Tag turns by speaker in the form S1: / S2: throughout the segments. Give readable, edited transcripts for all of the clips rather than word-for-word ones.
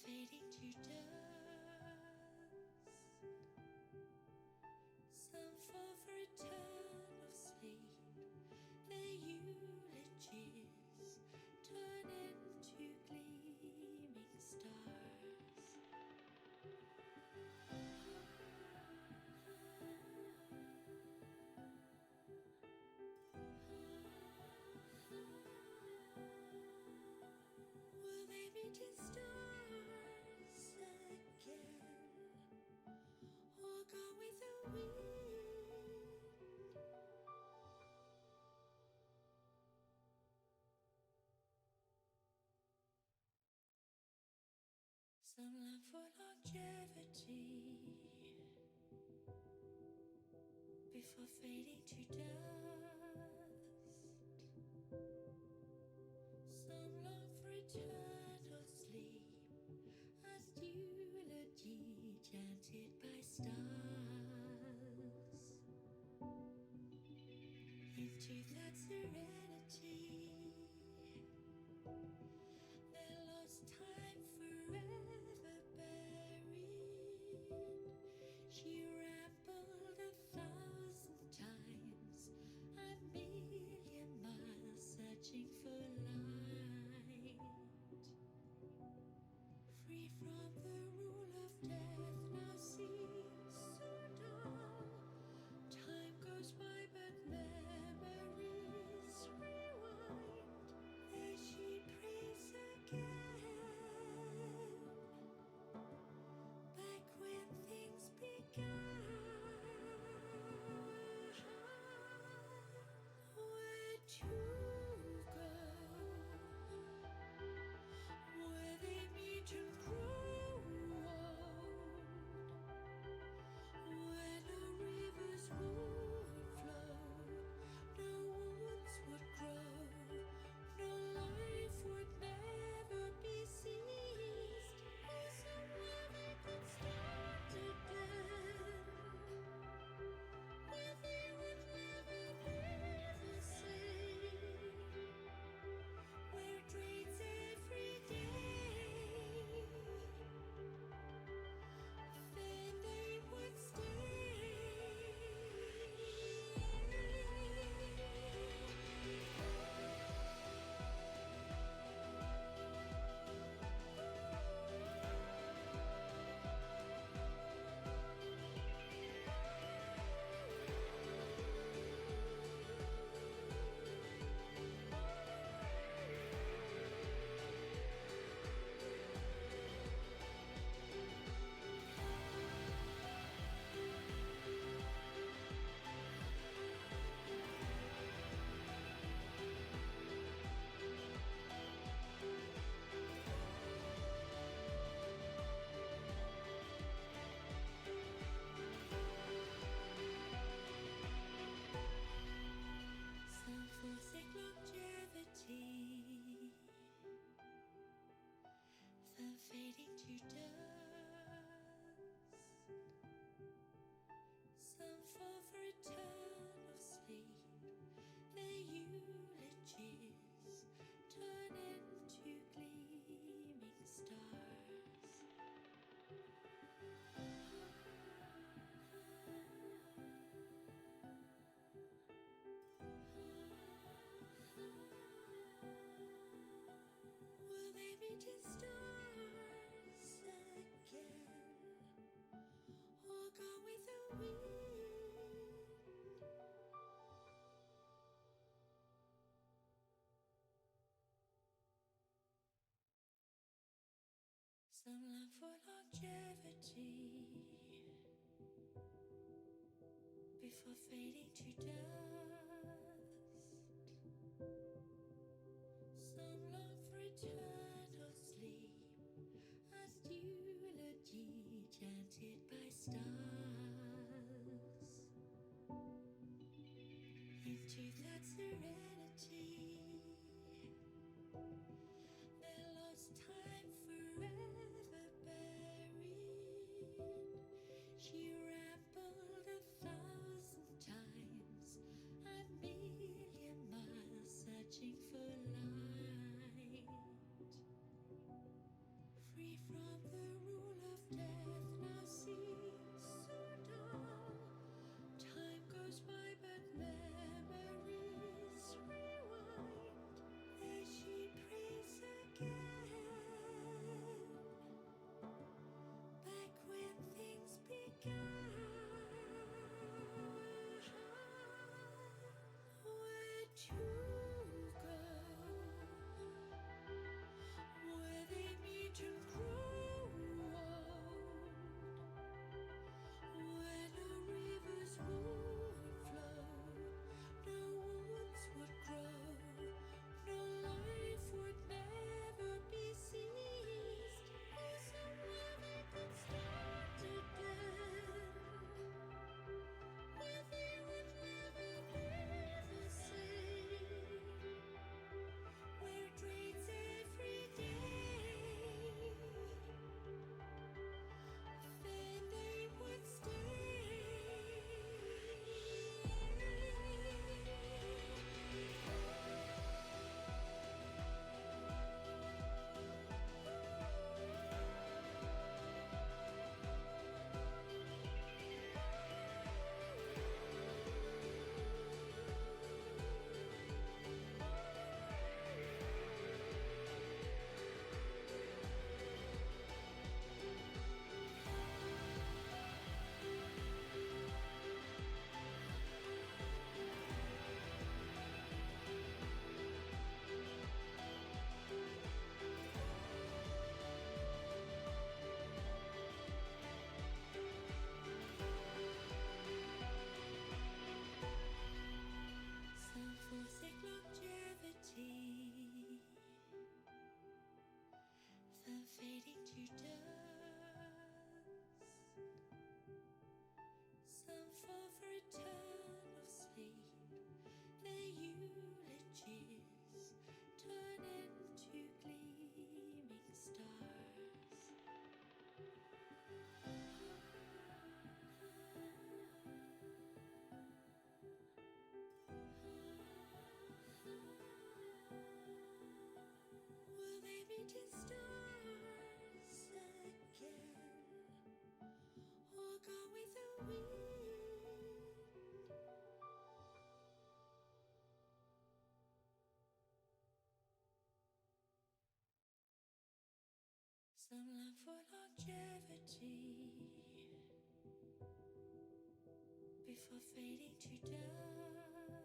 S1: fading to dust. Some fall for eternal sleep. Their eulogies turn into gleaming stars. Will they be just stars again, or go with the wind? Some long for longevity before fading to dust. Some long for eternal sleep as eulogy chanted by stars. Into that serenity, their lost time forever buried. She rambled 1,000 times, a million miles searching for light. Free from the rule of death, now seems so dull. Time goes by, but memories rewind. There she prays again, back when things began. Where to go? Where they meet and grow old, where no rivers would flow, no woods would grow, no life would never be ceased. Oh, somewhere they could start again, where they would never be the same, where it rains every day, then they would stay. Some forsake longevity, then fading to dust. Some fall for eternal sleep. Their eulogies turn into gleaming stars. Will they be just stars again, or go with the wind? Some long for longevity before fading to dust. Some long for eternal sleep as eulogy chanted by stars. Into that serenity, their lost time forever buried. She rambled 1,000 times, a Some fall for eternal sleep. Their eulogies turn into gleaming stars. Will they be just stars again, or go with the wind? Some long for longevity before fading to dust.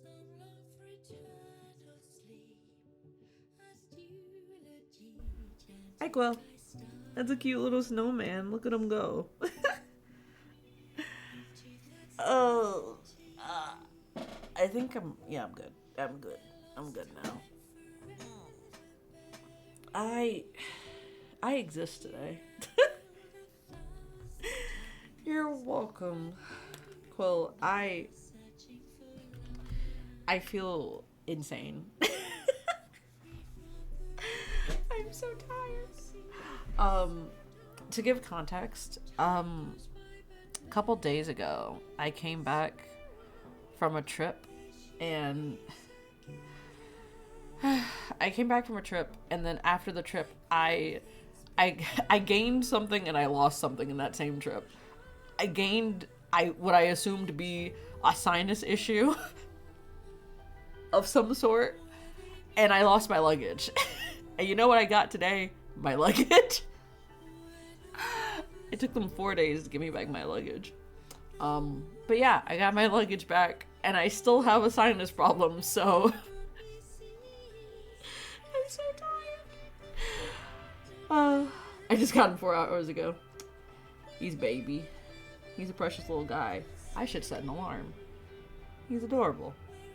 S1: Some long for eternal sleep as eulogy
S2: Hi,
S1: chanted
S2: Quill.
S1: by stars.
S2: That's a cute little snowman. Look at him go.
S1: Into that
S2: Oh,
S1: serenity,
S2: I think I'm good. I'm good. I'm good now. I, I exist today. You're welcome, Quill. I feel insane. I'm so tired. To give context, a couple days ago, I came back from a trip, and then after the trip, I gained something and I lost something in that same trip. I gained what I assumed to be a sinus issue of some sort, and I lost my luggage. And you know what I got today? My luggage. It took them 4 days to give me back my luggage. But yeah, I got my luggage back, and I still have a sinus problem, so I'm so tired. I just got him 4 hours ago. He's baby. He's a precious little guy. I should set an alarm. He's adorable.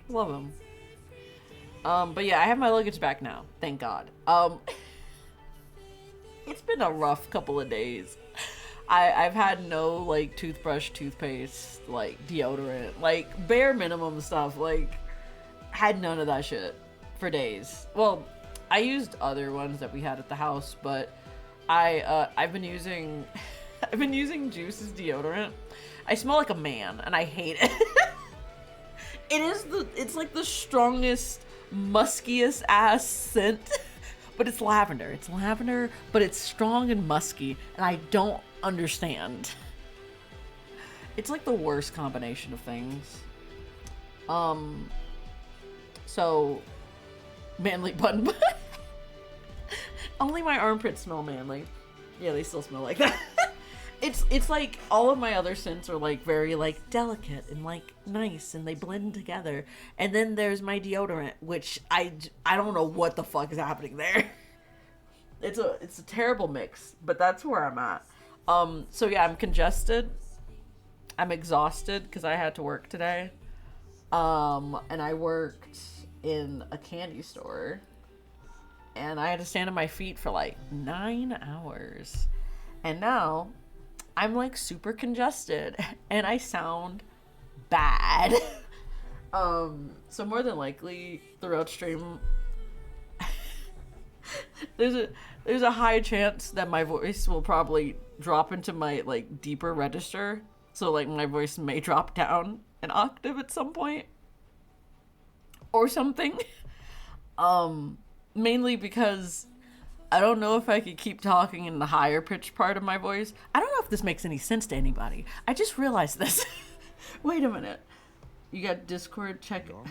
S2: Love him. But yeah, I have my luggage back now. Thank God. It's been a rough couple of days. I've had no, like, toothbrush, toothpaste, like, deodorant, like, bare minimum stuff, like, had none of that shit for days. Well, I used other ones that we had at the house, but I've been using Juice's deodorant. I smell like a man, and I hate it. It's like the strongest, muskiest ass scent, but it's lavender. It's lavender, but it's strong and musky, and I don't understand. It's like the worst combination of things. So, manly button. Only my armpits smell manly. Yeah, they still smell like that. It's like all of my other scents are like very like delicate and like nice and they blend together. And then there's my deodorant, which I don't know what the fuck is happening there. It's a terrible mix, but that's where I'm at. So yeah, I'm congested. I'm exhausted because I had to work today. And I worked in a candy store. And I had to stand on my feet for like 9 hours. And now I'm like super congested and I sound bad. So more than likely throughout stream there's a high chance that my voice will probably drop into my like deeper register. So like my voice may drop down an octave at some point or something. Mainly because I don't know if I could keep talking in the higher pitched part of my voice. I don't know if this makes any sense to anybody. I just realized this. Wait a minute. You got Discord check out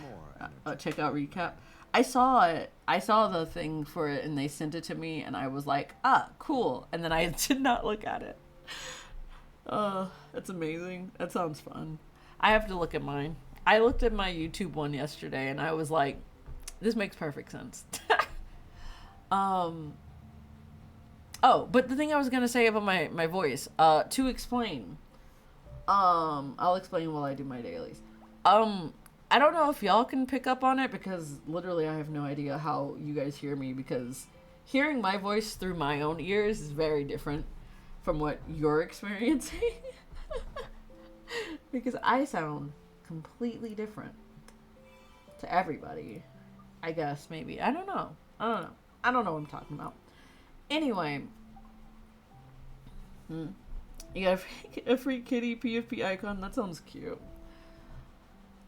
S2: recap. I saw it. I saw the thing for it and they sent it to me and I was like, cool. And then I did not look at it. That's amazing. That sounds fun. I have to look at mine. I looked at my YouTube one yesterday and I was like, this makes perfect sense. Oh, but the thing I was gonna say about my voice, to explain, I'll explain while I do my dailies. I don't know if y'all can pick up on it because literally I have no idea how you guys hear me because hearing my voice through my own ears is very different from what you're experiencing. Because I sound completely different to everybody. I guess maybe. I don't know. I don't know what I'm talking about. Anyway, you got a free kitty PFP icon. That sounds cute.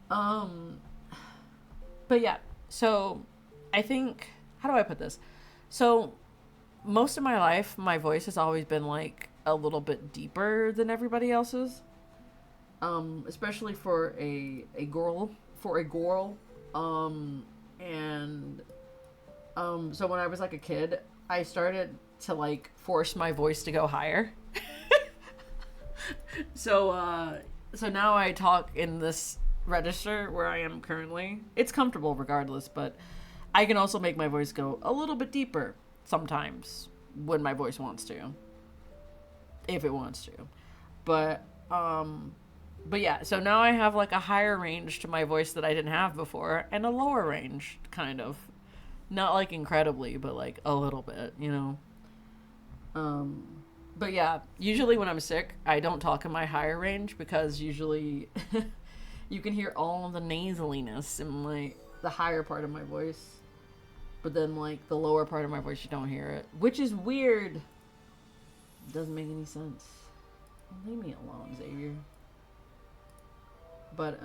S2: But yeah. So, I think, how do I put this? So, most of my life, my voice has always been like a little bit deeper than everybody else's. Especially for a girl, and so when I was like a kid, I started to like force my voice to go higher. So now I talk in this register where I am currently. It's comfortable regardless, but I can also make my voice go a little bit deeper sometimes when my voice wants to, if it wants to. But yeah, so now I have like a higher range to my voice that I didn't have before, and a lower range, kind of. Not like incredibly, but like a little bit, you know? But yeah, usually when I'm sick, I don't talk in my higher range because usually you can hear all of the nasaliness in like the higher part of my voice. But then like the lower part of my voice, you don't hear it, which is weird. It doesn't make any sense. Leave me alone, Xavier. But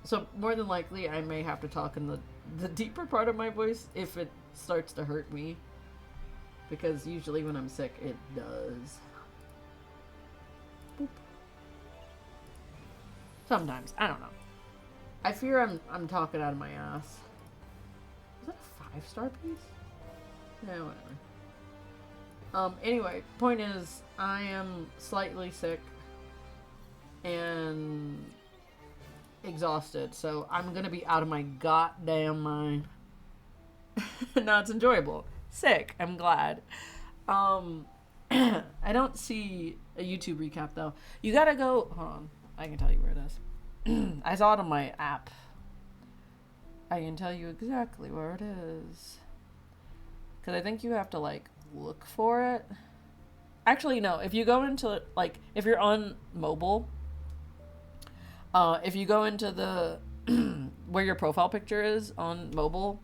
S2: so more than likely I may have to talk in the deeper part of my voice if it starts to hurt me, because usually when I'm sick it does. Boop. Sometimes, I don't know. I fear I'm talking out of my ass. Is that a 5-star piece? Yeah, whatever. Anyway, point is I am slightly sick and exhausted, so I'm gonna be out of my goddamn mind. No, it's enjoyable. Sick, I'm glad. I don't see a YouTube recap though. You gotta go, hold on, I can tell you where it is. I saw it on my app. I can tell you exactly where it is, because I think you have to like look for it. Actually, no, if you go into like, if you're on mobile, if you go into the where your profile picture is on mobile,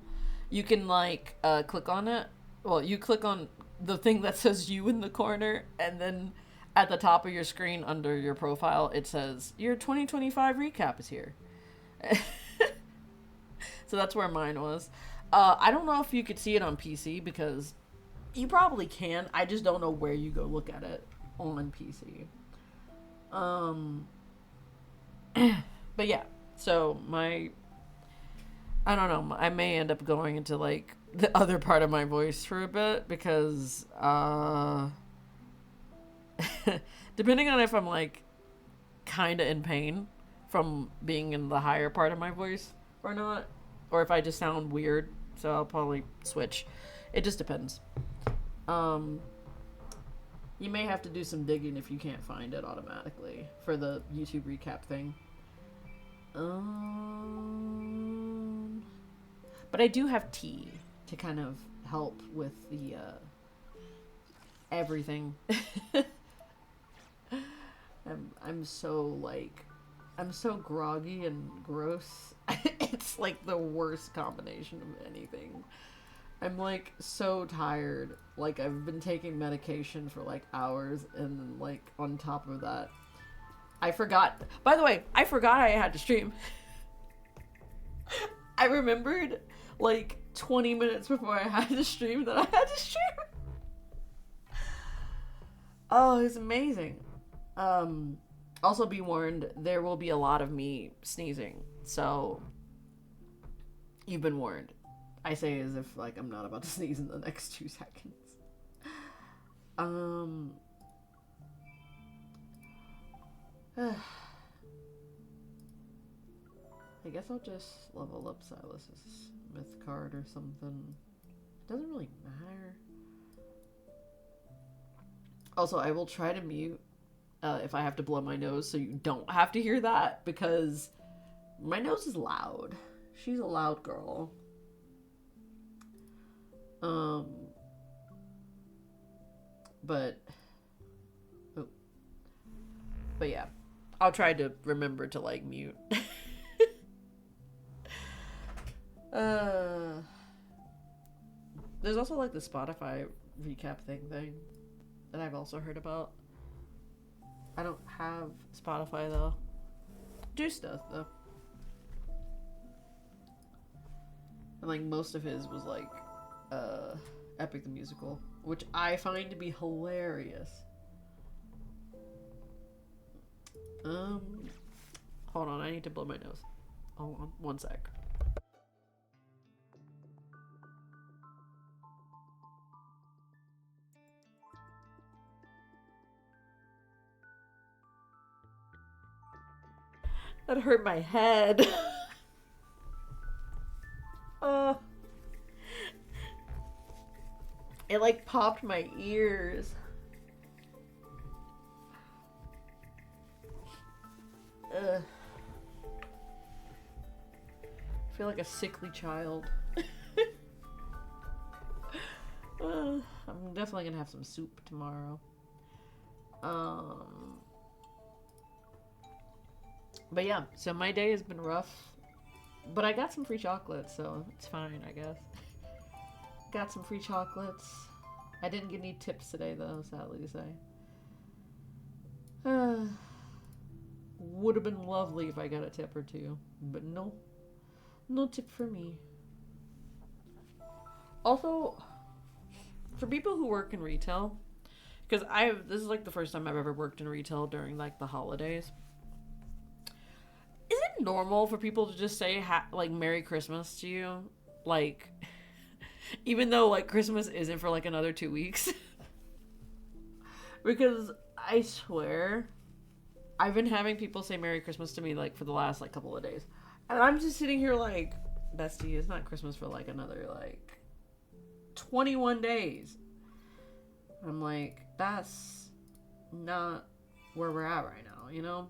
S2: you can like click on it. Well, you click on the thing that says you in the corner, and then at the top of your screen under your profile it says your 2025 recap is here. So that's where mine was. I don't know if you could see it on PC, because you probably can. I just don't know where you go look at it on PC. But yeah, so I don't know, I may end up going into like the other part of my voice for a bit, because depending on if I'm like kind of in pain from being in the higher part of my voice or not, or if I just sound weird, so I'll probably switch. It just depends. You may have to do some digging if you can't find it automatically for the YouTube recap thing. But I do have tea to kind of help with the everything. I'm so groggy and gross. It's like the worst combination of anything. I'm like so tired. Like I've been taking medication for like hours, and then like on top of that, I forgot. By the way, I forgot I had to stream. I remembered like 20 minutes before I had to stream that I had to stream. Oh, it's amazing. Also be warned, there will be a lot of me sneezing. So you've been warned. I say as if like I'm not about to sneeze in the next 2 seconds. I guess I'll just level up Sylus' myth card or something. It doesn't really matter. Also, I will try to mute if I have to blow my nose, so you don't have to hear that, because My nose is loud. She's a loud girl. But yeah, I'll try to remember to like mute. There's also like the Spotify recap thing that I've also heard about. I don't have Spotify though. Juice does though. And like most of his was like Epic the Musical, which I find to be hilarious. Hold on, I need to blow my nose. Hold on, one sec. That hurt my head. It like popped my ears. I feel like a sickly child. I'm definitely gonna have some soup tomorrow. But yeah, so my day has been rough. But I got some free chocolate, so it's fine, I guess. Got some free chocolates. I didn't get any tips today, though, sadly to say. Would have been lovely if I got a tip or two, but no. No tip for me. Also, for people who work in retail, because this is like the first time I've ever worked in retail during like the holidays. Is it normal for people to just say like Merry Christmas to you? Like, even though like Christmas isn't for like another 2 weeks? Because I swear I've been having people say Merry Christmas to me like for the last like couple of days. And I'm just sitting here like, bestie, it's not Christmas for like another like 21 days. I'm like, that's not where we're at right now, you know?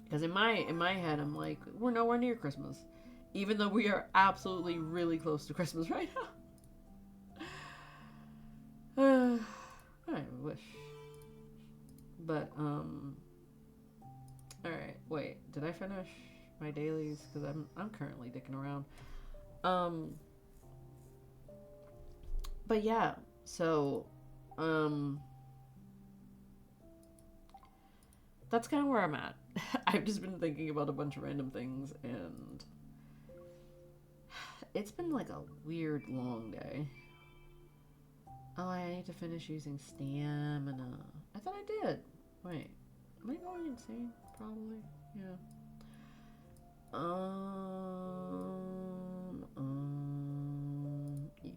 S2: Because in my head, I'm like, we're nowhere near Christmas. Even though we are absolutely really close to Christmas right now. I wish. But, alright, wait, did I finish my dailies? Because I'm currently dicking around. But yeah, so, that's kind of where I'm at. I've just been thinking about a bunch of random things, and it's been like a weird long day. Oh, I need to finish using stamina. I thought I did. Wait, am I going insane? Probably, yeah. You.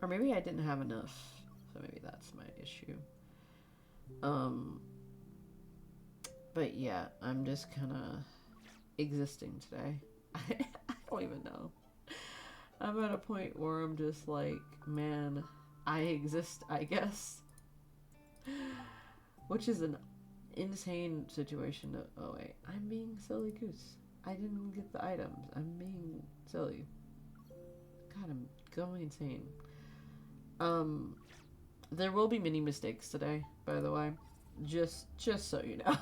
S2: Or maybe I didn't have enough. So maybe that's my issue. But yeah, I'm just kind of existing today. I don't even know. I'm at a point where I'm just like, man, I exist, I guess. Which is an insane situation. Oh wait, I'm being silly goose. I didn't get the items. I'm being silly. God, I'm going insane. There will be many mistakes today, by the way. Just so you know.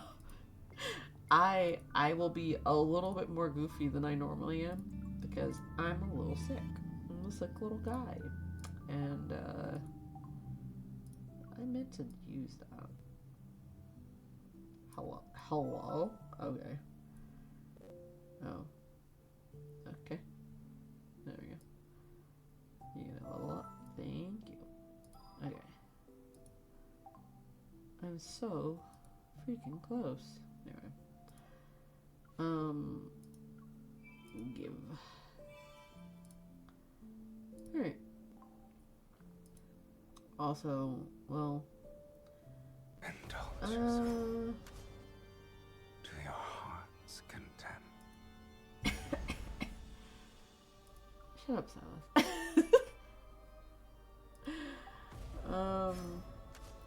S2: I will be a little bit more goofy than I normally am because I'm a little sick. I'm a sick little guy. And I meant to use that. Hello? Okay. Oh. Okay. There we go. You get a level up. Thank you. Okay. I'm so freaking close. Anyway. Give. Alright. Also, well.
S3: Indulge yourself to your heart's content.
S2: Shut up, Sylus.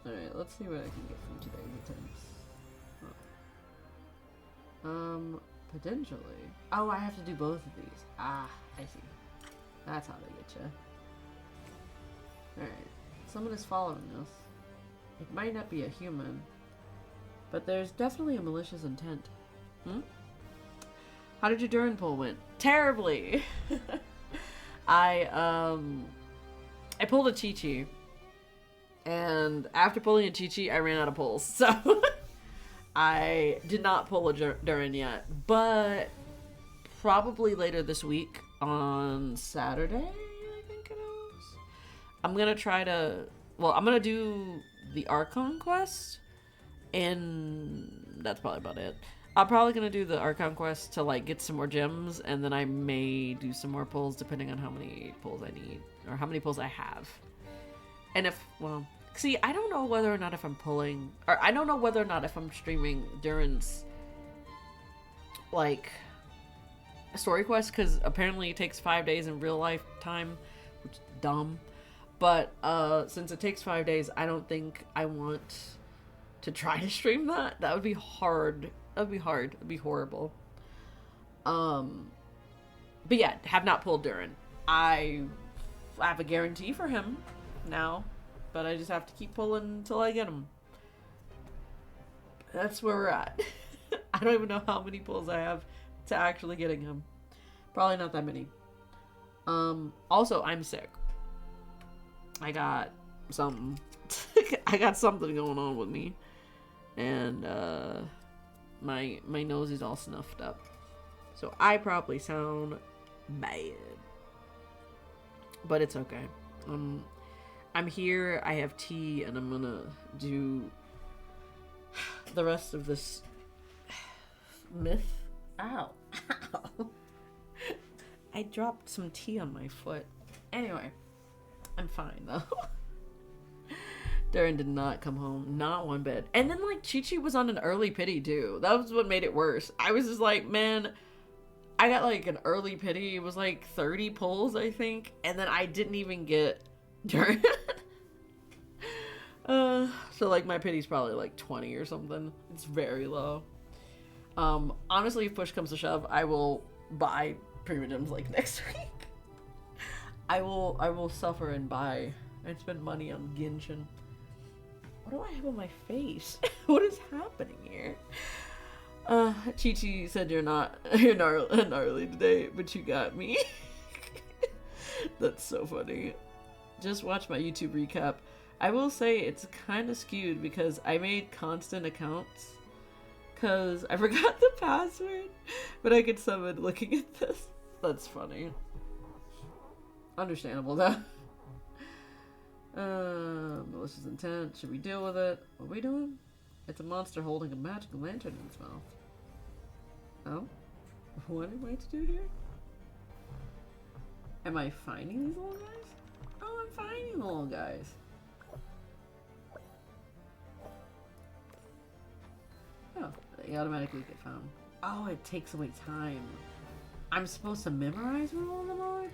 S2: Alright, let's see what I can get from today's attempts. Potentially. Oh, I have to do both of these. Ah, I see. That's how they get you. Alright. Someone is following us. It might not be a human, but there's definitely a malicious intent. How did your Durin pull went? Terribly! I pulled a Chi-Chi. And after pulling a Chi-Chi, I ran out of pulls. So I did not pull a Durin yet. But probably later this week on Saturday, I think it is. I'm going to try to... Well, I'm going to do the Archon quest. And that's probably about it. I'm probably going to do the Archon quest to, like, get some more gems. And then I may do some more pulls depending on how many pulls I need. Or how many pulls I have. And if, well, see, I don't know whether or not if I'm pulling, or I don't know whether or not if I'm streaming Durin's, like, story quest, because apparently it takes 5 days in real life time, which is dumb. But, since it takes 5 days, I don't think I want to try to stream that. That would be hard. That would be hard. It would be horrible. But yeah, have not pulled Durin. I have a guarantee for him now, but I just have to keep pulling until I get him. That's where we're at. I don't even know how many pulls I have to actually getting him. Probably not that many. Also, I'm sick. I got something. I got something going on with me, and my nose is all snuffed up, so I probably sound bad, but it's okay. I'm here, I have tea, and I'm gonna do the rest of this myth. Ow. Ow. I dropped some tea on my foot. Anyway, I'm fine though. Durin did not come home, not one bit. And then, like, Chi-Chi was on an early pity too. That was what made it worse. I was just like, man, I got like an early pity. It was like 30 pulls, I think. And then I didn't even get Durin. So like my pity's probably like 20 or something. It's very low. Honestly, if push comes to shove, I will buy Primogems like next week. I will suffer and buy and spend money on Genshin. What do I have on my face? What is happening here? Chi-Chi said you're gnarly today, but you got me. That's so funny. Just watch my YouTube recap. I will say it's kind of skewed because I made constant accounts because I forgot the password, but I could summon looking at this. That's funny. Understandable though. Malicious intent. Should we deal with it? What are we doing? It's a monster holding a magical lantern in its mouth. Oh? What am I to do here? Am I finding these little guys? Oh, I'm finding the little guys. Oh, they automatically get found. Oh, it takes away time. I'm supposed to memorize where all of them are?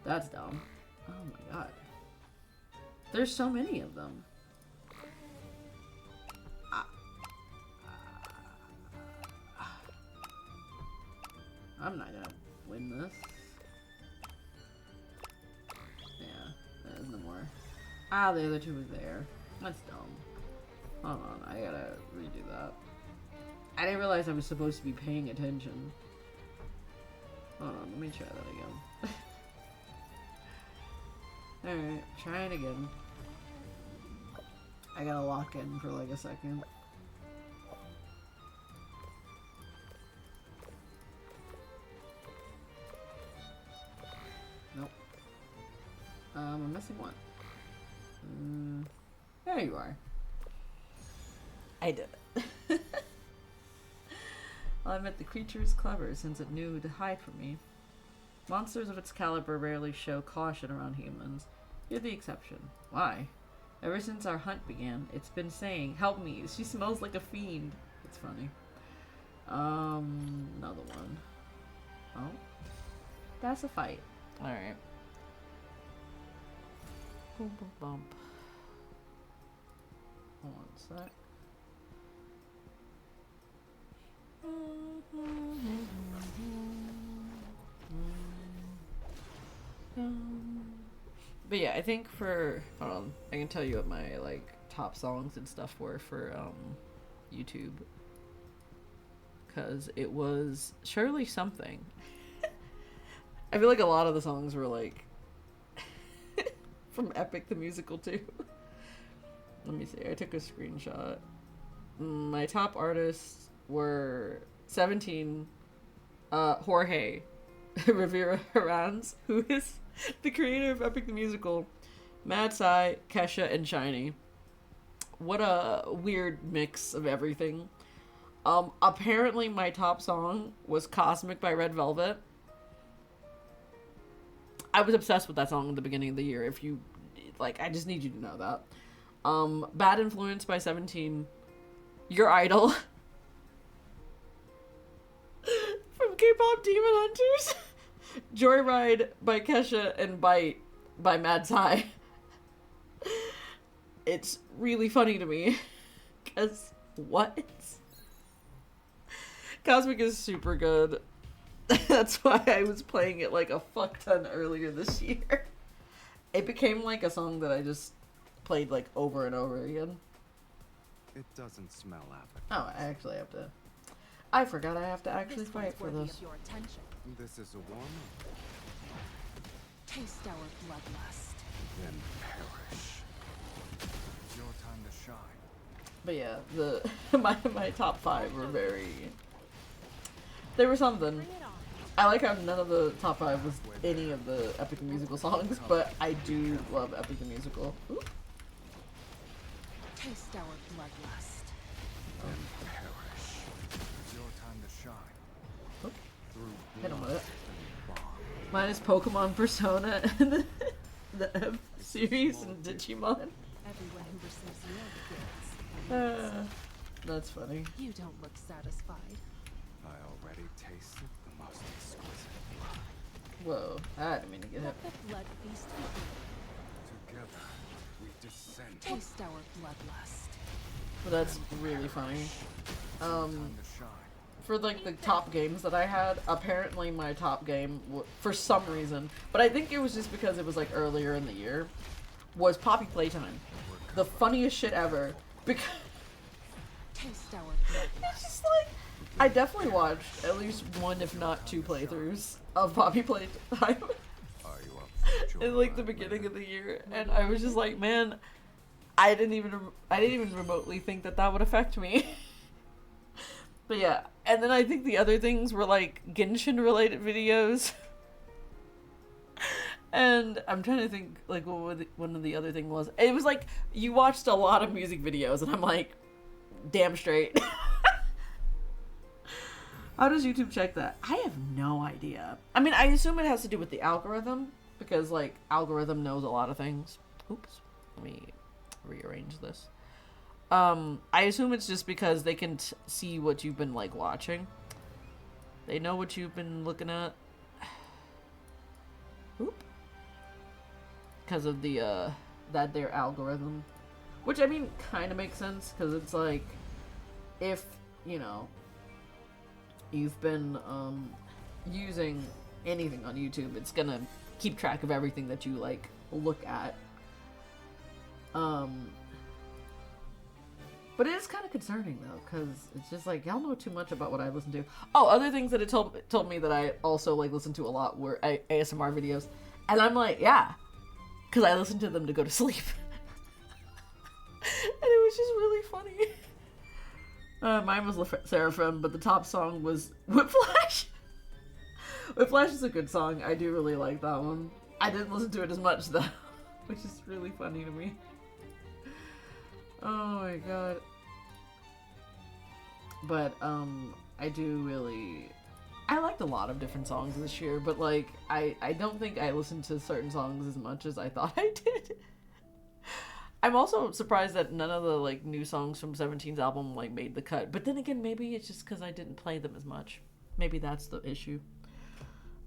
S2: That's dumb. Oh my god. There's so many of them. I'm not gonna win this. Yeah, there's no more. Ah, the other two was there. That's dumb. Hold on, I gotta redo that. I didn't realize I was supposed to be paying attention. Hold on, let me try that again. Alright, try it again. I gotta lock in for like a second. Nope. I'm missing one. There you are. I did it. I'll admit the creature is clever since it knew to hide from me. Monsters of its caliber rarely show caution around humans. You're the exception. Why? Ever since our hunt began, it's been saying, "Help me, she smells like a fiend." It's funny. Another one. Oh. That's a fight. Alright. Boom, boom, bump. One sec. But yeah, I think for I can tell you what my like top songs and stuff were for YouTube, because it was surely something. I feel like a lot of the songs were like from Epic the Musical too. Let me see. I took a screenshot. My top artists were 17, Jorge Rivera Herranz, who is the creator of Epic the Musical, Mad Sai, Kesha, and Shiny. What a weird mix of everything. Apparently my top song was Cosmic by Red Velvet. I was obsessed with that song at the beginning of the year. If you, like, I just need you to know that. Bad Influence by 17. Your Idol. From K-Pop Demon Hunters. Joyride by Kesha and Bite by Mad Sai. It's really funny to me. Because, what? Cosmic is super good. That's why I was playing it like a fuck ton earlier this year. It became like a song that I just played like over and over again.
S3: It doesn't smell appetizing.
S2: Oh, I actually have to... I forgot I have to actually fight for this.
S4: Your attention.
S3: This is a warm-up.
S4: Taste our bloodlust.
S3: Then perish. It's your time to shine.
S2: But yeah, the my top 5 were very... They were something.
S4: Bring it on.
S2: I like how none of the top 5 was any of the Epic the Musical songs, but I do love Epic the Musical. Ooh.
S4: Taste our bloodlust.
S3: Then perish. It's your time to shine.
S2: Oh,
S3: Through
S2: hit him with
S3: blood
S2: it.
S3: and bond.
S2: Mine is Pokemon Persona and the F series and Digimon.
S4: Everyone who receives your gifts.
S2: That's funny.
S4: You don't look satisfied.
S3: I already tasted the most exquisite.
S2: Whoa, I didn't mean to get hit.
S4: Let the blood feast begin.
S3: Together, we descend.
S4: Taste our bloodlust.
S2: But that's really funny.
S3: Time to shine.
S2: For like the top games that I had, apparently my top game, for some reason, but I think it was just because it was like earlier in the year, was Poppy Playtime. The funniest shit ever. Because
S4: Taste our
S2: it's
S4: bloodlust.
S2: just like, I definitely watched at least one, if not 2 playthroughs of Poppy Playtime
S3: Are you up for
S2: in like the beginning of the year, and I was just like, man, I didn't even remotely think that would affect me. But yeah, and then I think the other things were like Genshin related videos. And I'm trying to think like what one of the other thing was. It was like you watched a lot of music videos, and I'm like, damn straight. How does YouTube check that? I have no idea. I mean, I assume it has to do with the algorithm, because like algorithm knows a lot of things. Oops, let me rearrange this. I assume it's just because they can see what you've been like watching. They know what you've been looking at. Oop. Because of the their algorithm, which I mean kind of makes sense, because it's like if you know you've been using anything on YouTube, it's gonna keep track of everything that you like look at. But it is kind of concerning though, because it's just like y'all know too much about what I listen to. Oh, other things that it told me that I also like listen to a lot were ASMR videos, and I'm like, yeah, because I listen to them to go to sleep. And it was just really funny. Mine was La Seraphim, but the top song was Whiplash. Whiplash is a good song. I do really like that one. I didn't listen to it as much though, which is really funny to me. Oh my god. But I do really, I liked a lot of different songs this year, but like I don't think I listened to certain songs as much as I thought I did. I'm also surprised that none of the like new songs from 17's album like made the cut. But then again, maybe it's just because I didn't play them as much. Maybe that's the issue.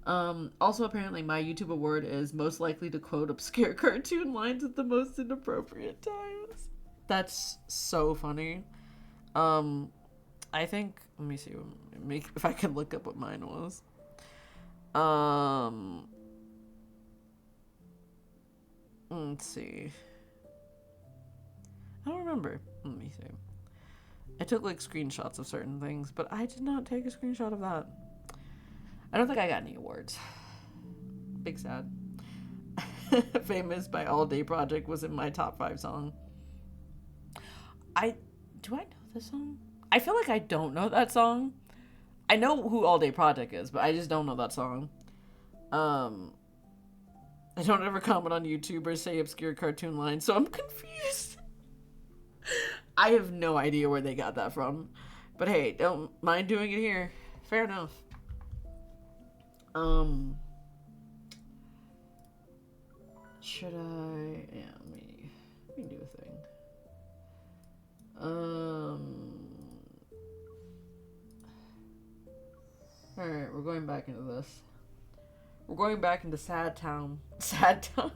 S2: Also, apparently my YouTube award is most likely to quote obscure cartoon lines at the most inappropriate times. That's so funny. I think, let me see if I can look up what mine was. Let's see. I don't remember. Let me see. I took like screenshots of certain things, but I did not take a screenshot of that. I don't think I got any awards. Big sad. Famous by All Day Project was in my top 5 song. Do I know this song? I feel like I don't know that song. I know who All Day Project is, but I just don't know that song. I don't ever comment on YouTube or say obscure cartoon lines, so I'm confused. I have no idea where they got that from. But hey, don't mind doing it here. Fair enough. Should I? Yeah, let me do a thing. Alright, we're going back into this. We're going back into Sad Town. Sad Town?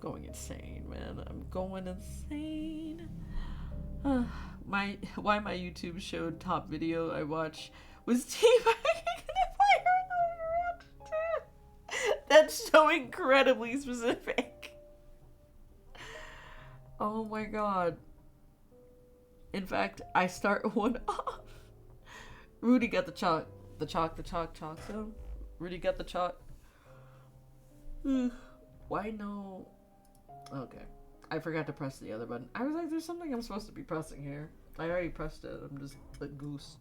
S2: Going insane, man. I'm going insane. Why my YouTube showed top video I watched was T-Bag That's so incredibly specific. Oh my god. In fact, I start one off. Rudy got the chalk. The chalk. So, Rudy got the chalk. Why no? Okay. I forgot to press the other button. I was like, there's something I'm supposed to be pressing here. I already pressed it. I'm just a goose.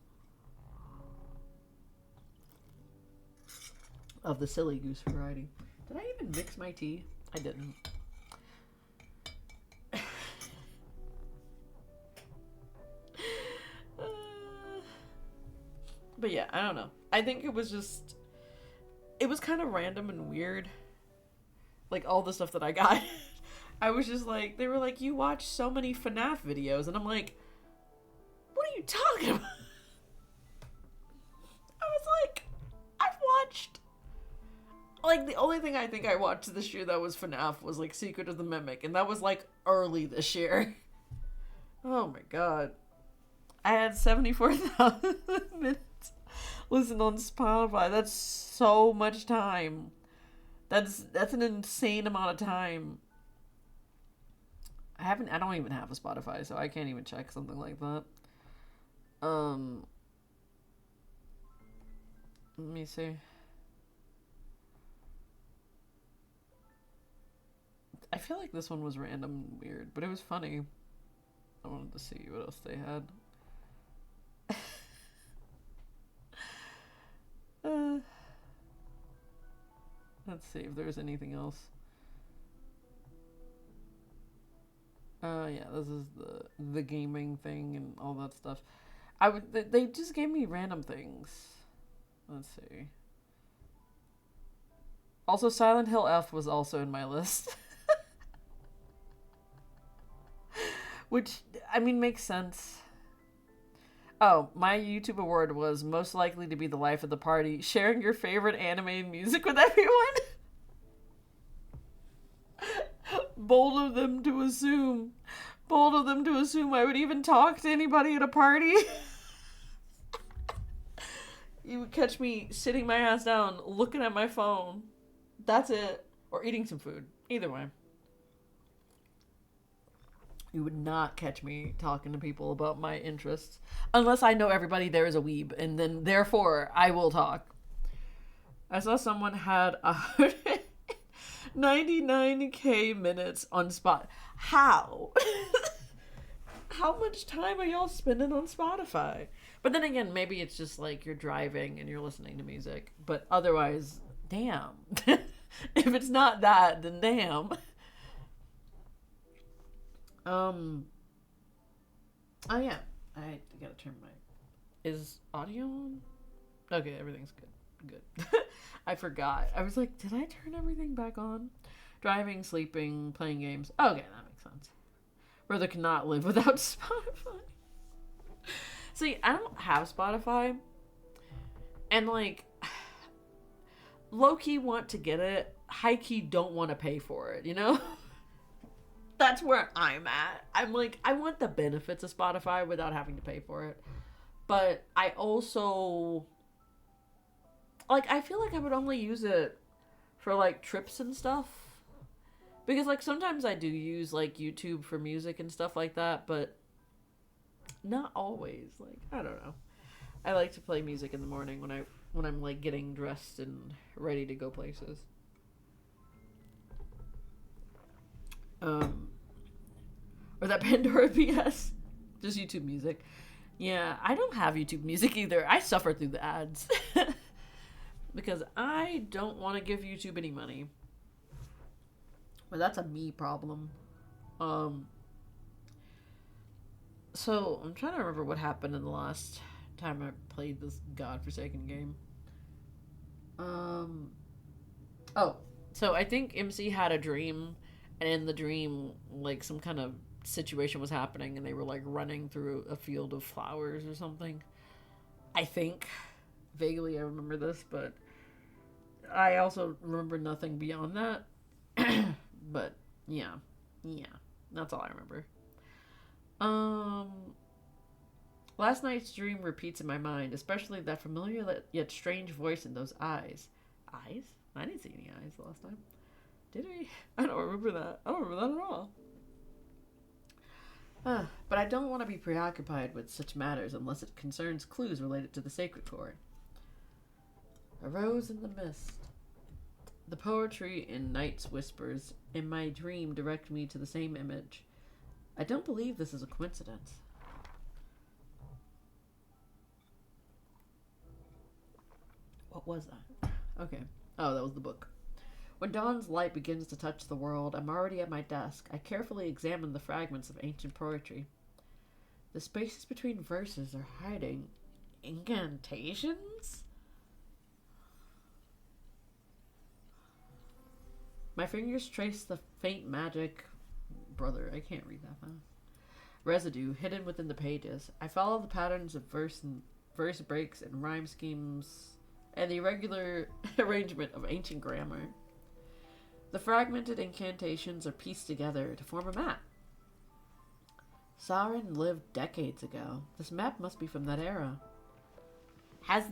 S2: Of the silly goose variety. Did I even mix my tea? I didn't. But yeah, I don't know. I think it was kind of random and weird. Like all the stuff that I got. I was just like, they were like, you watch so many FNAF videos. And I'm like, what are you talking about? I was like, I've watched. Like, the only thing I think I watched this year that was FNAF was, like, Secret of the Mimic. And that was, like, early this year. Oh, my God. I had 74,000 minutes listened on Spotify. That's so much time. That's an insane amount of time. I don't even have a Spotify, so I can't even check something like that. Let me see. I feel like this one was random and weird, but it was funny. I wanted to see what else they had. Let's see if there's anything else. Yeah, this is the gaming thing and all that stuff. They just gave me random things. Let's see. Also, Silent Hill F was also in my list. Which, I mean, makes sense. Oh, my YouTube award was most likely to be the life of the party. Sharing your favorite anime music with everyone. Bold of them to assume I would even talk to anybody at a party. You would catch me sitting my ass down, looking at my phone. That's it. Or eating some food. Either way. You would not catch me talking to people about my interests. Unless I know everybody there is a weeb. And then, therefore, I will talk. I saw someone had 199k minutes on Spot. How? How much time are y'all spending on Spotify? But then again, maybe it's just like you're driving and you're listening to music. But otherwise, damn. If it's not that, then damn. Oh yeah, I gotta turn my. Is audio on? Okay, everything's good. I forgot. I was like, did I turn everything back on? Driving, sleeping, playing games. Okay, that makes sense. Brother cannot live without Spotify. See, I don't have Spotify, and like, low key want to get it, high key don't want to pay for it. You know. That's where I'm at. I'm like, I want the benefits of Spotify without having to pay for it. But I also, like, I feel like I would only use it for, like, trips and stuff. Because, like, sometimes I do use, like, YouTube for music and stuff like that, but not always. Like, I don't know. I like to play music in the morning when I'm, like, getting dressed and ready to go places. Or that Pandora PS. Just YouTube music. Yeah, I don't have YouTube music either. I suffer through the ads. Because I don't want to give YouTube any money. But that's a me problem. So, I'm trying to remember what happened in the last time I played this godforsaken game. Oh, so I think MC had a dream, and in the dream, like, some kind of situation was happening, and they were, like, running through a field of flowers or something. I think. Vaguely I remember this, but I also remember nothing beyond that. But, yeah. Yeah. That's all I remember. Last night's dream repeats in my mind, especially that familiar yet strange voice in those eyes. Eyes? I didn't see any eyes the last time. Did I? I don't remember that. I don't remember that at all. But I don't want to be preoccupied with such matters unless it concerns clues related to the sacred core. A rose in the mist. The poetry in Night's whispers in my dream direct me to the same image. I don't believe this is a coincidence. What was that? Okay. Oh, that was the book. When dawn's light begins to touch the world, I'm already at my desk. I carefully examine the fragments of ancient poetry. The spaces between verses are hiding incantations? My fingers trace the faint magic... Brother, I can't read that fast. Residue hidden within the pages. I follow the patterns of verse breaks and rhyme schemes and the irregular arrangement of ancient grammar. The fragmented incantations are pieced together to form a map. Sauron lived decades ago. This map must be from that era. Has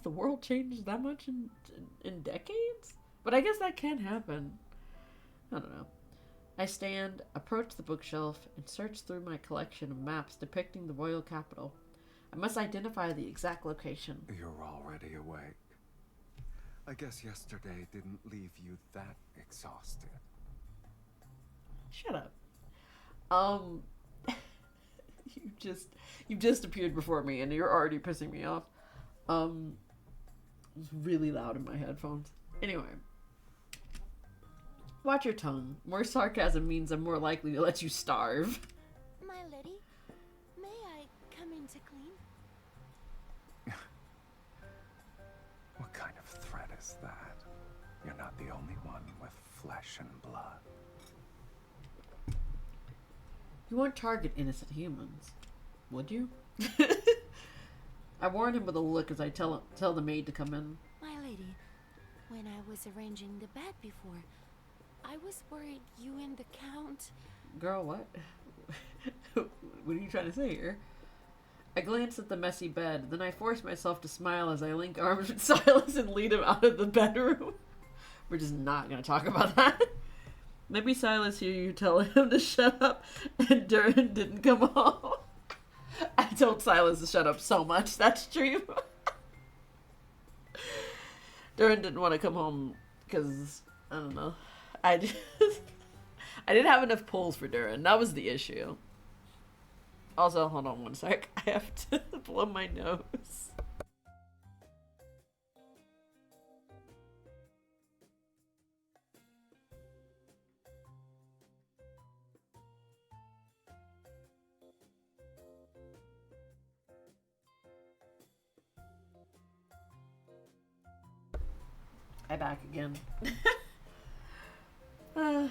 S2: the world changed that much in decades? But I guess that can happen. I don't know. I stand, approach the bookshelf, and search through my collection of maps depicting the royal capital. I must identify the exact location.
S3: You're already awake. I guess yesterday didn't leave you that exhausted.
S2: Shut up. You've just appeared before me and you're already pissing me off. It's really loud in my headphones. Anyway. Watch your tongue. More sarcasm means I'm more likely to let you starve.
S5: My lady, may I come in to clean?
S3: What kind of threat is that? You're not the only one with flesh and blood.
S2: You won't target innocent humans, would you? I warn him with a look as I tell the maid to come in.
S5: My lady, when I was arranging the bed before, I was worried you and the Count...
S2: Girl, what? What are you trying to say here? I glance at the messy bed, then I force myself to smile as I link arms with Sylus and lead him out of the bedroom. We're just not going to talk about that. Maybe Sylus hear you tell him to shut up and Durin didn't come home. I told Sylus to shut up so much, that's true. Durin didn't want to come home because, I don't know. I didn't have enough pulls for Durin. That was the issue. Also, hold on one sec. I have to blow my nose. I'm back again. I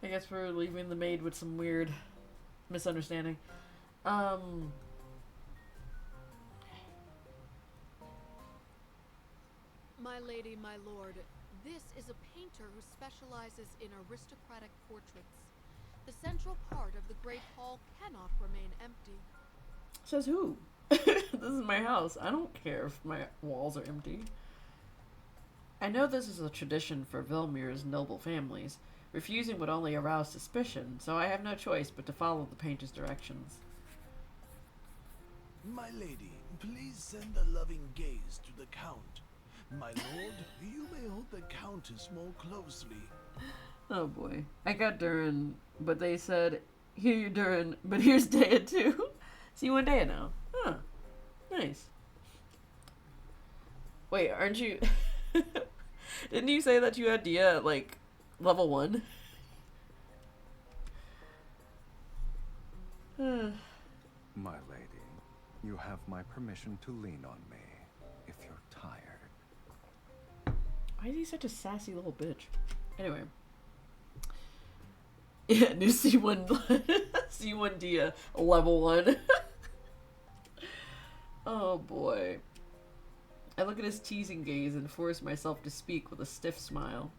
S2: guess we're leaving the maid with some weird misunderstanding.
S5: My
S4: lady, my lord, This is a painter who specializes in aristocratic portraits. The central part of the Great Hall cannot remain empty.
S2: Says who? This is my house. I don't care if my walls are empty. I know this is a tradition for Vilmir's noble families. Refusing would only arouse suspicion, so I have no choice but to follow the painter's directions.
S6: My lady, please send a loving gaze to the Count. My lord, you may hold the Countess more closely.
S2: Oh boy. I got Durin, but they said, here you're Durin, but here's Dea too. See you one Dea now. Huh. Nice. Wait, aren't you... Didn't you say that you had Dea at, like, level 1?
S3: My lady, you have my permission to lean on me if you're tired.
S2: Why is he such a sassy little bitch? Anyway. Yeah, new C1 C1 Dea, level 1. Oh boy. I look at his teasing gaze and force myself to speak with a stiff smile.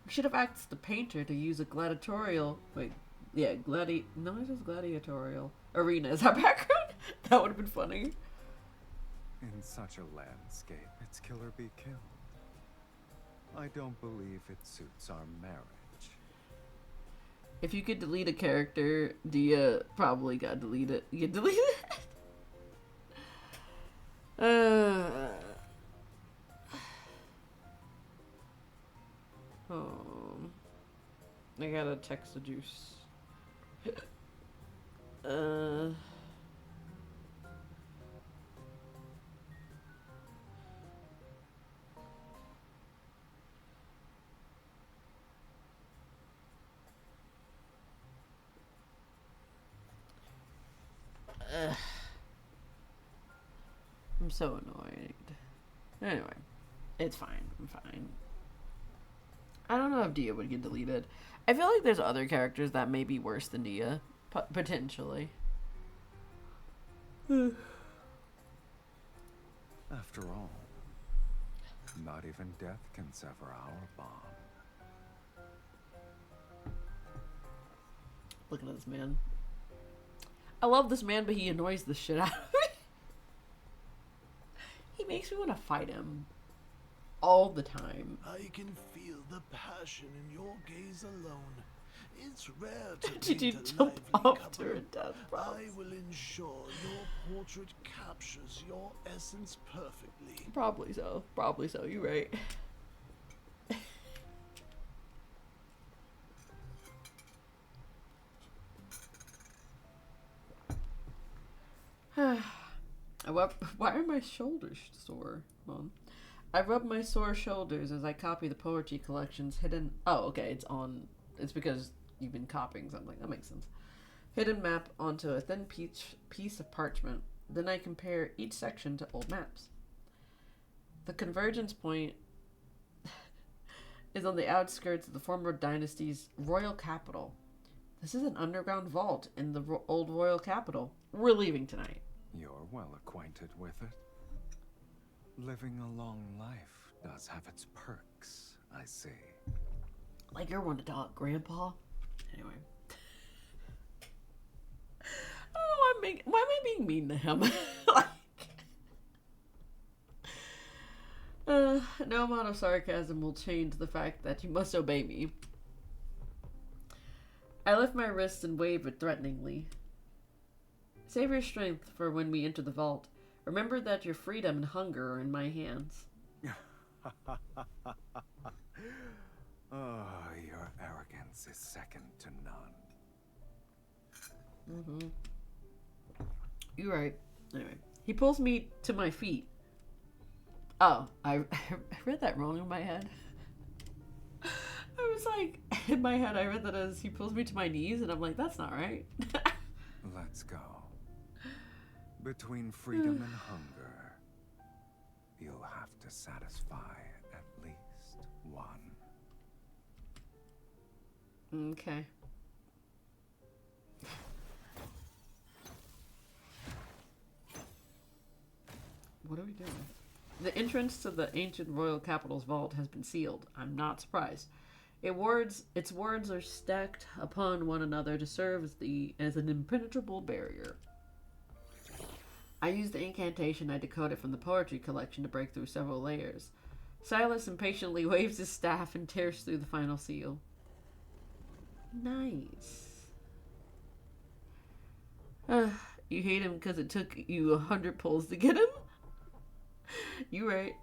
S2: We should have asked the painter to use a gladiatorial... Wait, yeah, no, it says gladiatorial arena as our background. That would have been funny.
S3: In such a landscape, it's kill or be killed. I don't believe it suits our marriage.
S2: If you could delete a character, Dea probably got deleted. You get deleted? I gotta text the juice. I'm so annoyed. Anyway, it's fine. I'm fine. I don't know if Dea would get deleted. I feel like there's other characters that may be worse than Dea. Potentially.
S3: After all, not even death can sever our bond.
S2: Look at this man. I love this man, but he annoys the shit out of me. He makes me want to fight him all the time.
S6: I can feel the passion in your gaze alone. It's rare to
S2: Did you
S6: meet a
S2: jump
S6: lively
S2: off to
S6: couple.
S2: her death, bro?
S6: I will ensure your portrait captures your essence perfectly.
S2: Probably so. Probably so. You're right. Why are my shoulders sore, Mom? I rub my sore shoulders as I copy the poetry collection's hidden... Oh, okay, it's because you've been copying something. That makes sense. Hidden map onto a thin piece of parchment. Then I compare each section to old maps. The convergence point is on the outskirts of the former dynasty's royal capital. This is an underground vault in the old royal capital. We're leaving tonight.
S3: You're well acquainted with it. Living a long life does have its perks, I see.
S2: Like you're one to talk, Grandpa. Anyway. I don't know why am I being mean to him? No amount of sarcasm will change the fact that you must obey me. I lift my wrist and wave it threateningly. Save your strength for when we enter the vault. Remember that your freedom and hunger are in my hands.
S3: Oh, your arrogance is second to none.
S2: You're right. Anyway, he pulls me to my feet. Oh, I read that wrong in my head. I was like, in my head, I read that as he pulls me to my knees, and I'm like, that's not right.
S3: Let's go. Between freedom and hunger, you'll have to satisfy at least one.
S2: Okay. What are we doing? The entrance to the ancient royal capital's vault has been sealed. I'm not surprised. Its wards are stacked upon one another to serve as an impenetrable barrier. I use the incantation I decoded from the poetry collection to break through several layers. Sylus impatiently waves his staff and tears through the final seal. Nice. You hate him because it took you 100 pulls to get him? You right.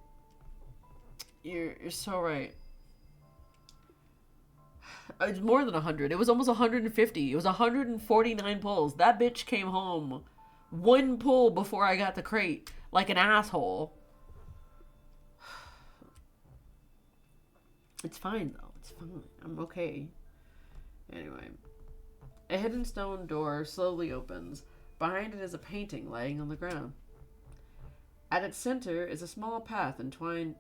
S2: You're so right. It's more than 100. It was almost 150. It was 149 pulls. That bitch came home 1 pull before I got the crate. Like an asshole. It's fine, though. It's fine. I'm okay. Anyway. A hidden stone door slowly opens. Behind it is a painting laying on the ground. At its center is a small path entwined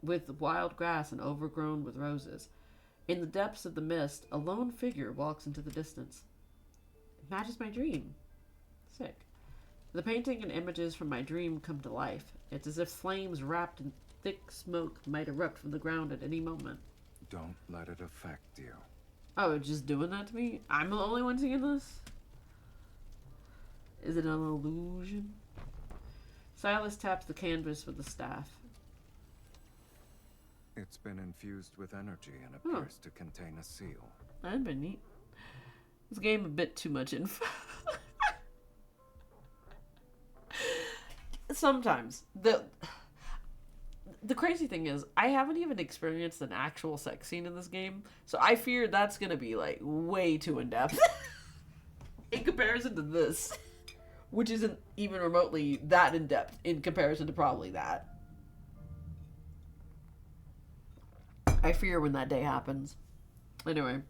S2: with wild grass and overgrown with roses. In the depths of the mist, a lone figure walks into the distance. It matches my dream. Sick. The painting and images from my dream come to life. It's as if flames wrapped in thick smoke might erupt from the ground at any moment.
S3: Don't let it affect you.
S2: Oh, it's just doing that to me? I'm the only one seeing this? Is it an illusion? Sylus taps the canvas with the staff.
S3: It's been infused with energy and appears to contain a seal.
S2: That'd been neat. This game a bit too much info. Sometimes. The crazy thing is, I haven't even experienced an actual sex scene in this game, so I fear that's gonna be, like, way too in-depth. In comparison to this. Which isn't even remotely that in-depth in comparison to probably that. I fear when that day happens. Anyway.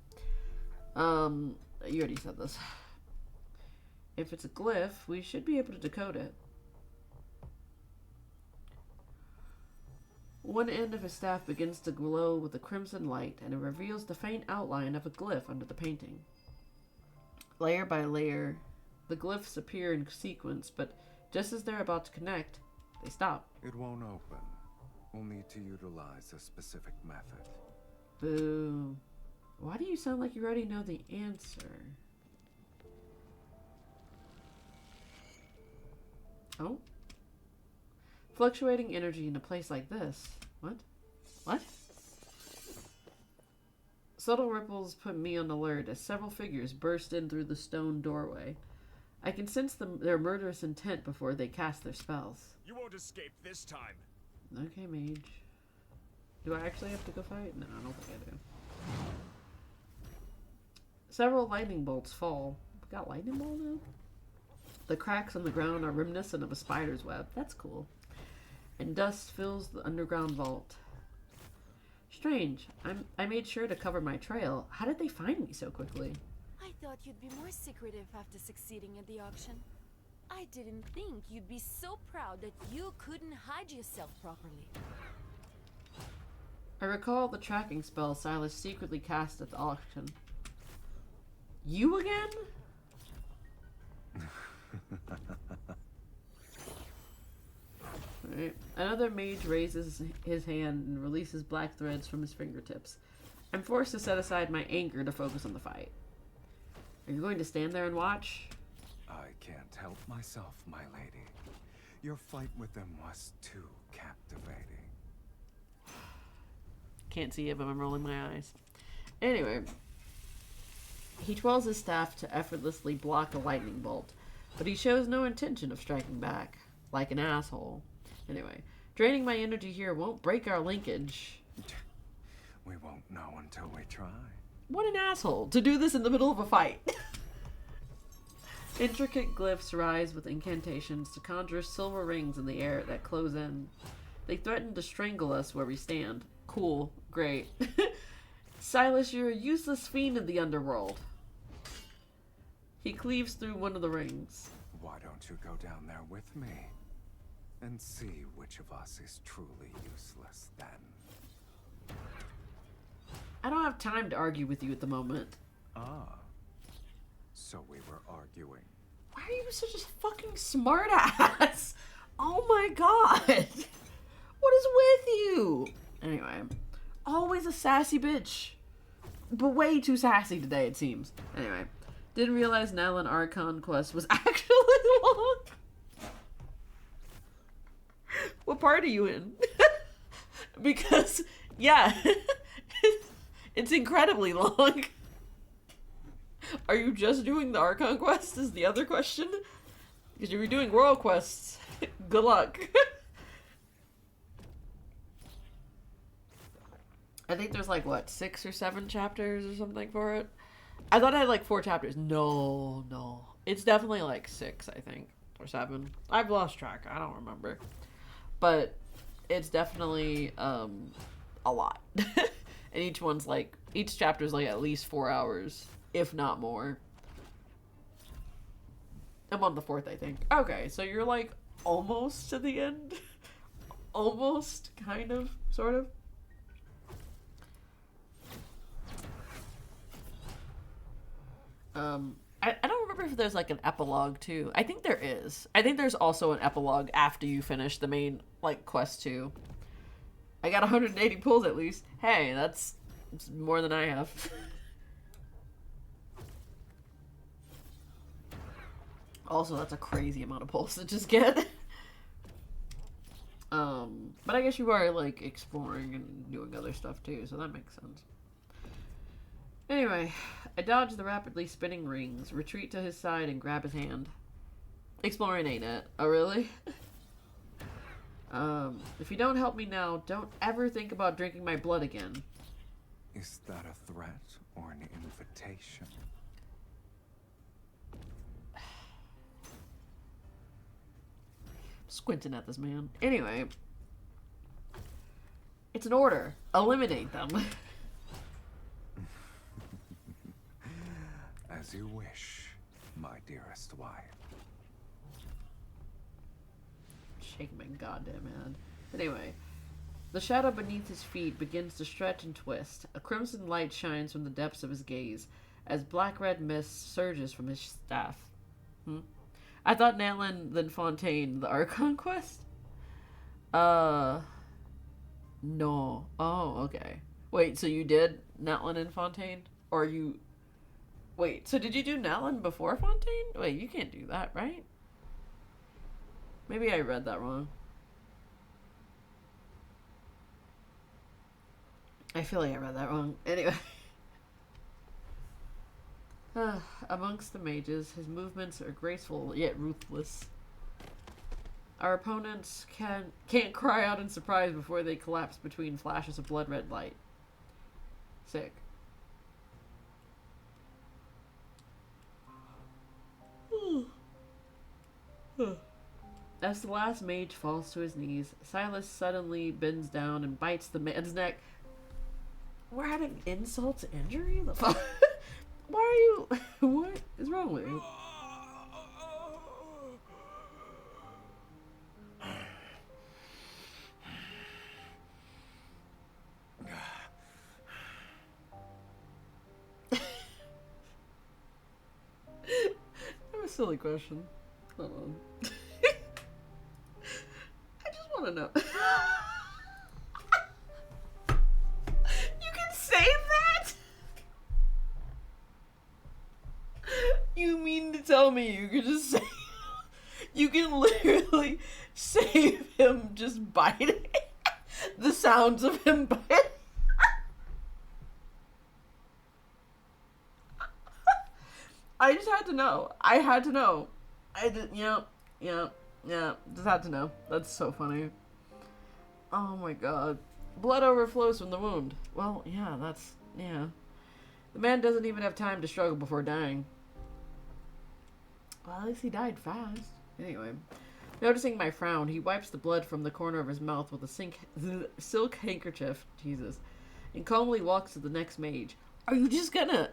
S2: You already said this. If it's a glyph, we should be able to decode it. One end of his staff begins to glow with a crimson light, and it reveals the faint outline of a glyph under the painting. Layer by layer, the glyphs appear in sequence, but just as they're about to connect, they stop.
S3: It won't open. We'll need to utilize a specific method.
S2: Boo. Why do you sound like you already know the answer? Oh? Fluctuating energy in a place like this. What? What? Subtle ripples put me on alert as several figures burst in through the stone doorway. I can sense their murderous intent before they cast their spells.
S7: You won't escape this time.
S2: Okay, mage. Do I actually have to go fight? No, I don't think I do. Several lightning bolts fall. We got lightning bolt now? The cracks on the ground are reminiscent of a spider's web. That's cool. And dust fills the underground vault. Strange. I made sure to cover my trail. How did they find me so quickly?
S5: I thought you'd be more secretive after succeeding at the auction. I didn't think you'd be so proud that you couldn't hide yourself properly.
S2: I recall the tracking spell Sylus secretly cast at the auction. You again? Right. Another mage raises his hand and releases black threads from his fingertips. I'm forced to set aside my anger to focus on the fight. Are you going to stand there and watch?
S3: I can't help myself, my lady. Your fight with them was too captivating.
S2: Can't see it, but I'm rolling my eyes. Anyway, he twirls his staff to effortlessly block a lightning bolt, but he shows no intention of striking back, like an asshole. Anyway, draining my energy here won't break our linkage.
S3: We won't know until we try.
S2: What an asshole to do this in the middle of a fight. Intricate glyphs rise with incantations to conjure silver rings in the air that close in. They threaten to strangle us where we stand. Cool. Great. Sylus, you're a useless fiend in the underworld. He cleaves through one of the rings.
S3: Why don't you go down there with me? And see which of us is truly useless then.
S2: I don't have time to argue with you at the moment.
S3: Ah. So we were arguing.
S2: Why are you such a fucking smartass? Oh my god. was with you. Anyway, always a sassy bitch. But way too sassy today, it seems. Anyway, didn't realize Nylon Archon quest was actually long. What part are you in? Because, yeah, it's incredibly long. Are you just doing the Archon quest is the other question? Because if you're doing Royal quests, good luck. I think there's like, what, 6 or 7 chapters or something for it? I thought I had like 4 chapters. No. It's definitely like 6, I think. Or 7. I've lost track. I don't remember. But it's definitely a lot. And each chapter is like at least 4 hours, if not more. I'm on the 4th, I think. Okay, so you're like almost to the end. Almost, kind of, sort of. I don't remember if there's like an epilogue too. I think there is. I think there's also an epilogue after you finish the main like quest 2. I got 180 pulls at least. Hey, that's more than I have. Also, that's a crazy amount of pulls to just get. But I guess you are like exploring and doing other stuff too, so that makes sense. Anyway, I dodge the rapidly spinning rings, retreat to his side, and grab his hand. Exploring ain't it? Oh, really? If you don't help me now, don't ever think about drinking my blood again.
S3: Is that a threat or an invitation?
S2: Squinting at this man. Anyway, it's an order. Eliminate them.
S3: As you wish, my dearest wife.
S2: Shaking my goddamn hand. Anyway, the shadow beneath his feet begins to stretch and twist. A crimson light shines from the depths of his gaze as black-red mist surges from his staff. I thought Nantland then Fontaine, the Archon quest? No. Oh, okay. Wait, so you did Nantland and Fontaine? Or you... Wait, so did you do Nantland before Fontaine? Wait, you can't do that, right? Maybe I read that wrong. I feel like I read that wrong. Anyway. Amongst the mages, his movements are graceful yet ruthless. Our opponents can't cry out in surprise before they collapse between flashes of blood-red light. Sick. As the last mage falls to his knees, Sylus suddenly bends down and bites the man's neck. We're adding insult to injury? The fuck? Why are you... What is wrong with you? That was a silly question. Hold on. I just want to know. You can save that? You mean to tell me you can just say... You can literally save him just biting? The sounds of him biting? I just had to know. I had to know. I did, yeah, just had to know. That's so funny. Oh my god. Blood overflows from the wound. Well, yeah, yeah. The man doesn't even have time to struggle before dying. Well, at least he died fast. Anyway. Noticing my frown, he wipes the blood from the corner of his mouth with a silk handkerchief. Jesus. And calmly walks to the next mage. Are you just gonna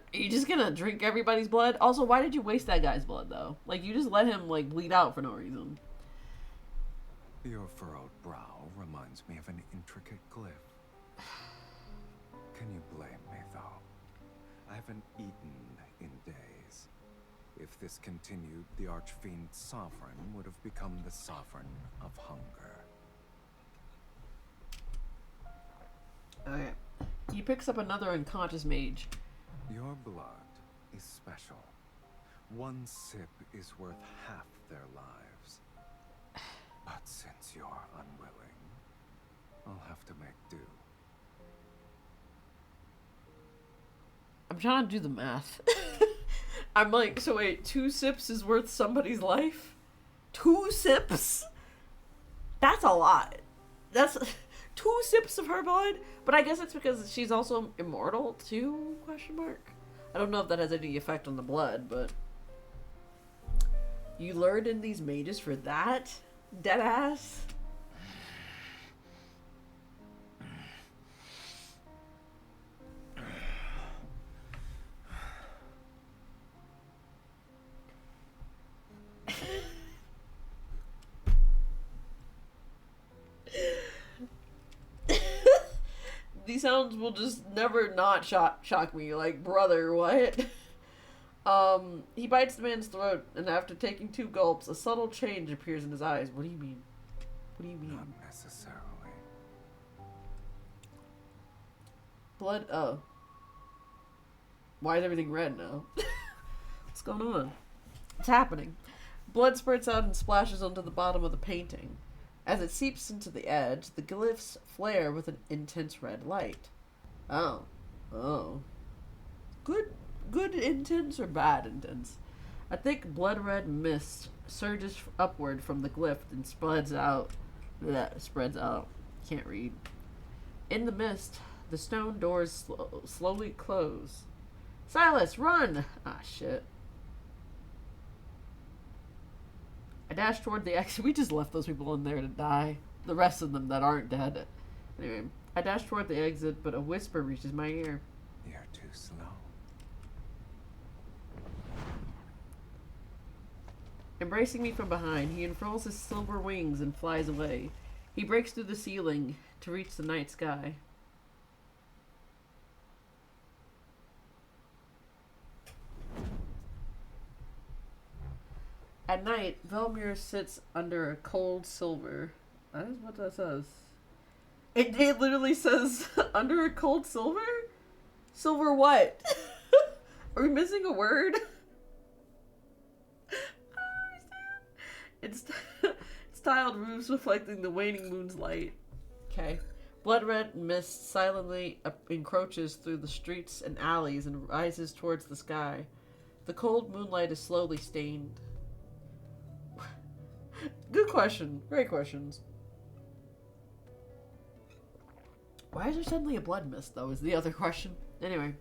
S2: drink everybody's blood? Also, why did you waste that guy's blood, though? Like, you just let him, like, bleed out for no reason.
S3: Your furrowed brow reminds me of an intricate glyph. Can you blame me, though? I haven't eaten in days. If this continued, the Archfiend's sovereign would have become the sovereign of hunger.
S2: Okay. He picks up another unconscious mage.
S3: Your blood is special. One sip is worth half their lives. But since you're unwilling, I'll have to make do.
S2: I'm trying to do the math. I'm like, so wait, 2 sips is worth somebody's life? 2 sips? That's a lot. That's 2 sips of her blood? But I guess it's because she's also immortal too, question mark? I don't know if that has any effect on the blood, but... You lured in these mages for that? Deadass? These sounds will just never not shock me. Like, brother, what? He bites the man's throat, and after taking 2 gulps, a subtle change appears in his eyes. What do you mean? What do you mean?
S3: Not necessarily.
S2: Blood, oh. Why is everything red now? What's going on? It's happening. Blood spurts out and splashes onto the bottom of the painting. As it seeps into the edge, the glyphs flare with an intense red light. Oh. Oh. Good intense or bad intense? A thick blood red mist surges upward from the glyph and spreads out. Can't read. In the mist, the stone doors slowly close. Sylus, run! Ah, shit. I dash toward the exit. We just left those people in there to die. The rest of them that aren't dead. Anyway, I dash toward the exit, but a whisper reaches my ear.
S3: You're too slow.
S2: Embracing me from behind, he unfurls his silver wings and flies away. He breaks through the ceiling to reach the night sky. At night, Velmir sits under a cold silver. That is what that says. It literally says, under a cold silver? Silver what? Are we missing a word? It's tiled roofs reflecting the waning moon's light. Okay. Blood red mist silently encroaches through the streets and alleys and rises towards the sky. The cold moonlight is slowly stained. Good question. Great questions. Why is there suddenly a blood mist, though, is the other question. Anyway,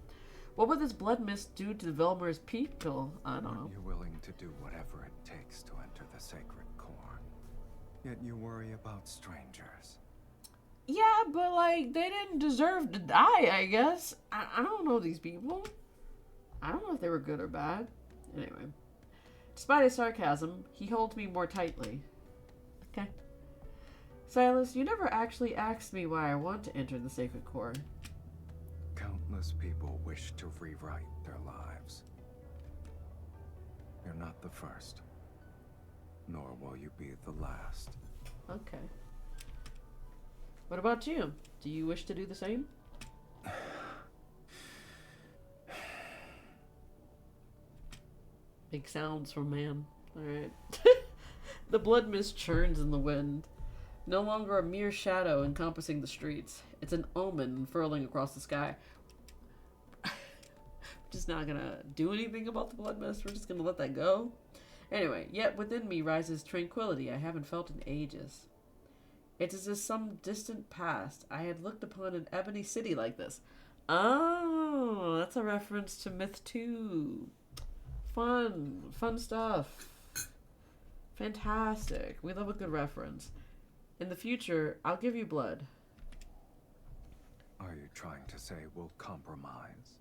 S2: what would this blood mist do to Velmer's people? I don't know.
S3: You're willing to do whatever it takes to enter the sacred core. Yet you worry about strangers.
S2: Yeah, but, like, they didn't deserve to die, I guess. I don't know these people. I don't know if they were good or bad. Anyway. Despite his sarcasm, he holds me more tightly. Okay. Sylus, you never actually asked me why I want to enter the sacred core.
S3: Countless people wish to rewrite their lives. You're not the first, nor will you be the last.
S2: Okay. What about you? Do you wish to do the same? Big sounds from man. Alright. The blood mist churns in the wind. No longer a mere shadow encompassing the streets. It's an omen unfurling across the sky. Just not gonna do anything about the blood mist. We're just gonna let that go. Anyway, yet within me rises tranquility I haven't felt in ages. It's as if some distant past I had looked upon an ebony city like this. Oh, that's a reference to Myth 2. Fun stuff. Fantastic. We love a good reference. In the future, I'll give you blood.
S3: Are you trying to say we'll compromise?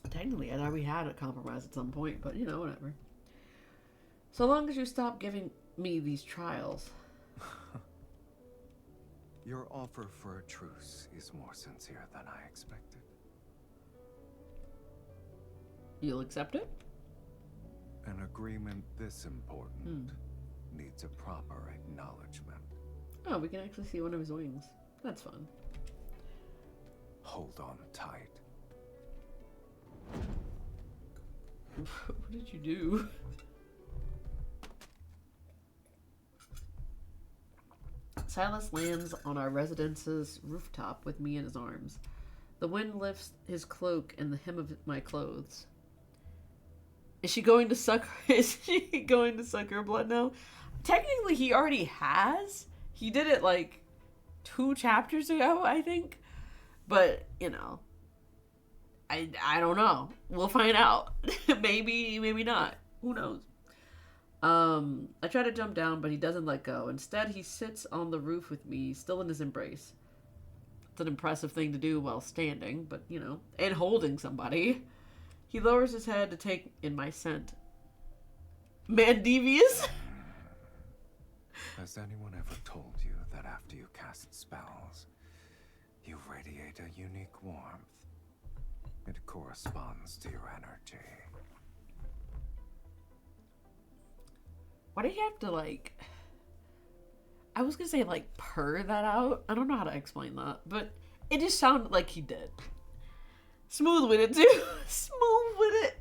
S2: Technically, I thought we had a compromise at some point, but you know, whatever. So long as you stop giving me these trials.
S3: Your offer for a truce is more sincere than I expected.
S2: You'll accept it?
S3: An agreement this important needs a proper acknowledgement.
S2: Oh, we can actually see one of his wings. That's fun.
S3: Hold on tight.
S2: What did you do? Sylus lands on our residence's rooftop with me in his arms. The wind lifts his cloak and the hem of my clothes. Is she going to suck? Is she going to suck her blood now? Technically, he already has. He did it like 2 chapters ago, I think. But you know, I don't know. We'll find out. Maybe not. Who knows? I try to jump down, but he doesn't let go. Instead, he sits on the roof with me, still in his embrace. It's an impressive thing to do while standing, but you know, and holding somebody. He lowers his head to take in my scent. Man devious?
S3: Has anyone ever told you that after you cast spells, you radiate a unique warmth? It corresponds to your energy.
S2: Why do you have to, like... I was gonna say, like, purr that out. I don't know how to explain that, but it just sounded like he did. Smooth with it, too. Smooth with it.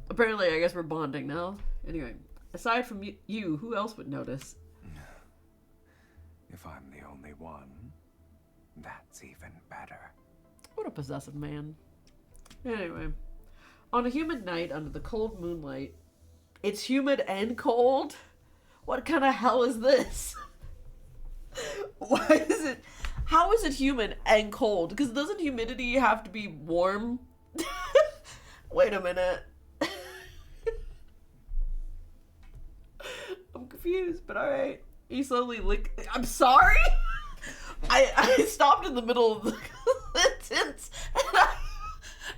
S2: Apparently, I guess we're bonding now. Anyway, aside from you, who else would notice?
S3: If I'm the only one, that's even better.
S2: What a possessive man. Anyway, on a humid night under the cold moonlight, it's humid and cold? What kind of hell is this? Why is it... How is it humid and cold? Because doesn't humidity have to be warm? Wait a minute. I'm confused, but alright. He slowly lick... I'm sorry? I stopped in the middle of the sentence and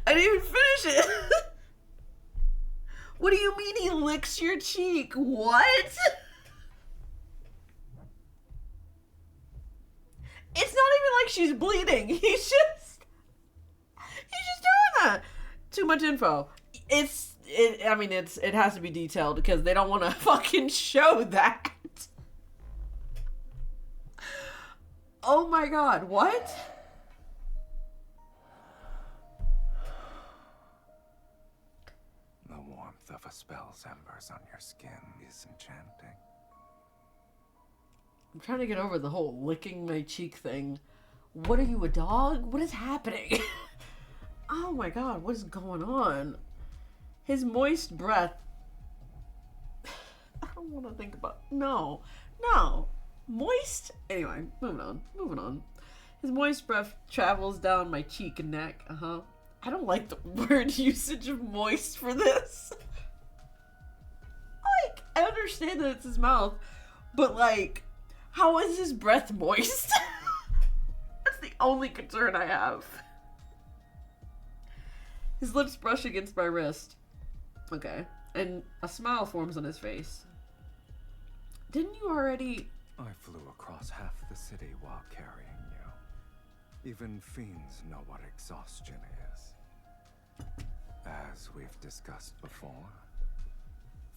S2: I didn't even finish it. What do you mean he licks your cheek? What? It's not even like she's bleeding. He's just doing that. Too much info. It has to be detailed because they don't want to fucking show that. Oh my god, what?
S3: The warmth of a spell's embers on your skin is enchanting.
S2: I'm trying to get over the whole licking my cheek thing. What are you, a dog? What is happening? Oh my god, what is going on? His moist breath. I don't want to think about... No. Moist? Anyway, moving on. His moist breath travels down my cheek and neck. I don't like the word usage of moist for this. Like, I understand that it's his mouth, but like, how is his breath moist? That's the only concern I have. His lips brush against my wrist. Okay. And a smile forms on his face. Didn't you already...
S3: I flew across half the city while carrying you. Even fiends know what exhaustion is. As we've discussed before,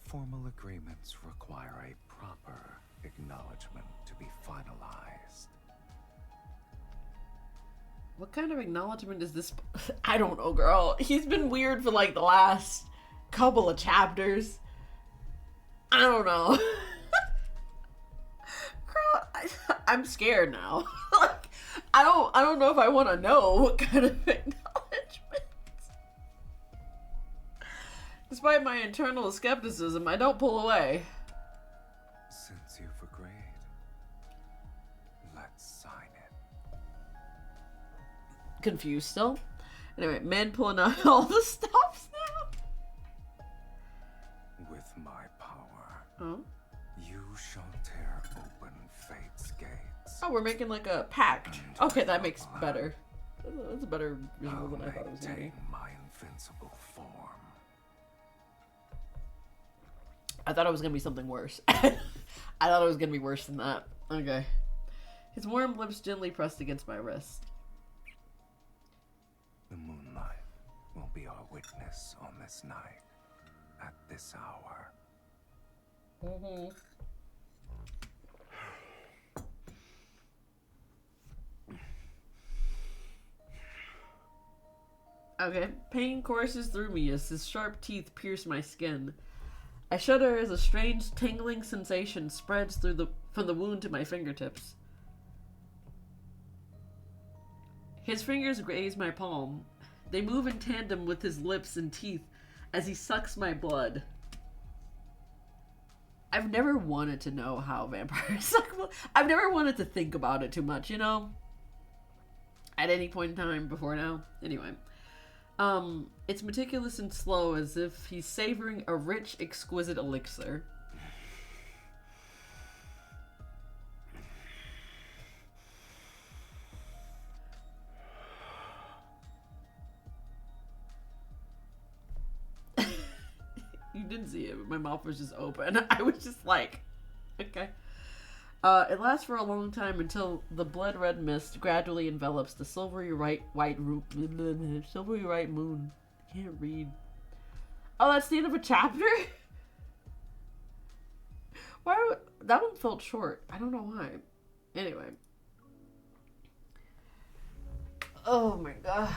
S3: formal agreements require a proper acknowledgement to be finalized.
S2: What kind of acknowledgement is this? I don't know, girl. He's been weird for like the last couple of chapters. I don't know. Girl, I'm scared now. Like, I don't know if I want to know what kind of acknowledgement. Despite my internal skepticism, I don't pull away.
S3: Since you've agreed, let's sign it.
S2: Confused still. Anyway, men pulling out all the stops now.
S3: With my power,
S2: Oh.
S3: you shall tear open fate's gates.
S2: Oh, we're making like a pact. Okay, that makes better. That's a better visual than I thought it was gonna be.
S3: Maintain my invincible form.
S2: I thought it was gonna be something worse. I thought it was gonna be worse than that. Okay. His warm lips gently pressed against my wrist.
S3: The moonlight will be our witness on this night, at this hour.
S2: Okay. Pain courses through me as his sharp teeth pierce my skin. I shudder as a strange tingling sensation spreads from the wound to my fingertips. His fingers graze my palm. They move in tandem with his lips and teeth as he sucks my blood. I've never wanted to know how vampires suck blood. I've never wanted to think about it too much, you know? At any point in time before now. Anyway. It's meticulous and slow as if he's savoring a rich, exquisite elixir. You didn't see it, but my mouth was just open. I was just like, okay. It lasts for a long time until the blood-red mist gradually envelops the silvery white moon. I can't read. Oh, that's the end of a chapter? That one felt short. I don't know why. Anyway. Oh my god.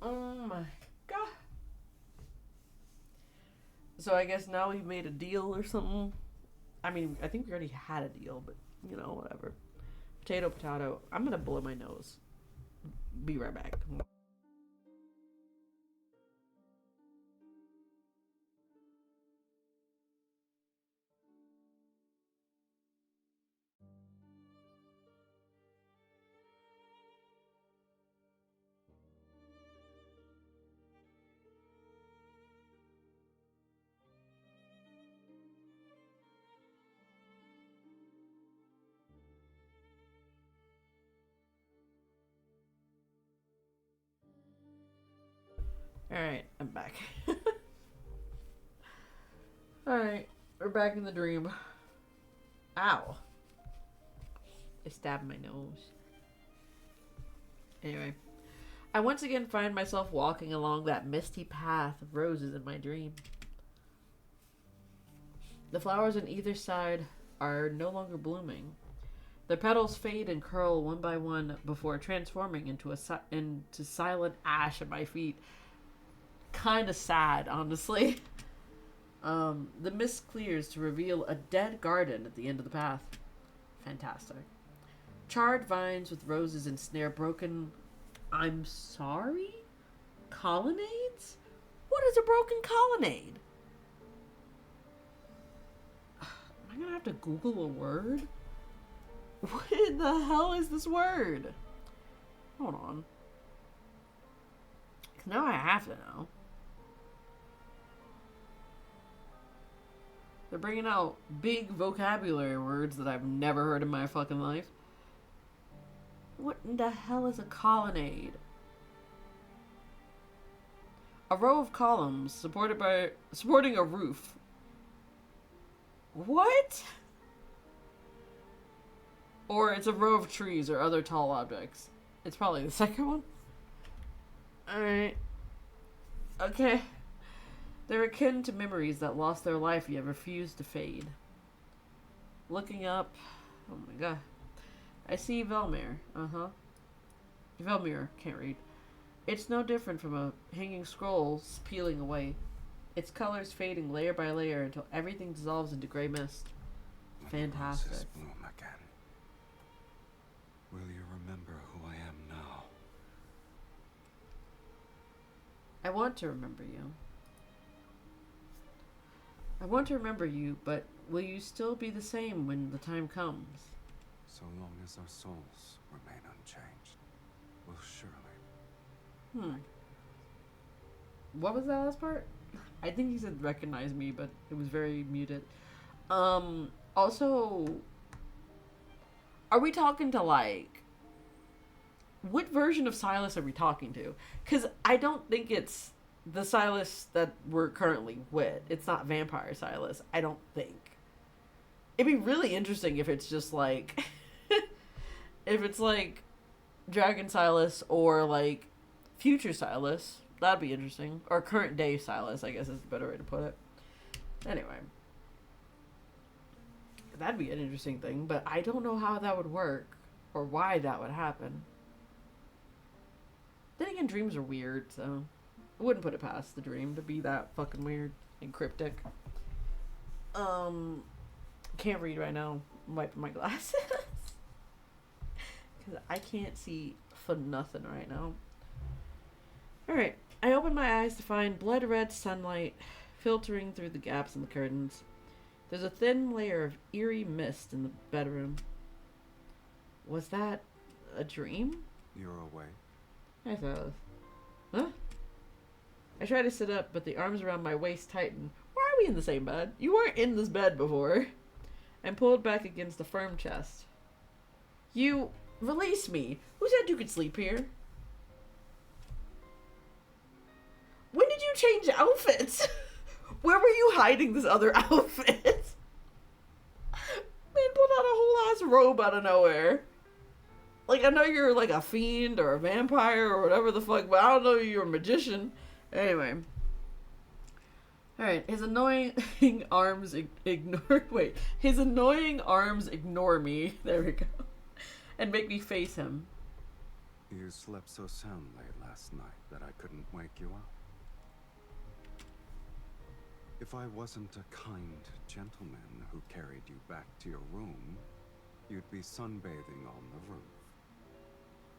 S2: Oh my god. So I guess now we've made a deal or something. I mean, I think we already had a deal, but, you know, whatever. Potato, potato. I'm gonna blow my nose. Be right back. Alright, I'm back. Alright, we're back in the dream. Ow. I stabbed my nose. Anyway. I once again find myself walking along that misty path of roses in my dream. The flowers on either side are no longer blooming. Their petals fade and curl one by one before transforming into silent ash at my feet. Kind of sad, honestly. The mist clears to reveal a dead garden at the end of the path. Fantastic. Charred vines with roses ensnare broken... I'm sorry? Colonnades? What is a broken colonnade? Am I gonna have to Google a word? What in the hell is this word? Hold on. 'Cause now I have to know. They're bringing out big vocabulary words that I've never heard in my fucking life. What in the hell is a colonnade? A row of columns supporting a roof. What? Or it's a row of trees or other tall objects. It's probably the second one. Alright. Okay. They're akin to memories that lost their life yet refused to fade. Looking up... Oh my god. I see Velmir. Velmir. Can't read. It's no different from a hanging scroll peeling away. Its colors fading layer by layer until everything dissolves into gray mist. Fantastic.
S3: Roses bloom again. Will you remember who I am now?
S2: I want to remember you. I want to remember you, but will you still be the same when the time comes?
S3: So long as our souls remain unchanged, we'll surely.
S2: What was that last part? I think he said recognize me, but it was very muted. Also, are we talking to, like, what version of Sylus are we talking to? Because I don't think it's the Sylus that we're currently with. It's not Vampire Sylus, I don't think. It'd be really interesting if it's just, like, if it's, like, Dragon Sylus or, like, Future Sylus. That'd be interesting. Or current day Sylus, I guess is the better way to put it. Anyway. That'd be an interesting thing, but I don't know how that would work. Or why that would happen. Then again, dreams are weird, so... I wouldn't put it past the dream to be that fucking weird and cryptic. Can't read right now. I'm wiping my glasses. Because I can't see for nothing right now. Alright. I open my eyes to find blood red sunlight filtering through the gaps in the curtains. There's a thin layer of eerie mist in the bedroom. Was that a dream?
S3: You're awake.
S2: I thought. Huh? I try to sit up, but the arms around my waist tighten. Why are we in the same bed? You weren't in this bed before. I'm pulled back against a firm chest. You release me. Who said you could sleep here? When did you change outfits? Where were you hiding this other outfit? Man pulled out a whole ass robe out of nowhere. Like, I know you're like a fiend or a vampire or whatever the fuck, but I don't know you're a magician. Anyway. Alright, his annoying arms ignore... Wait. His annoying arms ignore me. There we go. And make me face him.
S3: You slept so soundly last night that I couldn't wake you up. If I wasn't a kind gentleman who carried you back to your room, you'd be sunbathing on the roof.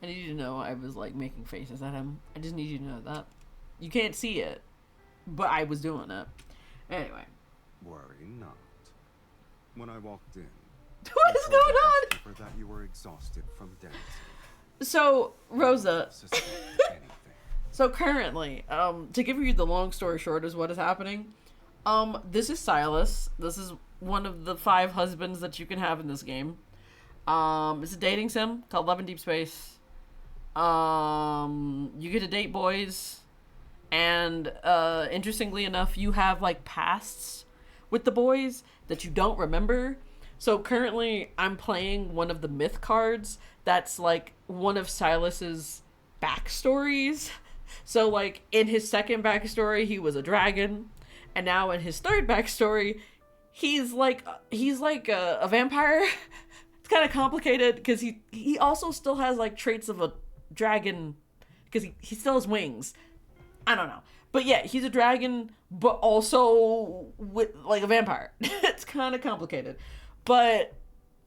S2: I need you to know I was like making faces at him. I just need you to know that. You can't see it, but I was doing it. Anyway.
S3: Worry not. When I walked in,
S2: What is going on?
S3: for that you were exhausted from dancing.
S2: So, Rosa.
S3: Suspect anything.
S2: So currently, to give you the long story short is what is happening. This is Sylus. This is one of the 5 husbands that you can have in this game. It's a dating sim called Love in Deep Space. You get to date boys, and interestingly enough, you have like pasts with the boys that you don't remember. So currently, I'm playing one of the myth cards that's like one of Sylus's backstories. So like in his second backstory, he was a dragon, and now in his third backstory, he's like a vampire. It's kind of complicated because he also still has like traits of a dragon because he still has wings. I don't know, but yeah, he's a dragon, but also with like a vampire. It's kind of complicated, but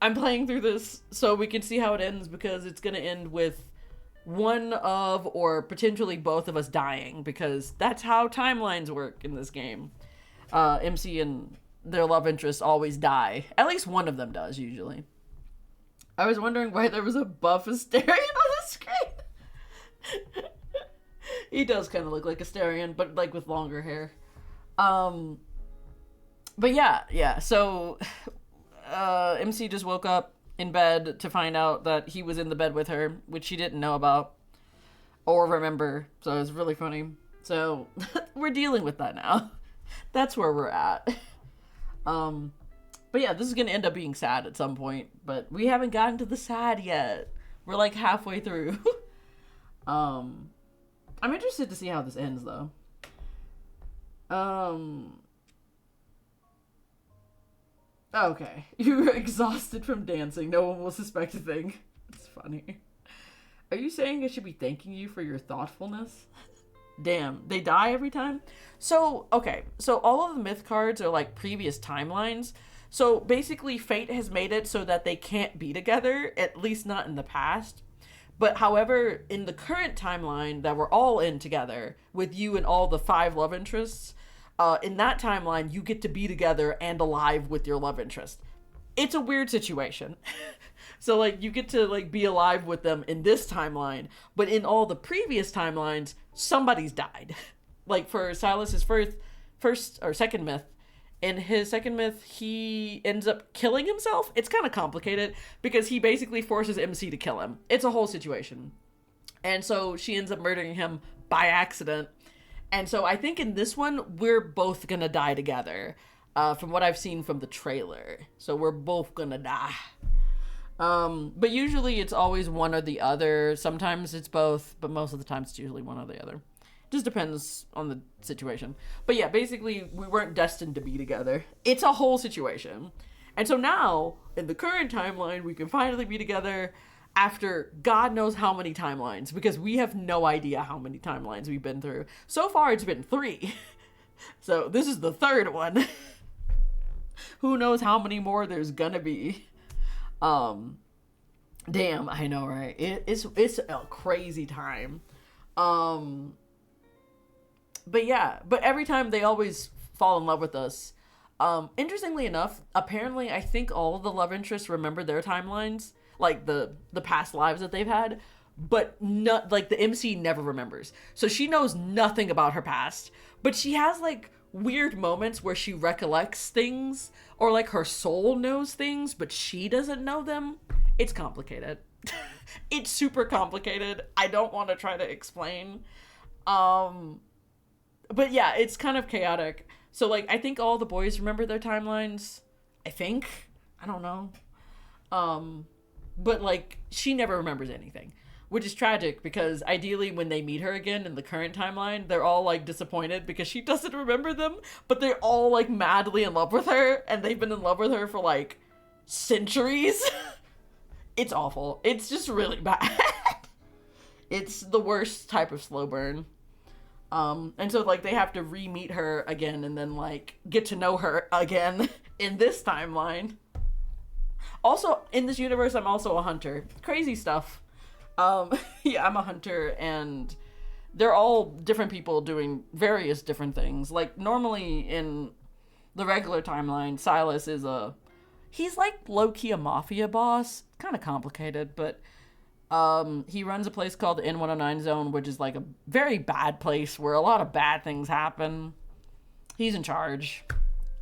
S2: I'm playing through this so we can see how it ends, because it's gonna end with one of or potentially both of us dying, because that's how timelines work in this game. MC and their love interests always die. At least one of them does usually. I was wondering why there was a buff Asterion on the screen. He does kind of look like Asterion, but like with longer hair. But yeah. So MC just woke up in bed to find out that he was in the bed with her, which she didn't know about or remember. So it was really funny. So we're dealing with that now. That's where we're at. But yeah, this is gonna end up being sad at some point, but we haven't gotten to the sad yet. We're like halfway through. I'm interested to see how this ends though. Okay. You're exhausted from dancing. No one will suspect a thing. It's funny. Are you saying I should be thanking you for your thoughtfulness? Damn, they die every time? So, okay. So all of the myth cards are like previous timelines. So basically fate has made it so that they can't be together, at least not in the past. But however, in the current timeline that we're all in together, with you and all the 5 love interests, in that timeline, you get to be together and alive with your love interest. It's a weird situation. So, like, you get to, like, be alive with them in this timeline, but in all the previous timelines, somebody's died. Like, for Sylus's first or second myth, in his second myth, he ends up killing himself. It's kind of complicated, because he basically forces MC to kill him. It's a whole situation. And so she ends up murdering him by accident. And so I think in this one, we're both gonna die together, from what I've seen from the trailer. So we're both gonna die. But usually it's always one or the other. Sometimes it's both, but most of the time it's usually one or the other. Just depends on the situation. But yeah, basically we weren't destined to be together. It's a whole situation. And so now, in the current timeline, we can finally be together. after God knows how many timelines, because we have no idea how many timelines we've been through. So far, it's been 3. So this is the 3rd one. Who knows how many more there's gonna be. Damn, I know, right? It's a crazy time. But yeah, but every time they always fall in love with us. Interestingly enough, apparently I think all of the love interests remember their timelines, like the past lives that they've had, but not like the MC never remembers. So she knows nothing about her past, but she has like weird moments where she recollects things, or like her soul knows things, but she doesn't know them. It's complicated. It's super complicated. I don't want to try to explain. But yeah, it's kind of chaotic. So like, I think all the boys remember their timelines. I don't know. But like, she never remembers anything, which is tragic, because ideally when they meet her again in the current timeline, they're all like disappointed because she doesn't remember them, but they're all like madly in love with her, and they've been in love with her for like centuries. It's awful. It's just really bad. It's the worst type of slow burn. And so like they have to re-meet her again and then like get to know her again in this timeline. Also, in this universe, I'm also a hunter. Crazy stuff. Yeah, I'm a hunter, and they're all different people doing various different things. Like, normally in the regular timeline, Sylus is he's like low-key a mafia boss. Kind of complicated, but he runs a place called the N109 Zone, which is like a very bad place where a lot of bad things happen. He's in charge,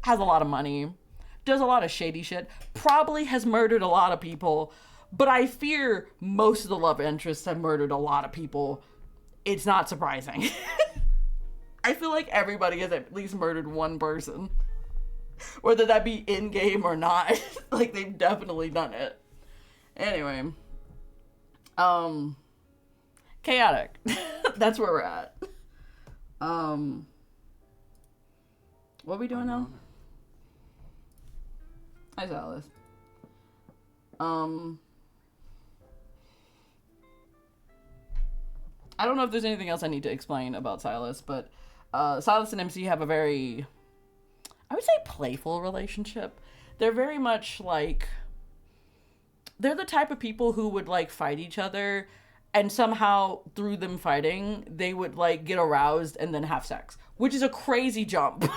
S2: has a lot of money, does a lot of shady shit, probably has murdered a lot of people, but I fear most of the love interests have murdered a lot of people. It's not surprising. I feel like everybody has at least murdered one person, whether that be in-game or not. Like, they've definitely done it. Anyway, chaotic. That's where we're at. What are we doing now? Hi, Sylus. I don't know if there's anything else I need to explain about Sylus, but Sylus and MC have a very, I would say, playful relationship. They're very much like, they're the type of people who would like fight each other, and somehow through them fighting, they would like get aroused and then have sex, which is a crazy jump,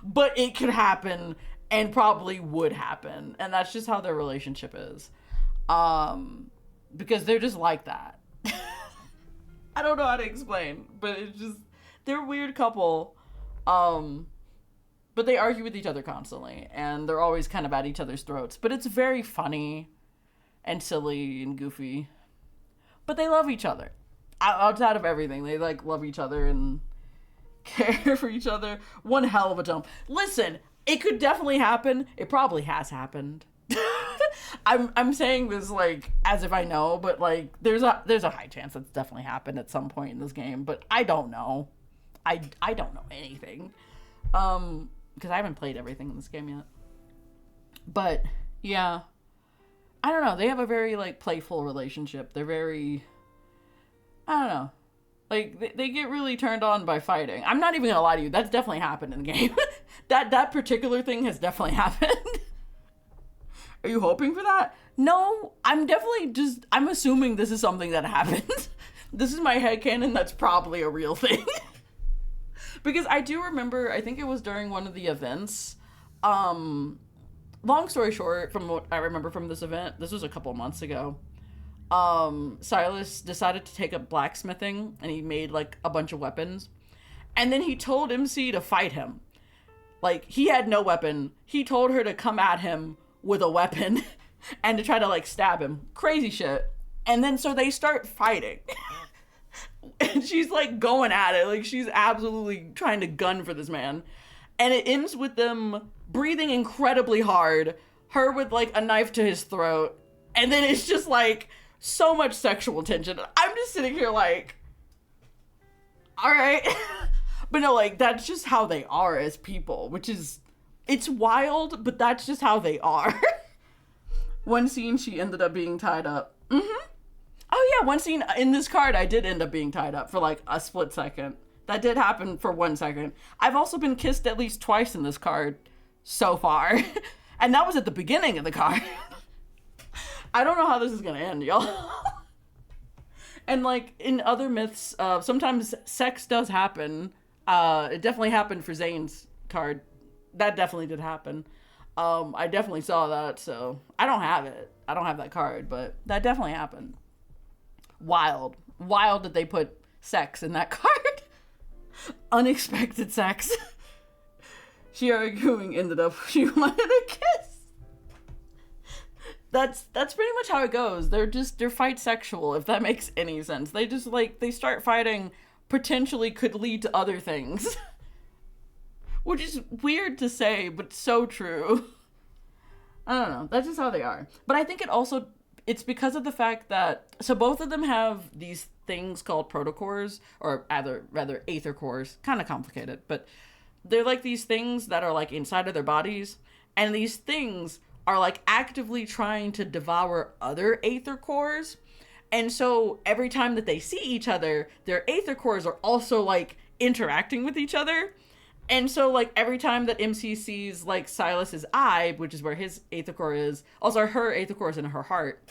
S2: but it could happen and probably would happen. And that's just how their relationship is. Because they're just like that. I don't know how to explain, but it's just, they're a weird couple. But they argue with each other constantly, and they're always kind of at each other's throats. But it's very funny and silly and goofy. But they love each other. Outside of everything, they like love each other and care for each other. One hell of a jump. Listen, it could definitely happen. It probably has happened. I'm saying this like as if I know, but like there's a high chance that's definitely happened at some point in this game, but I don't know. I don't know anything. Because I haven't played everything in this game yet. But yeah, I don't know. They have a very like playful relationship. They're very, I don't know. Like they get really turned on by fighting. I'm not even gonna lie to you. That's definitely happened in the game. that particular thing has definitely happened. Are you hoping for that? No, I'm assuming this is something that happened. This is my headcanon. That's probably a real thing. Because I do remember, I think it was during one of the events. Long story short, from what I remember from this event, this was a couple months ago. Sylus decided to take up blacksmithing, and he made like a bunch of weapons. And then he told MC to fight him. Like, he had no weapon. He told her to come at him with a weapon and to try to like stab him. Crazy shit. And then so they start fighting. And she's like going at it. Like, she's absolutely trying to gun for this man. And it ends with them breathing incredibly hard. Her with like a knife to his throat. And then it's just like so much sexual tension. I'm just sitting here like, all right. But no, like, that's just how they are as people, which is, it's wild, but that's just how they are. One scene, she ended up being tied up. yeah, one scene in this card, I did end up being tied up for like a split second. That did happen for 1 second. I've also been kissed at least twice in this card so far. And that was at the beginning of the card. I don't know how this is going to end, y'all. And like in other myths, sometimes sex does happen. It definitely happened for Zane's card. That definitely did happen. I definitely saw that, so I don't have it. I don't have that card, but that definitely happened. Wild. Wild that they put sex in that card. Unexpected sex. She arguing ended up she wanted a kiss. That's pretty much how it goes. They're fight sexual, if that makes any sense. They just like they start fighting potentially could lead to other things. Which is weird to say, but so true. I don't know. That's just how they are. But I think it's because of the fact that so both of them have these things called protocores, or rather aether cores. Kind of complicated, but they're like these things that are like inside of their bodies, and these things are like actively trying to devour other aether cores. And so every time that they see each other, their aether cores are also like interacting with each other. And so like every time that MC sees like Sylus's eye, which is where his aether core is, also her aether core is in her heart,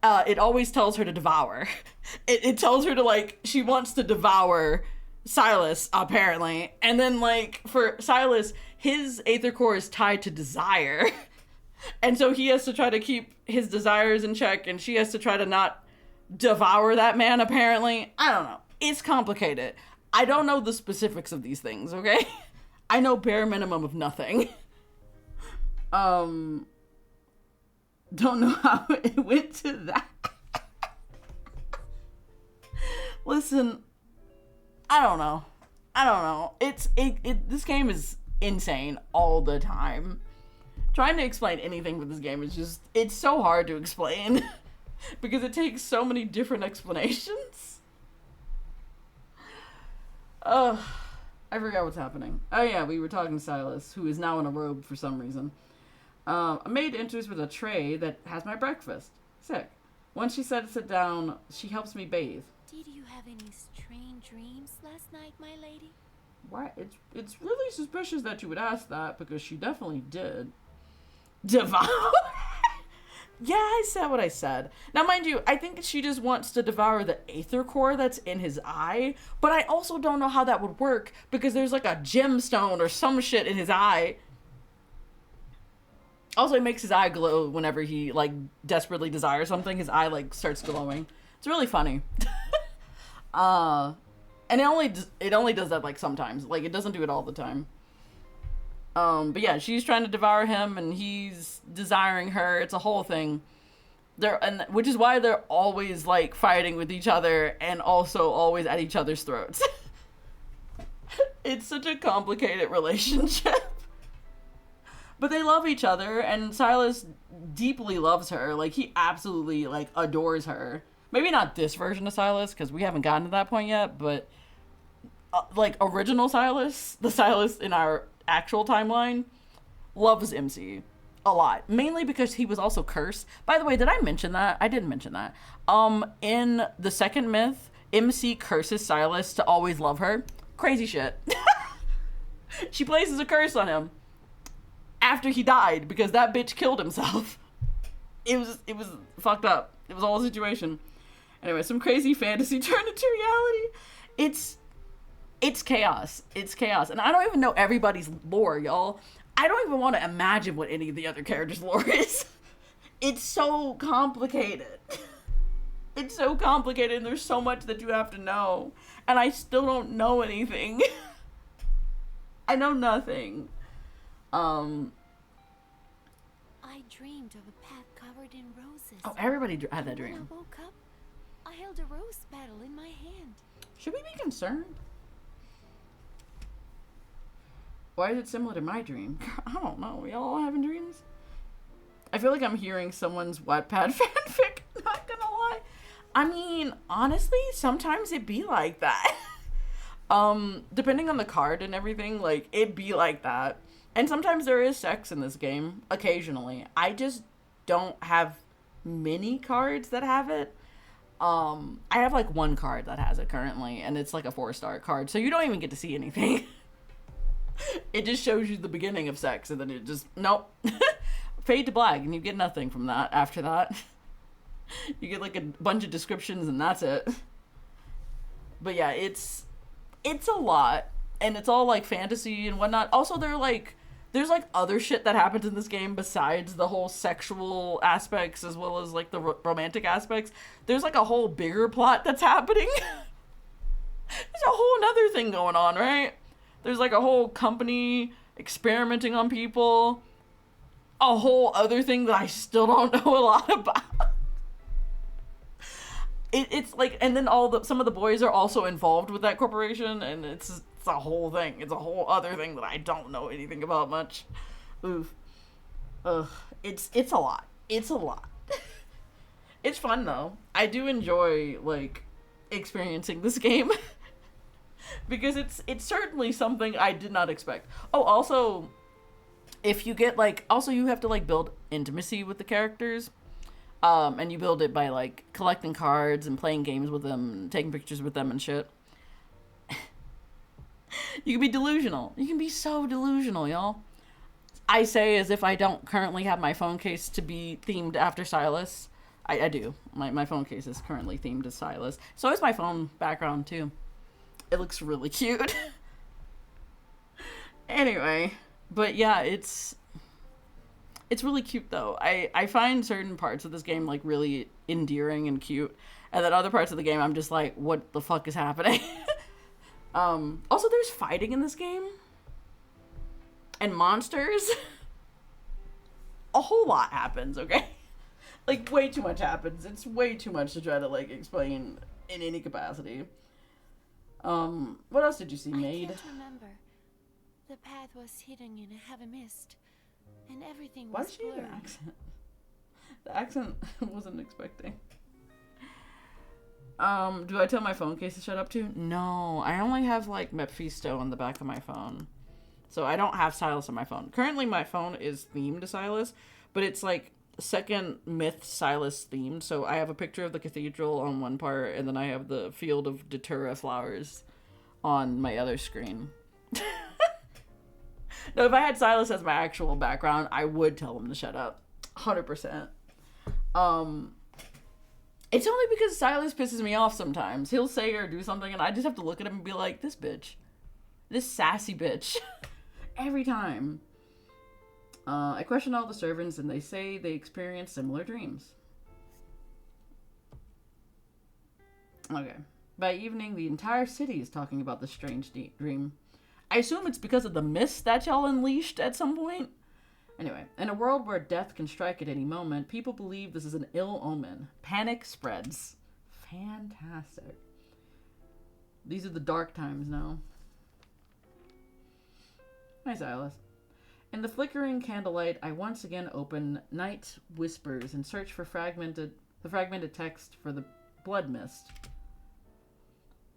S2: it always tells her to devour. It tells her to like, she wants to devour Sylus, apparently. And then like for Sylus, his aether core is tied to desire. And so he has to try to keep his desires in check, and she has to try to not devour that man, apparently. I don't know. It's complicated. I don't know the specifics of these things, okay? I know bare minimum of nothing. Don't know how it went to that. Listen, I don't know. This game is insane all the time. Trying to explain anything with this game is just, it's so hard to explain because it takes so many different explanations. I forgot what's happening. Oh yeah, we were talking to Sylus, who is now in a robe for some reason. A maid enters with a tray that has my breakfast. Sick. Once she sets it down, she helps me bathe.
S5: Did you have any strange dreams last night, my lady?
S2: Why? It's really suspicious that you would ask that, because she definitely did. Devour? Yeah, I said what I said. Now, mind you, I think she just wants to devour the aether core that's in his eye, but I also don't know how that would work, because there's like a gemstone or some shit in his eye. Also, it makes his eye glow whenever he, like, desperately desires something. His eye, like, starts glowing. It's really funny. And it only does that, like, sometimes. Like, it doesn't do it all the time. But yeah, she's trying to devour him, and he's desiring her. It's a whole thing. Which is why they're always, like, fighting with each other, and also always at each other's throats. It's such a complicated relationship. But they love each other, and Sylus deeply loves her. Like, he absolutely, like, adores her. Maybe not this version of Sylus, because we haven't gotten to that point yet, but, like, original Sylus, the Sylus in our actual timeline, loves MC a lot. Mainly because he was also cursed. By the way, did I mention that? I didn't mention that. In the second myth, MC curses Sylus to always love her. Crazy shit. She places a curse on him after he died, because that bitch killed himself. It was fucked up. It was a whole situation. Anyway, some crazy fantasy turned into reality. It's chaos. It's chaos. And I don't even know everybody's lore, y'all. I don't even want to imagine what any of the other characters' lore is. It's so complicated. It's so complicated, and there's so much that you have to know. And I still don't know anything. I know nothing.
S5: I dreamed of a path covered in roses.
S2: Oh, everybody had that
S5: When
S2: dream.
S5: I woke up, I held a rose petal in my hand.
S2: Should we be concerned? Why is it similar to my dream? I don't know. Y'all all having dreams? I feel like I'm hearing someone's Wattpad fanfic. Not gonna lie. I mean, honestly, sometimes it be like that. Depending on the card and everything, like, it be like that. And sometimes there is sex in this game. Occasionally. I just don't have many cards that have it. I have like one card that has it currently, and it's like a 4-star card, so you don't even get to see anything. It just shows you the beginning of sex, and then it just, nope. Fade to black, and you get nothing from that after that. You get like a bunch of descriptions, and that's it. But yeah, it's a lot, and it's all like fantasy and whatnot. Also, there's like other shit that happens in this game besides the whole sexual aspects as well as like the romantic aspects. There's like a whole bigger plot that's happening. There's a whole nother thing going on, right? There's like a whole company experimenting on people. A whole other thing that I still don't know a lot about. It's like, and then some of the boys are also involved with that corporation, and it's a whole thing. It's a whole other thing that I don't know anything about much. Oof. Ugh. It's a lot. It's a lot. It's fun though. I do enjoy like experiencing this game. Because it's certainly something I did not expect. Oh, also, if you get like, also you have to like build intimacy with the characters. And you build it by like collecting cards and playing games with them and taking pictures with them and shit. You can be delusional. You can be so delusional, y'all. I say as if I don't currently have my phone case to be themed after Sylus. I do. My phone case is currently themed as Sylus. So is my phone background too. It looks really cute. Anyway, but yeah, it's really cute though. I find certain parts of this game like really endearing and cute, and then other parts of the game I'm just like, what the fuck is happening? Also there's fighting in this game and monsters. A whole lot happens, okay? Like way too much happens. It's way too much to try to like explain in any capacity. What else did you see, Maid?
S5: I can't remember. The path was hidden in a heavy mist, and everything
S2: Why
S5: was
S2: does she have
S5: blurry.
S2: an accent? The accent I wasn't expecting. Do I tell my phone case to shut up too? No, I only have like Mephisto on the back of my phone. So I don't have Sylus on my phone. Currently my phone is themed to Sylus, but it's like second myth Sylus themed. So I have a picture of the cathedral on one part, and then I have the field of Datura flowers on my other screen. No, if I had Sylus as my actual background, I would tell him to shut up. 100%. It's only because Sylus pisses me off sometimes. He'll say or do something, and I just have to look at him and be like, this bitch. This sassy bitch. Every time. I question all the servants, and they say they experience similar dreams. Okay. By evening, the entire city is talking about this strange dream. I assume it's because of the mist that y'all unleashed at some point. Anyway, in a world where death can strike at any moment, people believe this is an ill omen. Panic spreads. Fantastic. These are the dark times now. Hi, Sylus. In the flickering candlelight, I once again open Night Whispers and search for the fragmented text for the blood mist.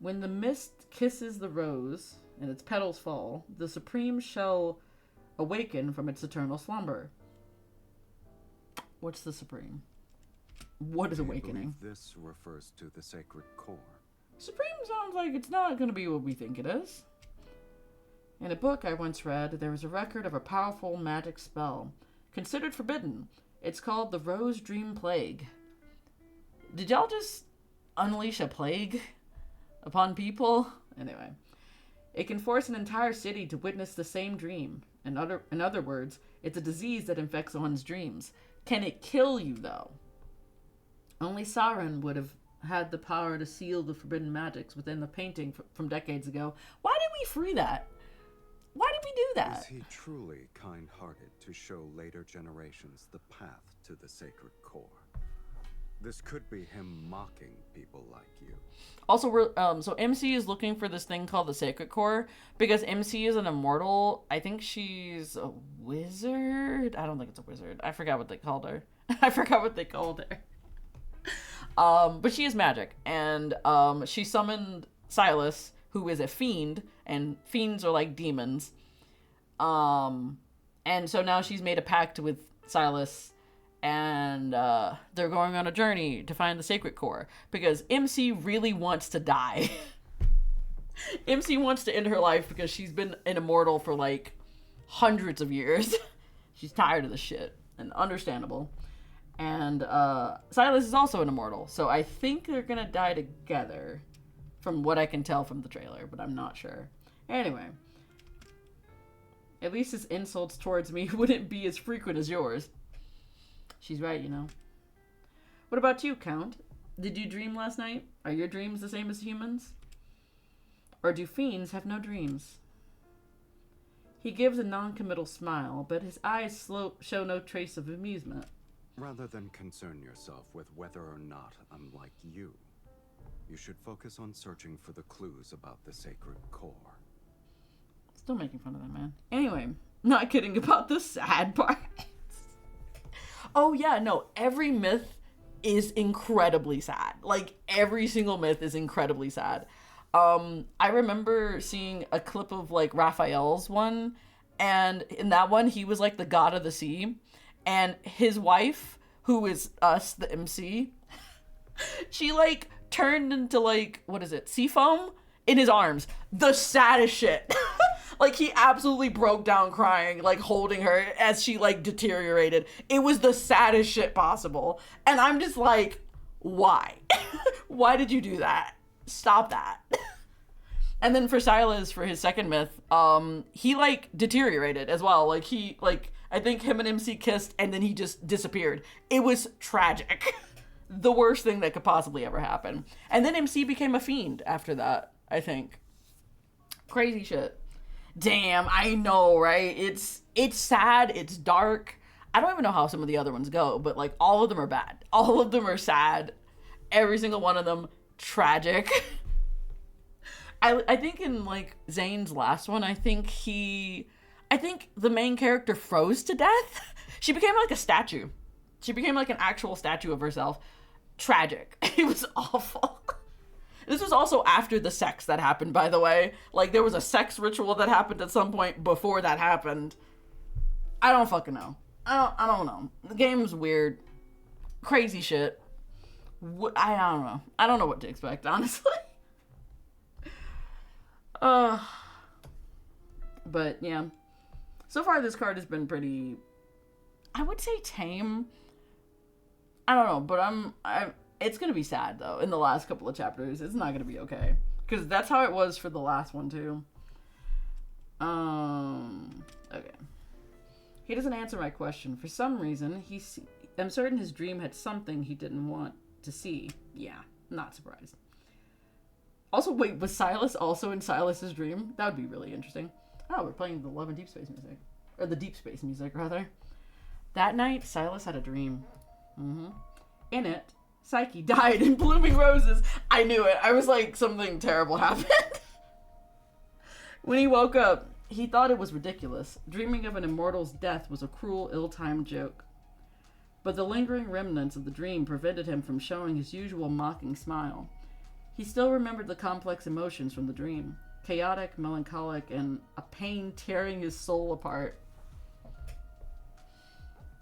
S2: When the mist kisses the rose and its petals fall, the Supreme shall awaken from its eternal slumber. What's the Supreme? What is awakening?
S3: This refers to the sacred core.
S2: Supreme sounds like it's not going to be what we think it is. In a book I once read, there was a record of a powerful magic spell, considered forbidden. It's called the Rose Dream Plague. Did y'all just unleash a plague upon people? Anyway. It can force an entire city to witness the same dream. In other words, it's a disease that infects one's dreams. Can it kill you, though? Only Sauron would have had the power to seal the forbidden magics within the painting from decades ago. Why did we free that? Why did we do that?
S3: Is he truly kind-hearted to show later generations the path to the sacred core? This could be him mocking people like you.
S2: Also, so MC is looking for this thing called the Sacred Core because MC is an immortal. I think she's a wizard. I don't think it's a wizard. I forgot what they called her. But she is magic, and she summoned Sylus, who is a fiend, and fiends are like demons. And so now she's made a pact with Sylus, and they're going on a journey to find the sacred core because MC really wants to die. MC wants to end her life because she's been an immortal for like hundreds of years. She's tired of the shit, and understandable. And Sylus is also an immortal, so I think they're gonna die together from what I can tell from the trailer, but I'm not sure. Anyway, at least his insults towards me wouldn't be as frequent as yours. She's right, you know. What about you, Count? Did you dream last night? Are your dreams the same as humans? Or do fiends have no dreams? He gives a non-committal smile, but his eyes show no trace of amusement.
S3: Rather than concern yourself with whether or not I'm like you, you should focus on searching for the clues about the sacred core.
S2: Still making fun of that man. Anyway, not kidding about the sad part. Oh yeah, no, every myth is incredibly sad. Like, every single myth is incredibly sad. I remember seeing a clip of, like, Raphael's one, and in that one, he was, like, the god of the sea, and his wife, who is us, the MC, she, like, turned into, like, what is it, sea foam in his arms. The saddest shit. Like, he absolutely broke down crying, like, holding her as she, like, deteriorated. It was the saddest shit possible. And I'm just like, why? Why did you do that? Stop that. And then for Sylus, for his second myth, he, like, deteriorated as well. Like, I think him and MC kissed, and then he just disappeared. It was tragic. The worst thing that could possibly ever happen. And then MC became a fiend after that, I think. Crazy shit. Damn, I know, right? It's sad, it's dark. I don't even know how some of the other ones go, but, like, all of them are bad. All of them are sad. Every single one of them, tragic. I think in, like, Zane's last one, I think the main character froze to death. She became, like, a statue. She became, like, an actual statue of herself. Tragic. It was awful. This was also after the sex that happened, by the way. Like, there was a sex ritual that happened at some point before that happened. I don't fucking know. I don't know. The game's weird. Crazy shit. I don't know. I don't know what to expect, honestly. But, yeah. So far, this card has been pretty, I would say, tame. I don't know, but it's gonna be sad, though, in the last couple of chapters. It's not gonna be okay. Because that's how it was for the last one, too. Okay. He doesn't answer my question. For some reason, I'm certain his dream had something he didn't want to see. Yeah, not surprised. Also, wait, was Sylus also in Sylus's dream? That would be really interesting. Oh, we're playing the Love and Deep Space music. Or the Deep Space music, rather. That night, Sylus had a dream. In it, Psyche died in blooming roses. I knew it. I was like, something terrible happened. When he woke up, he thought it was ridiculous. Dreaming of an immortal's death was a cruel, ill-timed joke. But the lingering remnants of the dream prevented him from showing his usual mocking smile. He still remembered the complex emotions from the dream. Chaotic, melancholic, and a pain tearing his soul apart.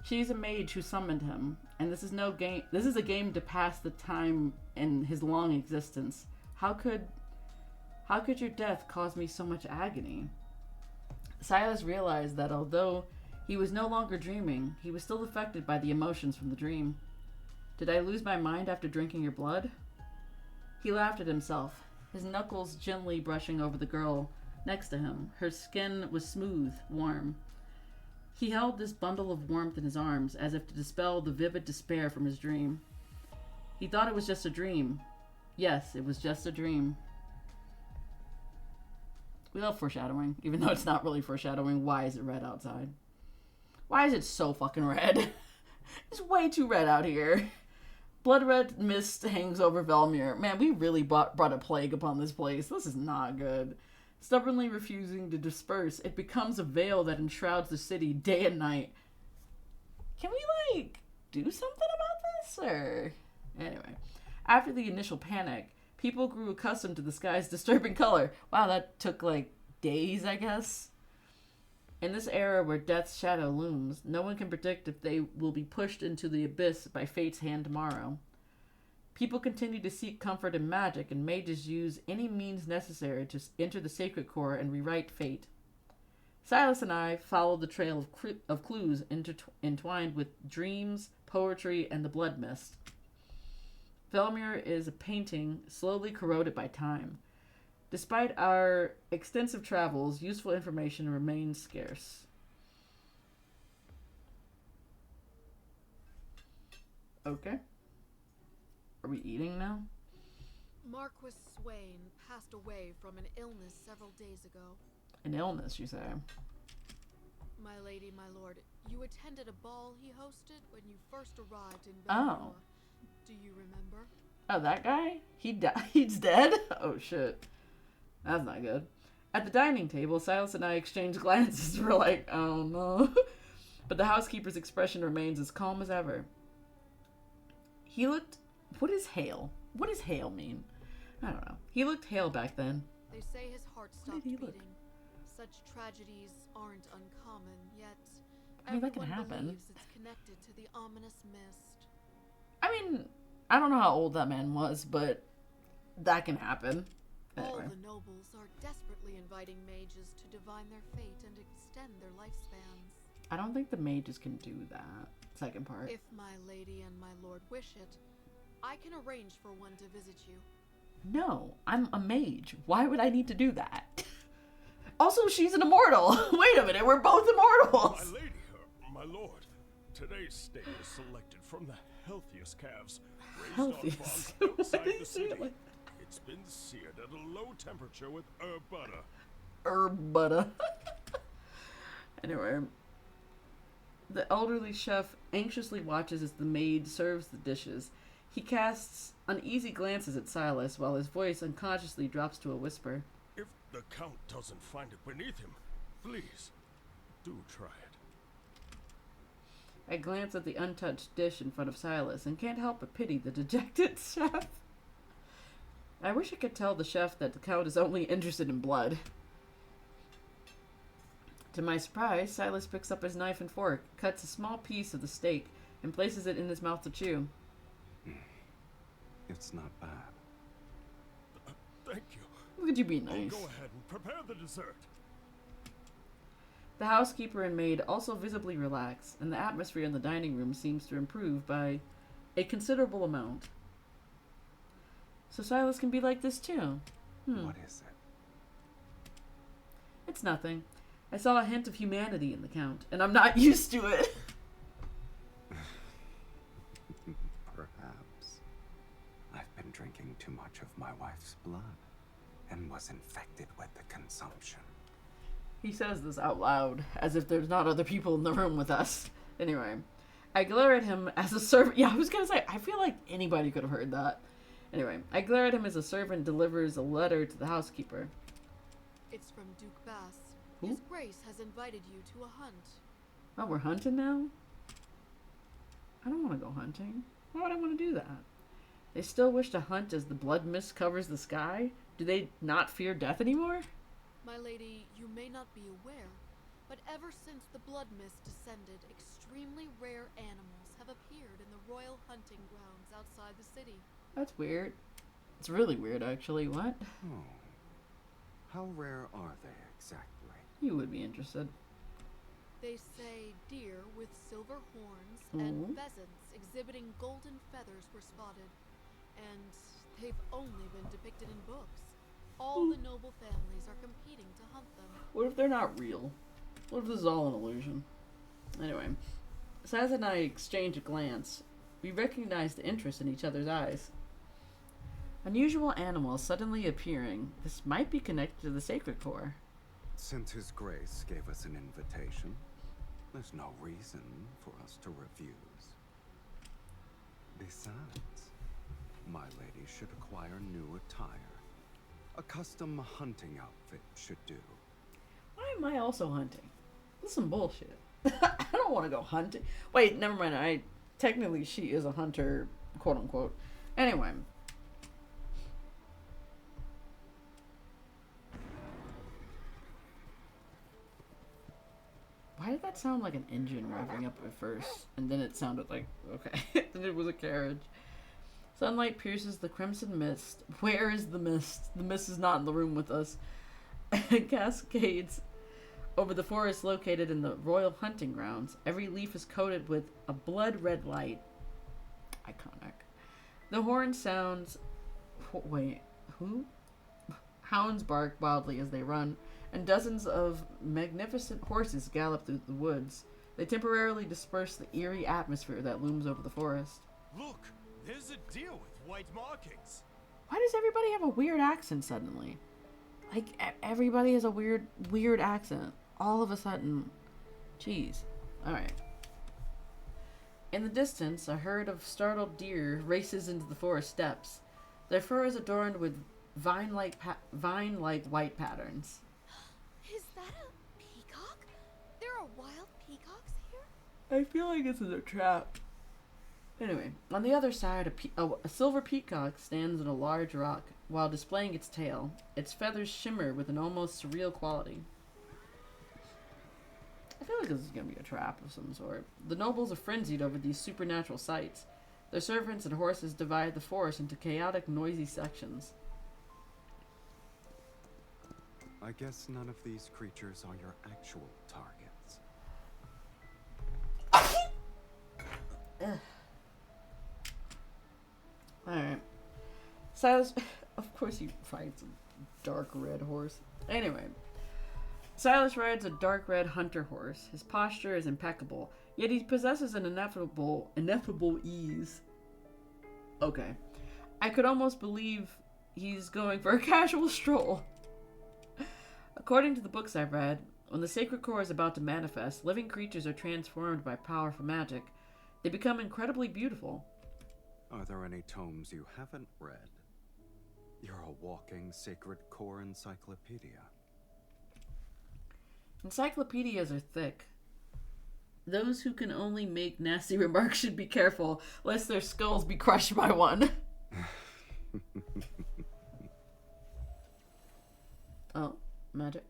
S2: She's a mage who summoned him, and this is no game. This is a game to pass the time in his long existence. How could your death cause me so much agony? Sylus realized that although he was no longer dreaming, he was still affected by the emotions from the dream. Did I lose my mind after drinking your blood? He laughed at himself, his knuckles gently brushing over the girl next to him. Her skin was smooth, warm. He held this bundle of warmth in his arms, as if to dispel the vivid despair from his dream. He thought it was just a dream. Yes, it was just a dream. We love foreshadowing, even though it's not really foreshadowing. Why is it red outside? Why is it so fucking red? It's way too red out here. Blood red mist hangs over Velmir. Man, we really brought a plague upon this place. This is not good. Stubbornly refusing to disperse, it becomes a veil that enshrouds the city day and night. Can we, like, do something about this? Or... Anyway. After the initial panic, people grew accustomed to the sky's disturbing color. Wow, that took, like, days, I guess. In this era where death's shadow looms, no one can predict if they will be pushed into the abyss by fate's hand tomorrow. People continue to seek comfort in magic, and mages use any means necessary to enter the sacred core and rewrite fate. Sylus and I follow the trail of clues entwined with dreams, poetry, and the blood mist. Velmir is a painting slowly corroded by time. Despite our extensive travels, useful information remains scarce. Okay. Are we eating now?
S4: Marquis Swain passed away from an illness several days ago.
S2: An illness, you say?
S4: My lady, my lord, you attended a ball he hosted when you first arrived in
S2: Oh.
S4: Belvoir. Do you remember?
S2: Oh, that guy? He's dead? Oh, shit. That's not good. At the dining table, Sylus and I exchange glances. We're like, oh no. But the housekeeper's expression remains as calm as ever. He looked... What is hale? What does hale mean? I don't know. He looked hale back then.
S4: They say his heart stopped
S2: did he
S4: beating.
S2: look?
S4: Such tragedies aren't uncommon, yet
S2: I mean, that can
S4: everyone
S2: happen.
S4: believes it's connected to the ominous mist.
S2: I mean, I don't know how old that man was, but that can happen.
S4: All
S2: Anyway.
S4: the nobles are desperately inviting mages to divine their fate and extend their lifespans.
S2: I don't think the mages can do that. Second part.
S4: If my lady and my lord wish it, I can arrange for one to visit you.
S2: No, I'm a mage. Why would I need to do that? Also, she's an immortal. Wait a minute, we're both immortals.
S7: My lady, my lord, today's steak was selected from the healthiest calves raised
S2: Healthiest?
S7: on farms outside
S2: Why do you
S7: the
S2: say it
S7: city.
S2: like-
S7: It's been seared at a low temperature with herb butter.
S2: Herb butter. Anyway, the elderly chef anxiously watches as the maid serves the dishes. He casts uneasy glances at Sylus while his voice unconsciously drops to a whisper.
S7: If the Count doesn't find it beneath him, please, do try it.
S2: I glance at the untouched dish in front of Sylus and can't help but pity the dejected chef. I wish I could tell the chef that the Count is only interested in blood. To my surprise, Sylus picks up his knife and fork, cuts a small piece of the steak, and places it in his mouth to chew.
S3: It's not bad.
S7: Thank you.
S2: Look at you be
S7: I'll
S2: nice.
S7: go ahead and prepare the dessert.
S2: The housekeeper and maid also visibly relax, and the atmosphere in the dining room seems to improve by a considerable amount. So Sylus can be like this too.
S3: What is it?
S2: It's nothing. I saw a hint of humanity in the Count, and I'm not used to it.
S3: Perhaps. I've been drinking too much of my wife's blood and was infected with the consumption.
S2: He says this out loud, as if there's not other people in the room with us. Anyway, I glare at him as a servant. Yeah, I was gonna say, I feel like anybody could have heard that. Anyway, I glare at him as a servant delivers a letter to the housekeeper.
S4: It's from Duke Bass.
S2: Who?
S4: His Grace has invited you to a hunt.
S2: Oh, we're hunting now? I don't want to go hunting. Why would I want to do that? They still wish to hunt as the blood mist covers the sky? Do they not fear death anymore?
S4: My lady, you may not be aware, but ever since the blood mist descended, extremely rare animals have appeared in the royal hunting grounds outside the city.
S2: That's weird. It's really weird, actually. What?
S3: Oh. How rare are they exactly?
S2: You would be interested.
S4: They say deer with silver horns
S2: Mhm.
S4: and pheasants exhibiting golden feathers were spotted, and they've only been depicted in books. All the noble families are competing to hunt them.
S2: What if they're not real? What if this is all an illusion? Anyway, Saz and I exchange a glance. We recognize the interest in each other's eyes. Unusual animals suddenly appearing. This might be connected to the sacred core.
S3: Since His Grace gave us an invitation, there's no reason for us to refuse. Besides, my lady should acquire new attire. A custom hunting outfit should do.
S2: Why am I also hunting? This is some bullshit. I don't want to go hunting. Wait, never mind. Technically, she is a hunter, quote unquote. Anyway. Why did that sound like an engine revving up at first? And then it sounded like, okay, then it was a carriage. Sunlight pierces the crimson mist. Where is the mist? The mist is not in the room with us. It cascades over the forest located in the royal hunting grounds. Every leaf is coated with a blood-red light. Iconic. The horn sounds... Wait, who? Hounds bark wildly as they run, and dozens of magnificent horses gallop through the woods. They temporarily disperse the eerie atmosphere that looms over the forest.
S7: Look, there's a deer with white markings.
S2: Why does everybody have a weird accent suddenly? Like, everybody has a weird accent. All of a sudden. Jeez. Alright. In the distance, a herd of startled deer races into the forest steppes. Their fur is adorned with vine-like white patterns.
S4: Is that a peacock? There are wild peacocks here?
S2: I feel like this is a trap. Anyway, on the other side, a silver peacock stands on a large rock while displaying its tail. Its feathers shimmer with an almost surreal quality. I feel like this is going to be a trap of some sort. The nobles are frenzied over these supernatural sights. Their servants and horses divide the forest into chaotic, noisy sections.
S3: I guess none of these creatures are your actual targets.
S2: Alright. Sylus, of course he rides a dark red horse. Anyway. Sylus rides a dark red hunter horse. His posture is impeccable, yet he possesses an ineffable ease. Okay. I could almost believe he's going for a casual stroll. According to the books I've read, when the sacred core is about to manifest, living creatures are transformed by powerful magic. They become incredibly beautiful.
S3: Are there any tomes you haven't read? You're a walking sacred core encyclopedia.
S2: Encyclopedias are thick. Those who can only make nasty remarks should be careful, lest their skulls be crushed by one. Oh, magic.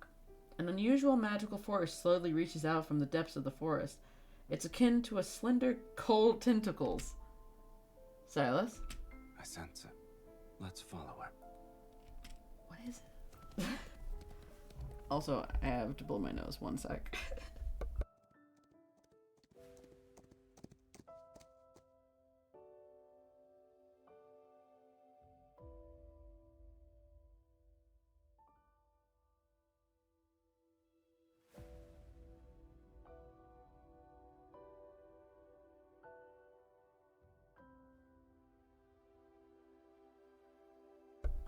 S2: An unusual magical force slowly reaches out from the depths of the forest. It's akin to a slender, cold tentacles. Sylus?
S3: I sense it. Let's follow it.
S2: What is it? Also, I have to blow my nose 1 sec.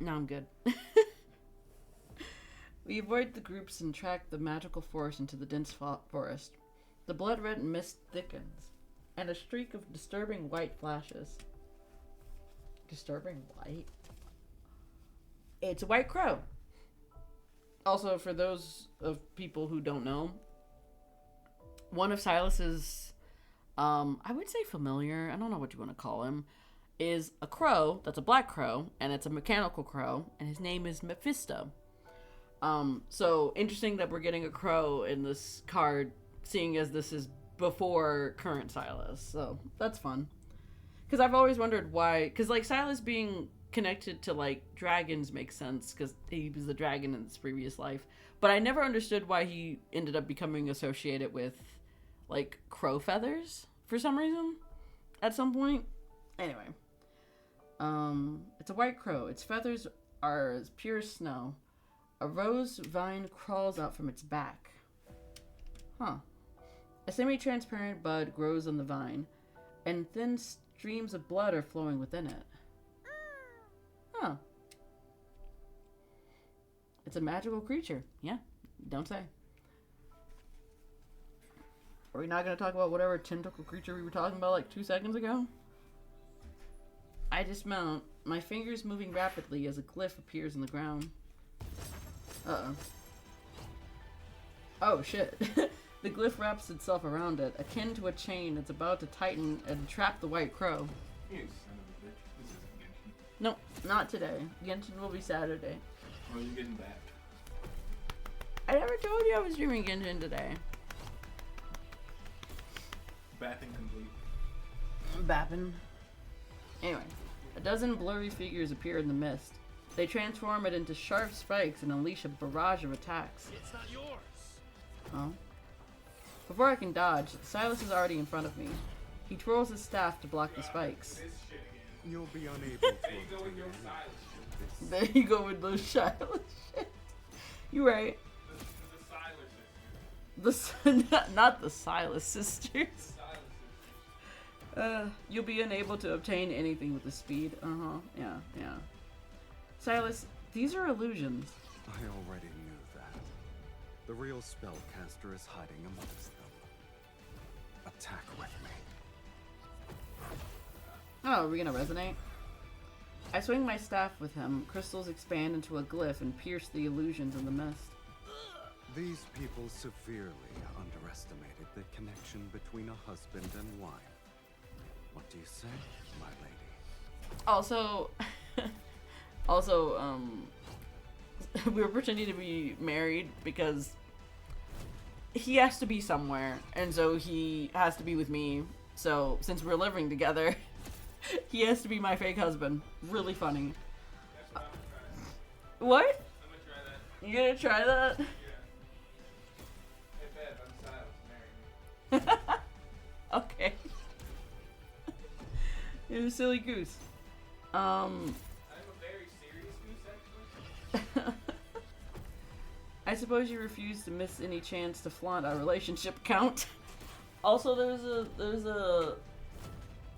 S2: Now I'm good. We avoid the groups and track the magical force into the dense forest. The blood-red mist thickens, and a streak of disturbing white flashes. Disturbing white? It's a white crow. Also, for those of people who don't know, one of Sylus's, I would say familiar, I don't know what you want to call him, is a crow that's a black crow, and it's a mechanical crow, and his name is Mephisto. So interesting that we're getting a crow in this card, seeing as this is before current Sylus. So that's fun. Because I've always wondered why, because like Sylus being connected to like dragons makes sense, because he was a dragon in his previous life. But I never understood why he ended up becoming associated with like crow feathers for some reason at some point. Anyway. It's a white crow. Its feathers are as pure as snow. A rose vine crawls out from its back. Huh. A semi-transparent bud grows on the vine, and thin streams of blood are flowing within it. Huh. It's a magical creature. Yeah, don't say. Are we not going to talk about whatever tentacle creature we were talking about like 2 seconds ago? I dismount, my fingers moving rapidly as a glyph appears in the ground. Uh-oh. Oh, shit. The glyph wraps itself around it, akin to a chain that's about to tighten and trap the white crow.
S8: You son of a bitch. This isn't Genshin.
S2: Nope, not today. Genshin will be Saturday.
S8: Oh, you're getting back.
S2: I never told you I was streaming Genshin today.
S8: Bathing complete.
S2: Bappin. Anyway, a dozen blurry figures appear in the mist. They transform it into sharp spikes and unleash a barrage of attacks.
S7: It's not yours.
S2: Oh. Before I can dodge, Sylus is already in front of me. He twirls his staff to block the spikes.
S8: This shit again.
S3: You'll be unable to
S8: There you go with your
S3: obtain
S8: silence.
S3: this.
S2: There you go with those Sylus shit. You right.
S8: The silence.
S2: Not the Sylus sisters.
S8: Silence.
S2: You'll be unable to obtain anything with the speed. Yeah. Sylus, these are illusions.
S3: I already knew that. The real spellcaster is hiding amongst them. Attack with me.
S2: Oh, are we gonna resonate? I swing my staff with him. Crystals expand into a glyph and pierce the illusions in the mist.
S3: These people severely underestimated the connection between a husband and wife. What do you say, my lady?
S2: Also, we were pretending to be married because he has to be somewhere, and so he has to be with me. So, since we're living together, he has to be my fake husband. Really funny.
S8: That's what I'm
S2: What?
S8: gonna try.
S2: You gonna try that?
S8: Yeah. Hey, babe, I'm silent. Marry me.
S2: Okay. You're a silly goose.
S8: I'm a very serious goose, actually.
S2: I suppose you refuse to miss any chance to flaunt our relationship count. Also, there's a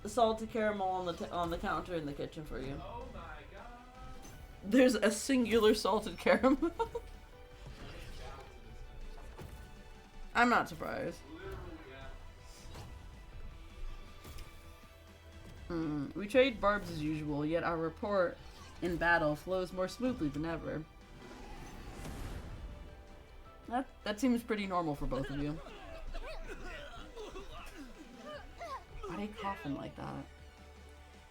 S2: salted caramel on the counter in the kitchen for you.
S8: Oh my god.
S2: There's a singular salted caramel. I'm not surprised.
S8: Literally, yeah.
S2: We trade barbs as usual, yet our rapport in battle flows more smoothly than ever. That seems pretty normal for both of you. Why are they coughing like that?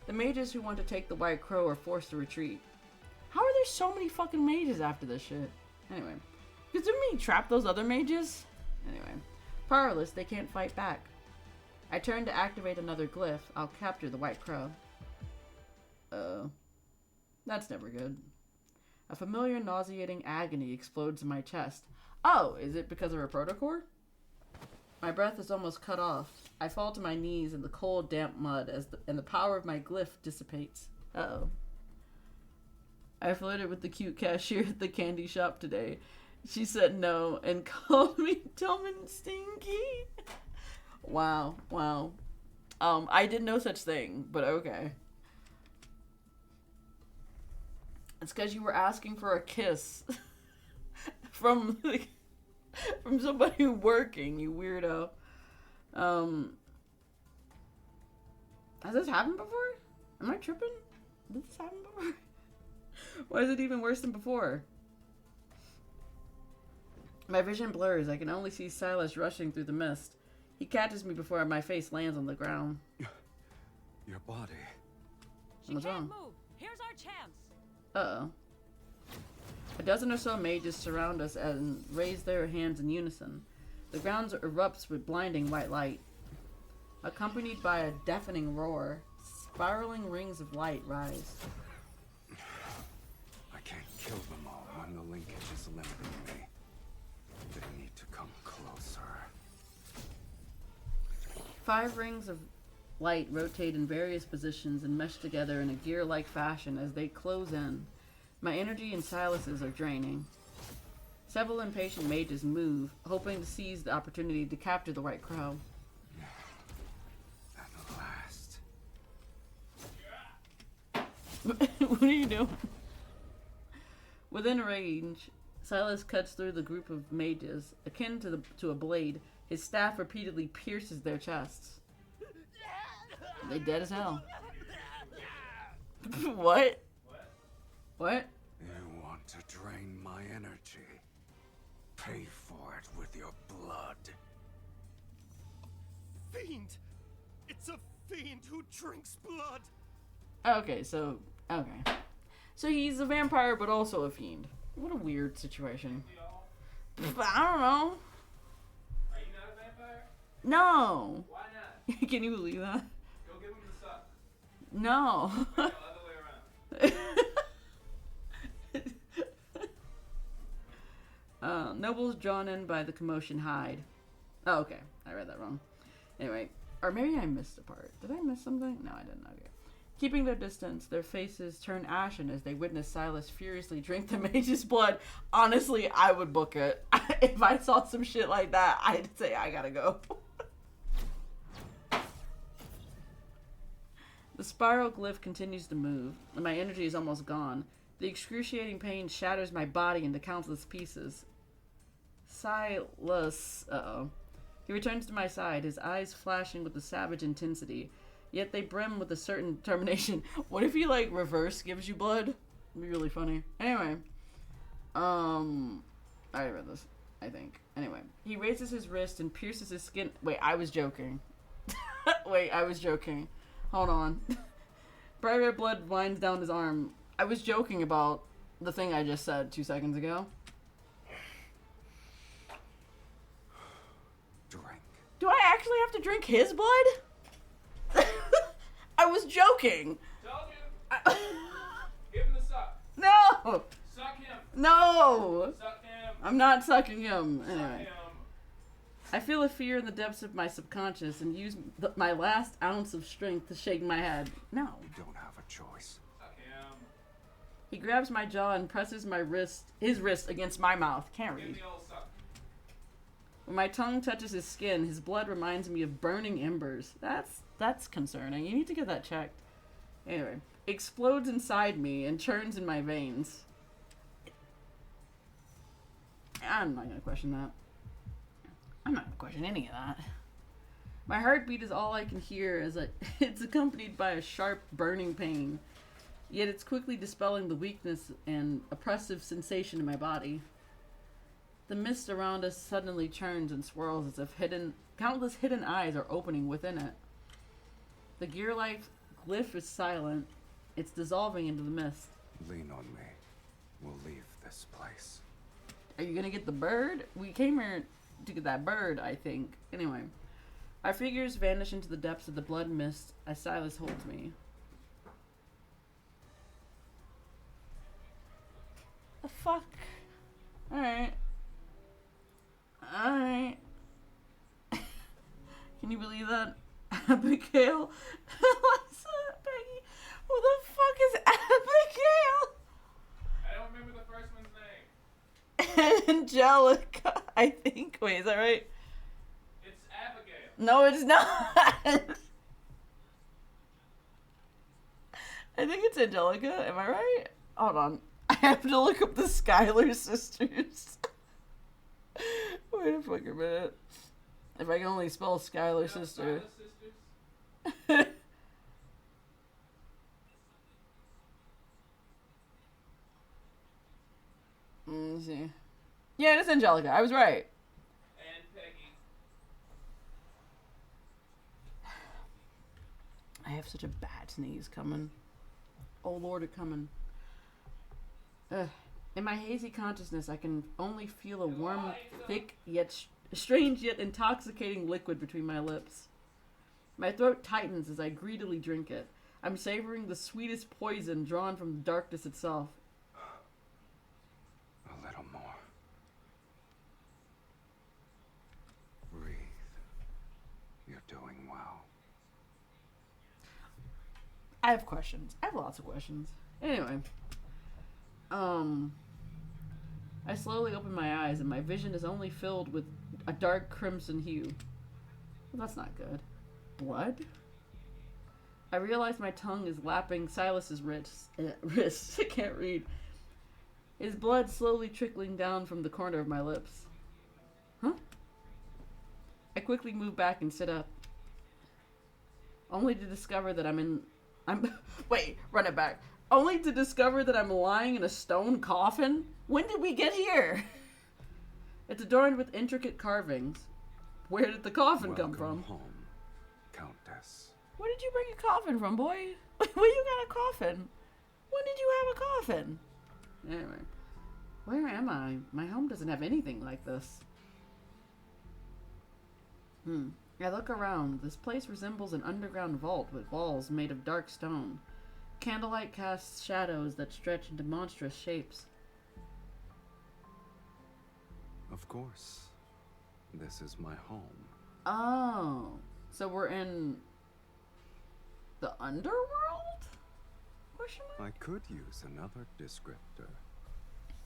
S2: The mages who want to take the White Crow are forced to retreat. How are there so many fucking mages after this shit? Anyway, because didn't we trap those other mages? Anyway, powerless, they can't fight back. I turn to activate another glyph. I'll capture the White Crow. That's never good. A familiar nauseating agony explodes in my chest. Oh, is it because of her protocore? My breath is almost cut off. I fall to my knees in the cold, damp mud and the power of my glyph dissipates. Uh-oh. I flirted with the cute cashier at the candy shop today. She said no and called me dumb and stinky. Wow. I did no such thing, but okay. It's because you were asking for a kiss from somebody working, you weirdo. Has this happened before? Am I tripping? Did this happen before? Why is it even worse than before? My vision blurs. I can only see Sylus rushing through the mist. He catches me before my face lands on the ground.
S3: Your body.
S2: What's wrong?
S5: Move. Here's our chance.
S2: Uh-oh. A dozen or so mages surround us and raise their hands in unison. The ground erupts with blinding white light. Accompanied by a deafening roar, spiraling rings of light rise.
S3: I can't kill them all when the linkage is limiting me. They need to come closer.
S2: 5 rings of light rotate in various positions and mesh together in a gear-like fashion as they close in. My energy and Sylus's are draining. Several impatient mages move, hoping to seize the opportunity to capture the White Crow.
S3: At last.
S2: What are you doing? Within range, Sylus cuts through the group of mages. Akin to a blade, his staff repeatedly pierces their chests. They dead as hell. What? What?
S3: You want to drain my energy? Pay for it with your blood.
S7: Fiend! It's a fiend who drinks blood!
S2: Okay, so he's a vampire, but also a fiend. What a weird situation.
S8: We all?
S2: I don't know.
S8: Are you not a vampire?
S2: No.
S8: Why not?
S2: Can you believe that?
S8: Go give him the suck.
S2: No.
S8: No, other way around.
S2: Nobles drawn in by the commotion hide. Oh, okay. I read that wrong. Anyway, or maybe I missed a part. Did I miss something? No, I didn't. Okay. Keeping their distance, their faces turn ashen as they witness Sylus furiously drink the mage's blood. Honestly, I would book it. If I saw some shit like that, I'd say I gotta go. The spiral glyph continues to move, and my energy is almost gone. The excruciating pain shatters my body into countless pieces. Sylus, uh-oh. He returns to my side, his eyes flashing with a savage intensity, yet they brim with a certain determination. What if he, like, reverse gives you blood? It'd be really funny. Anyway. I read this, I think. Anyway. He raises his wrist and pierces his skin. Wait, I was joking. Wait, I was joking. Hold on. Bright red blood winds down his arm. I was joking about the thing I just said 2 seconds ago.
S3: Drink.
S2: Do I actually have to drink his blood? I was joking.
S8: Told you. Give him the suck.
S2: No!
S8: Suck him.
S2: No!
S8: Suck him.
S2: I'm not sucking him.
S8: Suck
S2: Anyway.
S8: him.
S2: I feel a fear in the depths of my subconscious and use my last ounce of strength to shake my head. No.
S3: You don't have a choice.
S8: Suck him.
S2: He grabs my jaw and presses his wrist against my mouth. Can't
S8: Give
S2: read.
S8: the old suck.
S2: When my tongue touches his skin, his blood reminds me of burning embers. That's concerning. You need to get that checked. Anyway, explodes inside me and churns in my veins. I'm not gonna question that. I'm not gonna question any of that. My heartbeat is all I can hear as it's accompanied by a sharp, burning pain. Yet it's quickly dispelling the weakness and oppressive sensation in my body. The mist around us suddenly churns and swirls as if countless hidden eyes are opening within it. The gear-like glyph is silent. It's dissolving into the mist.
S3: Lean on me. We'll leave this place.
S2: Are you gonna get the bird? We came here to get that bird, I think. Anyway, our figures vanish into the depths of the blood mist as Sylus holds me. The fuck? Alright. Alright. Can you believe that? Abigail? What's up, Peggy? Who the fuck is Abigail?
S8: I don't remember the first one's name.
S2: Angelica, I think. Wait, is that right?
S8: It's Abigail.
S2: No, it's not. I think it's Angelica. Am I right? Hold on. I have to look up the Skylar sisters. Wait a fucking minute. If I can only spell Skylar sister.
S8: Sylus sisters.
S2: Let me see. Yeah, it is Angelica. I was right.
S8: And Peggy.
S2: I have such a bad sneeze coming. Oh Lord, it coming. Ugh. In my hazy consciousness, I can only feel a warm, thick, yet strange yet intoxicating liquid between my lips. My throat tightens as I greedily drink it. I'm savoring the sweetest poison drawn from the darkness itself.
S3: A little more. Breathe. You're doing well.
S2: I have questions. I have lots of questions. Anyway. I slowly open my eyes and my vision is only filled with a dark crimson hue. Well, that's not good. Blood? I realize my tongue is lapping Silas's wrist. I can't read. His blood slowly trickling down from the corner of my lips. Huh? I quickly move back and sit up. Only to discover that wait, run it back. Only to discover that I'm lying in a stone coffin? When did we get here? It's adorned with intricate carvings. Where did the coffin come from?
S3: Welcome home, Countess.
S2: Where did you bring a coffin from, boy? Where you got a coffin? When did you have a coffin? Anyway, where am I? My home doesn't have anything like this. I look around. This place resembles an underground vault with walls made of dark stone. Candlelight casts shadows that stretch into monstrous shapes.
S3: Of course. This is my home.
S2: Oh, so we're in the underworld? Question mark?
S3: I could use another descriptor.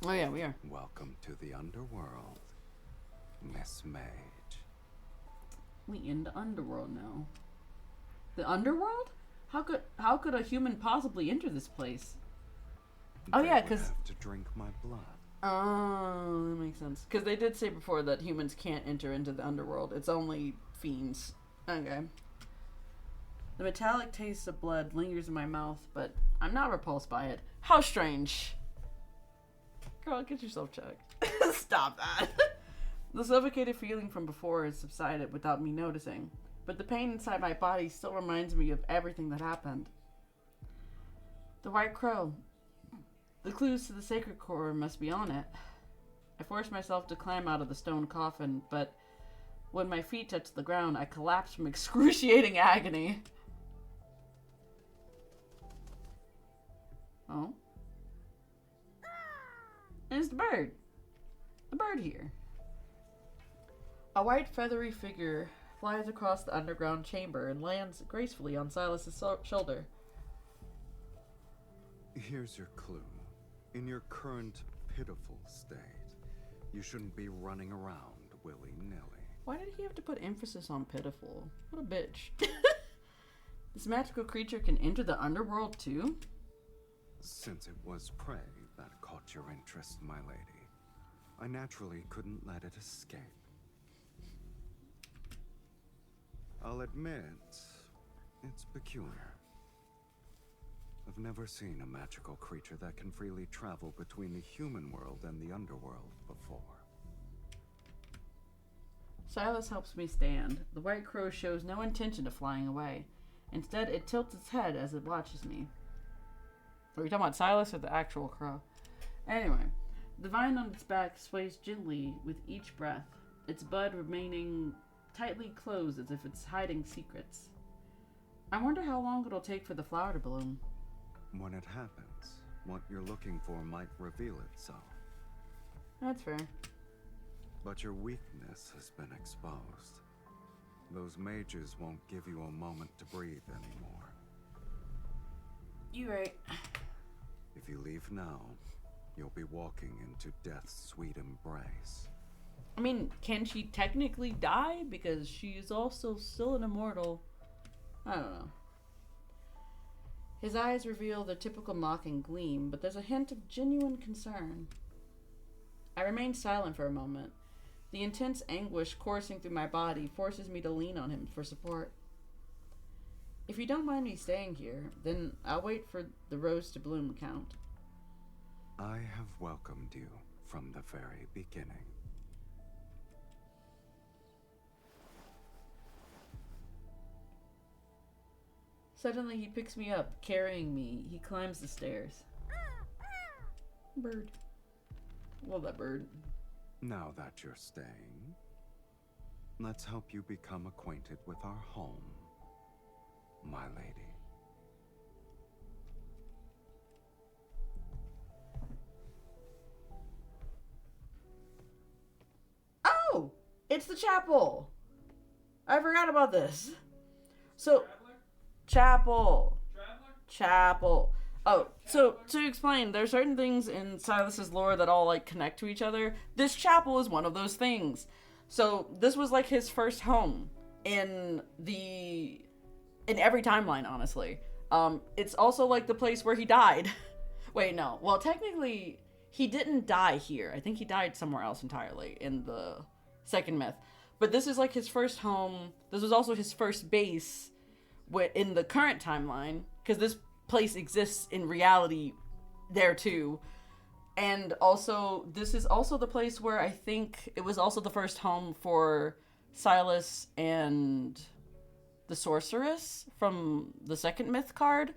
S2: Oh yeah, we are.
S3: Welcome to the underworld, Miss Mage.
S2: We in the underworld now. The underworld? How could a human possibly enter this place? Oh
S3: They
S2: yeah,
S3: would
S2: because
S3: have to drink my blood.
S2: oh, that makes sense. Because they did say before that humans can't enter into the underworld. It's only fiends. Okay. The metallic taste of blood lingers in my mouth, but I'm not repulsed by it. How strange. Girl, get yourself checked. Stop that. The suffocated feeling from before has subsided without me noticing, but the pain inside my body still reminds me of everything that happened. The White Crow. The clues to the sacred core must be on it. I force myself to climb out of the stone coffin, but when my feet touch the ground, I collapse from excruciating agony. Oh? And it's the bird. The bird here. A white feathery figure flies across the underground chamber and lands gracefully on Silas's shoulder.
S3: Here's your clue. In your current pitiful state, you shouldn't be running around willy-nilly.
S2: Why did he have to put emphasis on pitiful? What a bitch. This magical creature can enter the underworld too?
S3: Since it was prey that caught your interest, my lady, I naturally couldn't let it escape. I'll admit, it's peculiar. I've never seen a magical creature that can freely travel between the human world and the underworld before.
S2: Sylus helps me stand. The white crow shows no intention of flying away. Instead, it tilts its head as it watches me. Are we talking about Sylus or the actual crow? Anyway, the vine on its back sways gently with each breath, its bud remaining tightly closed as if it's hiding secrets. I wonder how long it'll take for the flower to bloom.
S3: When it happens, what you're looking for might reveal itself.
S2: That's fair.
S3: But your weakness has been exposed. Those mages won't give you a moment to breathe anymore.
S2: You right.
S3: If you leave now, you'll be walking into death's sweet embrace.
S2: I mean, can she technically die? Because she is also still an immortal. I don't know. His eyes reveal the typical mocking gleam, but there's a hint of genuine concern. I remain silent for a moment. The intense anguish coursing through my body forces me to lean on him for support. If you don't mind me staying here, then I'll wait for the rose to bloom, Count.
S3: I have welcomed you from the very beginning.
S2: Suddenly he picks me up, carrying me. He climbs the stairs. Bird. Love that bird.
S3: Now that you're staying, let's help you become acquainted with our home, my lady.
S2: Oh! It's the chapel! I forgot about this. So, chapel. Chapel. Oh, so to explain, there are certain things in Silas's lore that all like connect to each other. This chapel is one of those things. So this was like his first home in every timeline, honestly. It's also like the place where he died. Wait, no. Well, technically, he didn't die here. I think he died somewhere else entirely in the second myth. But this is like his first home. This was also his first base in the current timeline, because this place exists in reality there too. And also, this is also the place where I think it was also the first home for Sylus and the sorceress from the second myth card.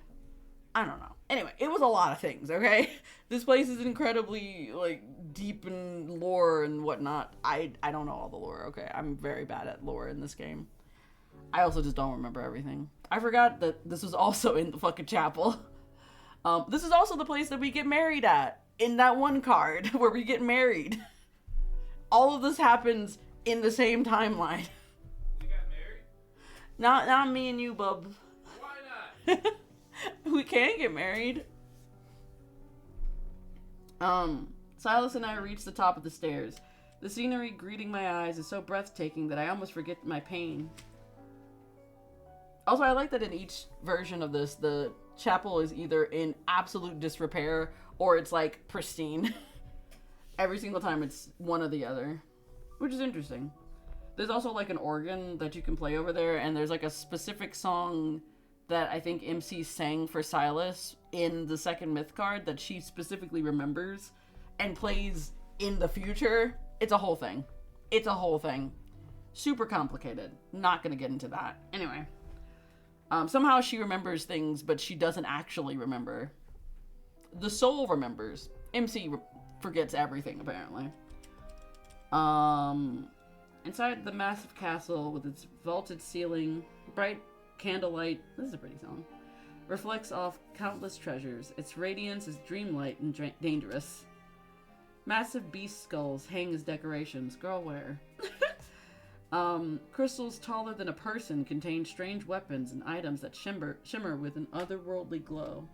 S2: I don't know. Anyway, it was a lot of things, okay? This place is incredibly, like, deep in lore and whatnot. I don't know all the lore, okay? I'm very bad at lore in this game. I also just don't remember everything. I forgot that this was also in the fucking chapel. This is also the place that we get married at, in that one card where we get married. All of this happens in the same timeline.
S8: We got married?
S2: Not me and you, bub.
S8: Why not?
S2: We can get married. Sylus and I reach the top of the stairs. The scenery greeting my eyes is so breathtaking that I almost forget my pain. Also, I like that in each version of this, the chapel is either in absolute disrepair or it's like pristine. Every single time it's one or the other, which is interesting. There's also like an organ that you can play over there, and there's like a specific song that I think MC sang for Sylus in the second myth card that she specifically remembers and plays in the future. It's a whole thing. It's a whole thing. Super complicated. Not gonna get into that. Anyway. Somehow she remembers things, but she doesn't actually remember. The soul remembers. MC forgets everything, apparently. Inside the massive castle with its vaulted ceiling, bright candlelight, this is a pretty song, reflects off countless treasures. Its radiance is dreamlight and dangerous. Massive beast skulls hang as decorations. Girl, where? Crystals taller than a person contain strange weapons and items that shimmer with an otherworldly glow.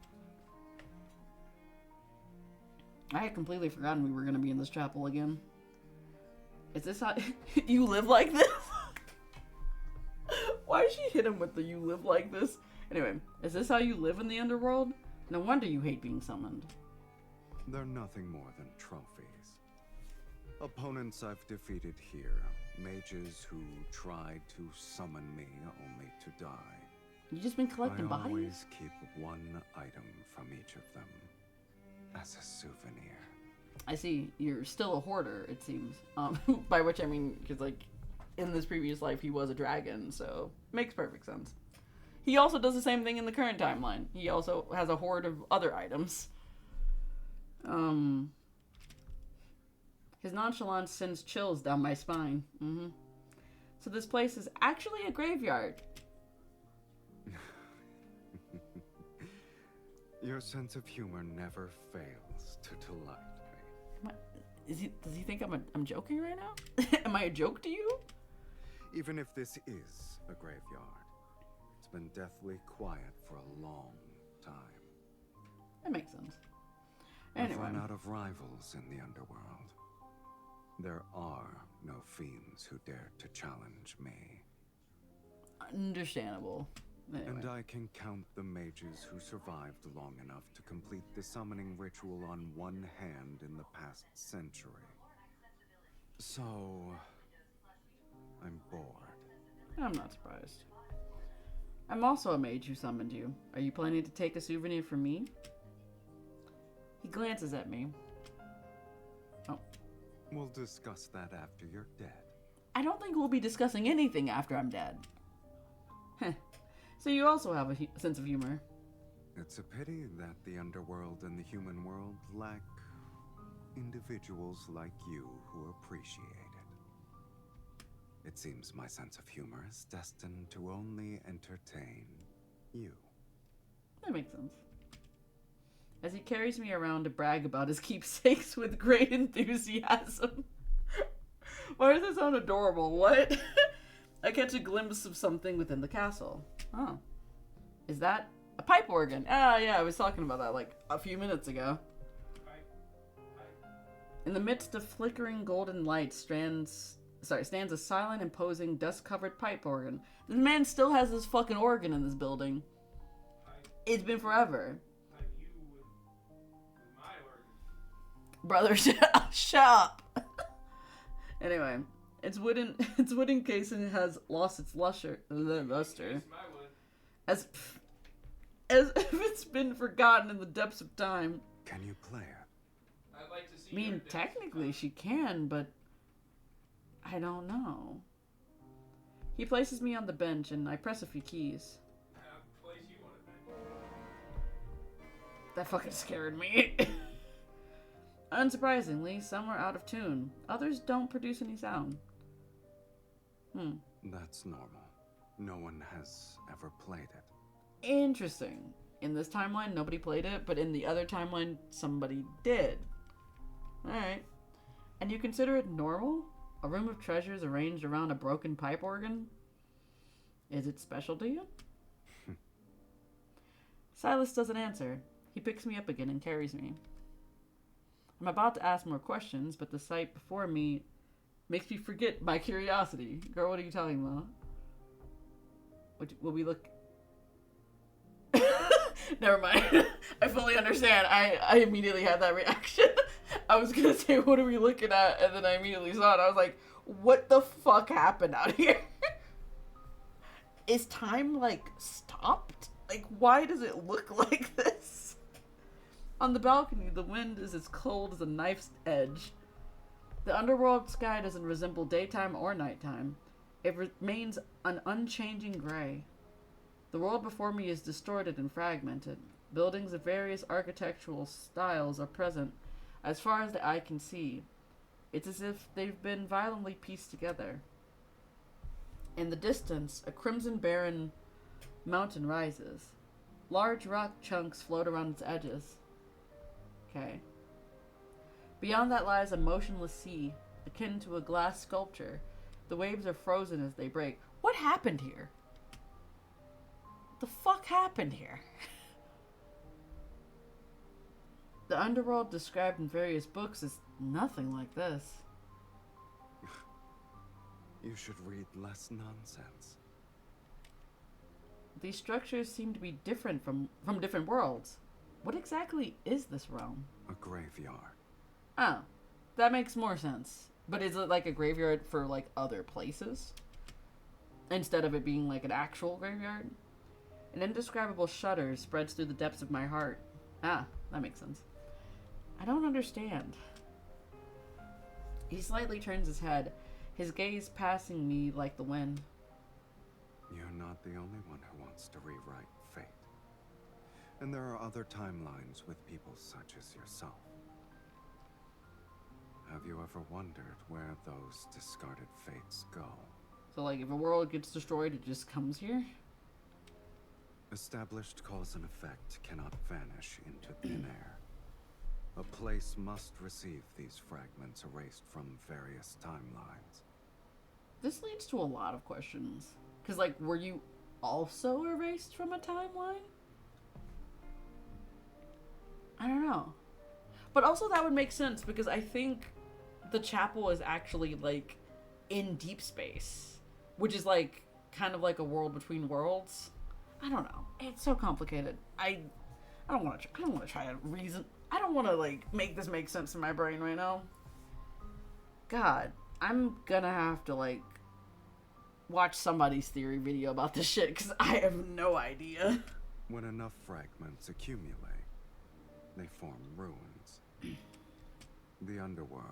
S2: I had completely forgotten we were going to be in this chapel again. Is this how you live like this? Why did she hit him with the "you live like this"? Anyway, is this how you live in the underworld? No wonder you hate being summoned.
S3: They're nothing more than trophies. Opponents I've defeated here. Mages who tried to summon me only to die.
S2: You just been collecting
S3: I
S2: bodies?
S3: always keep one item from each of them as a souvenir.
S2: I see. You're still a hoarder, it seems. By which I mean, because like, in this previous life he was a dragon, so makes perfect sense. He also does the same thing in the current timeline. He also has a hoard of other items. His nonchalance sends chills down my spine. So this place is actually a graveyard.
S3: Your sense of humor never fails to delight me.
S2: Does he think I'm joking right now? Am I a joke to you?
S3: Even if this is a graveyard, it's been deathly quiet for a long time.
S2: That makes sense.
S3: I've
S2: Anyway.
S3: run out of rivals in the underworld. There are no fiends who dare to challenge me.
S2: Understandable. Anyway.
S3: And I can count the mages who survived long enough to complete the summoning ritual on one hand in the past century. So, I'm bored.
S2: I'm not surprised. I'm also a mage who summoned you. Are you planning to take a souvenir from me? He glances at me. Oh.
S3: We'll discuss that after you're dead.
S2: I don't think we'll be discussing anything after I'm dead. Heh. So you also have a sense of humor.
S3: It's a pity that the underworld and the human world lack individuals like you who appreciate it. It seems my sense of humor is destined to only entertain you.
S2: That makes sense. As he carries me around to brag about his keepsakes with great enthusiasm. Why does that sound adorable? What? I catch a glimpse of something within the castle. Oh. Is that a pipe organ? Ah, yeah, I was talking about that like a few minutes ago. In the midst of flickering golden light stands a silent, imposing, dust-covered pipe organ. This man still has this fucking organ in this building. It's been forever. Brother, shut up. Anyway, its wooden casing has lost its luster. As if it's been forgotten in the depths of time.
S3: Can you play it?
S8: I'd like to see
S2: I mean, technically she can, but I don't know. He places me on the bench and I press a few keys.
S8: place you on a bench.
S2: That fucking scared me. Unsurprisingly, some are out of tune. Others don't produce any sound.
S3: That's normal. No one has ever played it.
S2: Interesting. In this timeline, nobody played it, but in the other timeline, somebody did. Alright. And you consider it normal? A room of treasures arranged around a broken pipe organ? Is it special to you? Sylus doesn't answer. He picks me up again and carries me. I'm about to ask more questions, but the sight before me makes me forget my curiosity. Girl, what are you talking about? Will we look... Never mind. I fully understand. I immediately had that reaction. I was gonna say, what are we looking at? And then I immediately saw it. I was like, what the fuck happened out here? Is time, like, stopped? Like, why does it look like this? On the balcony, the wind is as cold as a knife's edge. The underworld sky doesn't resemble daytime or nighttime. It remains an unchanging gray. The world before me is distorted and fragmented. Buildings of various architectural styles are present as far as the eye can see. It's as if they've been violently pieced together. In the distance, a crimson barren mountain rises. Large rock chunks float around its edges. Okay. Beyond that lies a motionless sea, akin to a glass sculpture. The waves are frozen as they break. What happened here? The fuck happened here? The underworld described in various books is nothing like this.
S3: You should read less nonsense.
S2: These structures seem to be different from different worlds. What exactly is this realm?
S3: A graveyard.
S2: Oh, that makes more sense. But is it like a graveyard for like other places? Instead of it being like an actual graveyard? An indescribable shudder spreads through the depths of my heart. Ah, that makes sense. I don't understand. He slightly turns his head, his gaze passing me like the wind.
S3: You're not the only one who wants to rewrite fate. And there are other timelines with people such as yourself. Have you ever wondered where those discarded fates go?
S2: So like if a world gets destroyed, it just comes here?
S3: Established cause and effect cannot vanish into thin air. A place must receive these fragments erased from various timelines.
S2: This leads to a lot of questions. Because, like, were you also erased from a timeline? I don't know. But also that would make sense because I think the chapel is actually, like, in deep space. Which is, like, kind of like a world between worlds. I don't know. It's so complicated. I don't want to try to reason. I don't want to, like, make this make sense in my brain right now. God, I'm gonna have to, like, watch somebody's theory video about this shit because I have no idea.
S3: When enough fragments accumulate, they form ruins. The underworld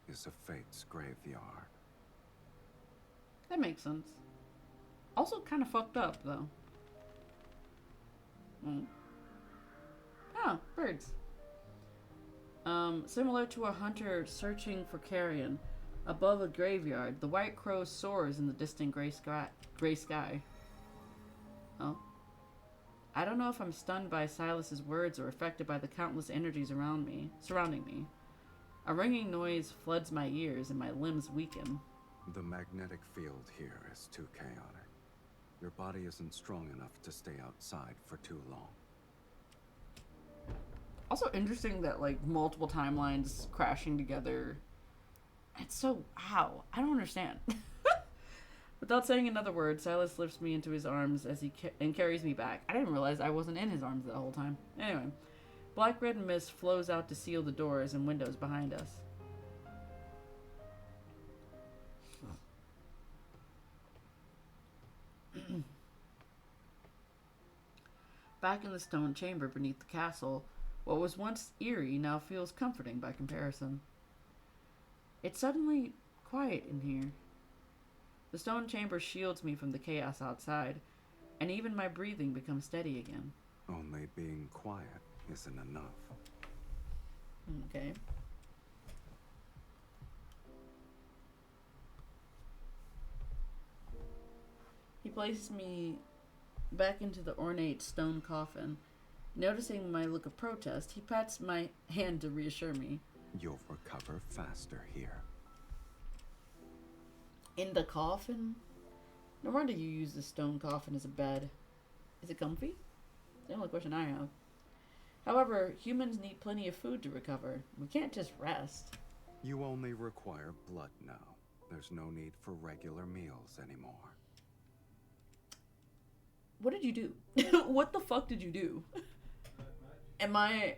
S3: is a fate's graveyard.
S2: That makes sense. Also kind of fucked up, though. Oh, birds. Similar to a hunter searching for carrion. Above a graveyard, the white crow soars in the distant gray sky. Oh. I don't know if I'm stunned by Sylus's words or affected by the countless energies surrounding me. A ringing noise floods my ears and my limbs weaken.
S3: The magnetic field here is too chaotic. Your body isn't strong enough to stay outside for too long.
S2: Also interesting that, like, multiple timelines crashing together. It's so... Ow. I don't understand. Without saying another word, Sylus lifts me into his arms as he carries me back. I didn't realize I wasn't in his arms the whole time. Anyway. Black-red mist flows out to seal the doors and windows behind us. Back in the stone chamber beneath the castle, what was once eerie now feels comforting by comparison. It's suddenly quiet in here. The stone chamber shields me from the chaos outside, and even my breathing becomes steady again.
S3: Only being quiet isn't enough.
S2: Okay. He places me back into the ornate stone coffin. Noticing my look of protest, he pats my hand to reassure me.
S3: You'll recover faster here.
S2: In the coffin? No wonder you use the stone coffin as a bed. Is it comfy? It's the only question I have. However, humans need plenty of food to recover. We can't just rest.
S3: You only require blood now. There's no need for regular meals anymore.
S2: What did you do? What the fuck did you do? Am I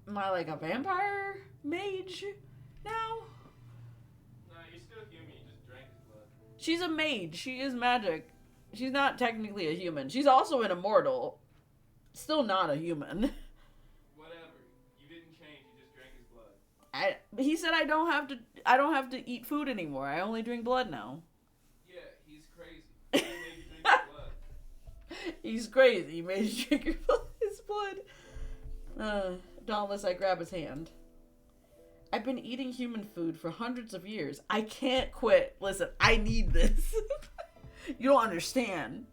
S2: like a vampire mage now?
S8: Nah, you're still human. You just drank his blood.
S2: She's a mage. She is magic. She's not technically a human. She's also an immortal. Still not a human.
S8: Whatever. You didn't change. You just drank his blood.
S2: He said I don't have to eat food anymore. I only drink blood now.
S8: Yeah, he's crazy. He made you drink his blood.
S2: He's crazy. He made you drink his blood. Not unless I grab his hand. I've been eating human food for hundreds of years. I can't quit. Listen, I need this. You don't understand.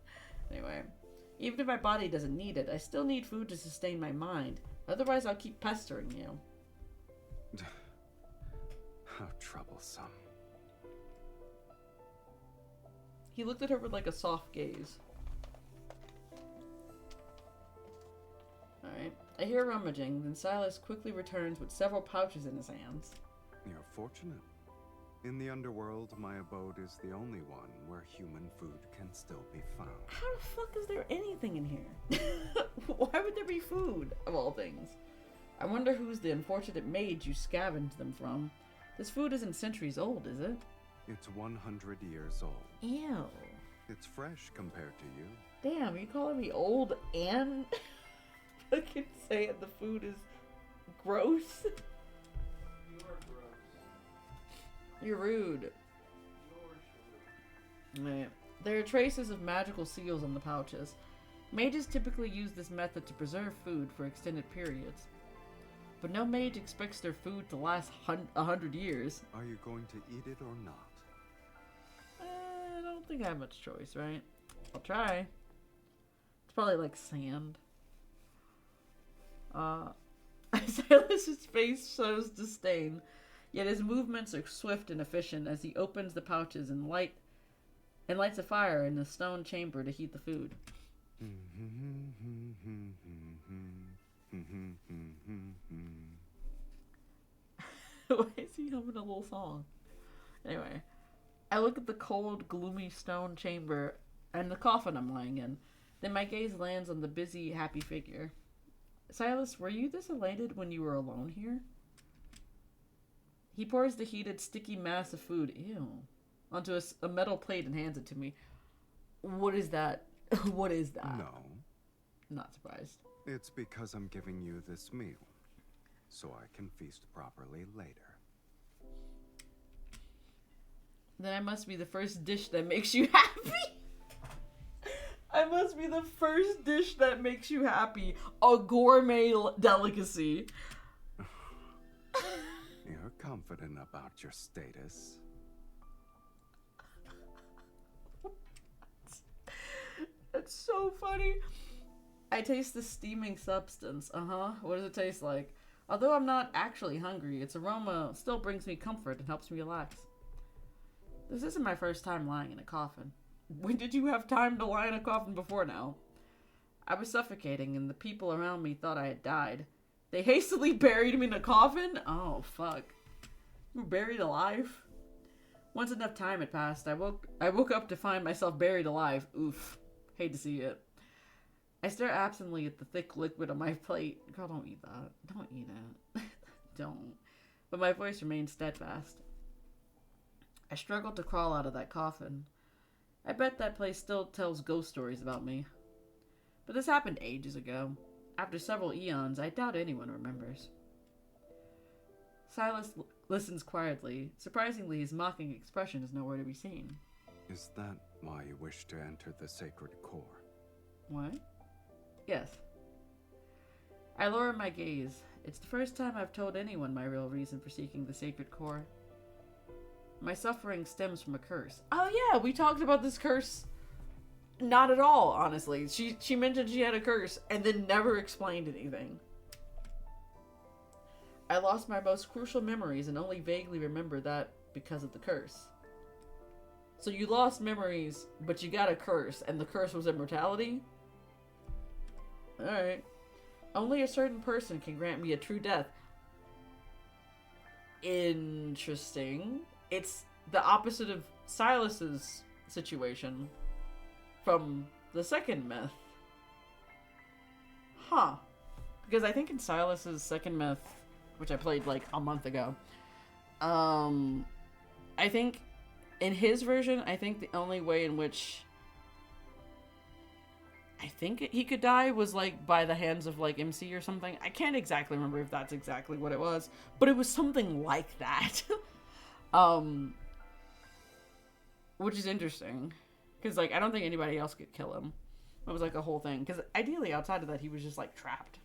S2: Anyway, even if my body doesn't need it, I still need food to sustain my mind. Otherwise, I'll keep pestering you.
S3: How troublesome.
S2: He looked at her with like a soft gaze. Alright. I hear rummaging, then Sylus quickly returns with several pouches in his hands.
S3: You're fortunate. In the underworld, my abode is the only one where human food can still be found.
S2: How the fuck is there anything in here? Why would there be food, of all things? I wonder who's the unfortunate mage you scavenged them from. This food isn't centuries old, is it?
S3: It's 100 years old.
S2: Ew.
S3: It's fresh compared to you.
S2: Damn, you calling me old and fucking saying the food is gross?
S8: You're gross.
S2: You're rude.
S8: You're
S2: Right. There are traces of magical seals on the pouches. Mages typically use this method to preserve food for extended periods. But no mage expects their food to last 100 years.
S3: Are you going to eat it or not?
S2: I don't think I have much choice, right? I'll try. It's probably like sand. Silas's face shows disdain, yet his movements are swift and efficient as he opens the pouches and lights a fire in the stone chamber to heat the food. Why is he humming a little song? Anyway, I look at the cold, gloomy stone chamber and the coffin I'm lying in. Then my gaze lands on the busy, happy figure. Sylus, were you this elated when you were alone here? He pours the heated, sticky mass of food, onto a metal plate and hands it to me. What is that? What is that?
S3: No.
S2: I'm not surprised.
S3: It's because I'm giving you this meal, so I can feast properly later.
S2: Then I must be the first dish that makes you happy. I must be the first dish that makes you happy. A gourmet delicacy.
S3: You're confident about your status.
S2: That's so funny. I taste the steaming substance. What does it taste like? Although I'm not actually hungry, its aroma still brings me comfort and helps me relax. This isn't my first time lying in a coffin. When did you have time to lie in a coffin before now? I was suffocating and the people around me thought I had died. They hastily buried me in a coffin? Oh, fuck. You were buried alive? Once enough time had passed, I woke up to find myself buried alive. Oof. Hate to see it. I stare absently at the thick liquid on my plate. Girl, don't eat that. Don't eat it. Don't. But my voice remained steadfast. I struggled to crawl out of that coffin. I bet that place still tells ghost stories about me. But this happened ages ago. After several eons, I doubt anyone remembers. Sylus listens quietly. Surprisingly, his mocking expression is nowhere to be seen.
S3: Is that why you wish to enter the sacred core?
S2: What? Yes. I lower my gaze. It's the first time I've told anyone my real reason for seeking the sacred core. My suffering stems from a curse. Oh yeah, we talked about this curse Not at all, honestly. She mentioned she had a curse and then never explained anything. I lost my most crucial memories and only vaguely remember that because of the curse. So you lost memories, but you got a curse, and the curse was immortality? Alright. Only a certain person can grant me a true death. Interesting. It's the opposite of Sylus's situation from the second myth. Huh. Because I think in Sylus's second myth, which I played like a month ago, I think in his version, I think the only way in which I think he could die was like by the hands of like MC or something. I can't exactly remember if that's exactly what it was, but it was something like that. Which is interesting, because like I don't think anybody else could kill him. It was like a whole thing, because ideally outside of that he was just like trapped.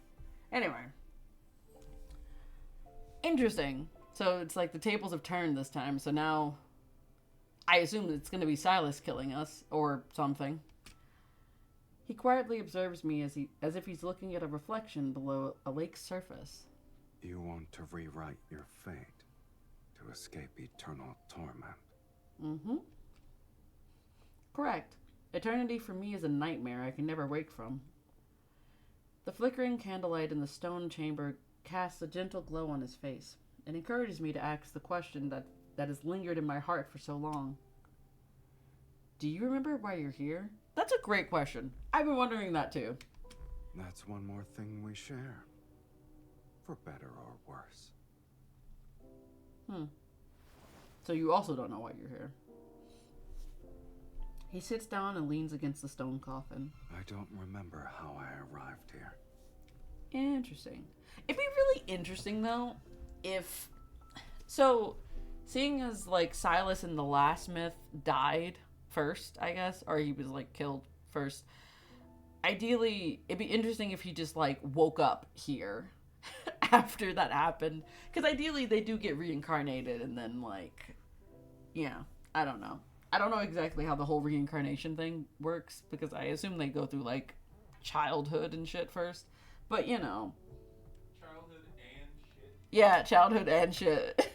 S2: Anyway, interesting. So it's like the tables have turned this time. So now I assume it's going to be Sylus killing us or something. He quietly observes me as if he's looking at a reflection below a lake's surface.
S3: You want to rewrite your fate to escape eternal torment.
S2: Mm-hmm. Correct. Eternity for me is a nightmare I can never wake from. The flickering candlelight in the stone chamber casts a gentle glow on his face and encourages me to ask the question that has lingered in my heart for so long. Do you remember why you're here? That's a great question. I've been wondering that too.
S3: That's one more thing we share. For better or worse.
S2: So you also don't know why you're here. He sits down and leans against the stone coffin.
S3: I don't remember how I arrived here.
S2: Interesting. It'd be really interesting though if... So, seeing as like Sylus in the last myth died first, I guess, or he was like killed first. Ideally, it'd be interesting if he just like woke up here after that happened, because ideally they do get reincarnated and then like, yeah, I don't know exactly how the whole reincarnation thing works, because I assume they go through like childhood and shit first, but you know,
S8: Childhood and shit.
S2: yeah, childhood and shit.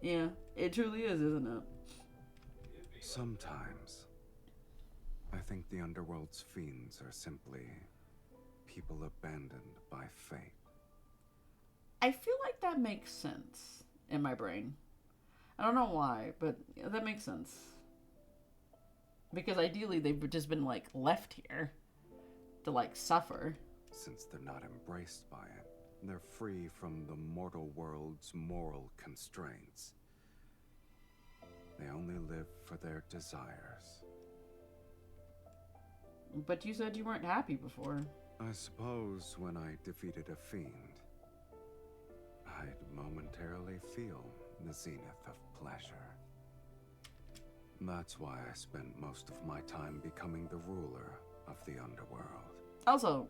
S2: Yeah, it truly is, isn't it?
S3: Sometimes, I think the underworld's fiends are simply people abandoned by fate.
S2: I feel like that makes sense in my brain. I don't know why, but that makes sense. Because ideally they've just been like left here to like suffer.
S3: Since they're not embraced by it, they're free from the mortal world's moral constraints. They only live for their desires.
S2: But you said you weren't happy before.
S3: I suppose when I defeated a fiend, I'd momentarily feel the zenith of pleasure. That's why I spent most of my time becoming the ruler of the underworld.
S2: Also,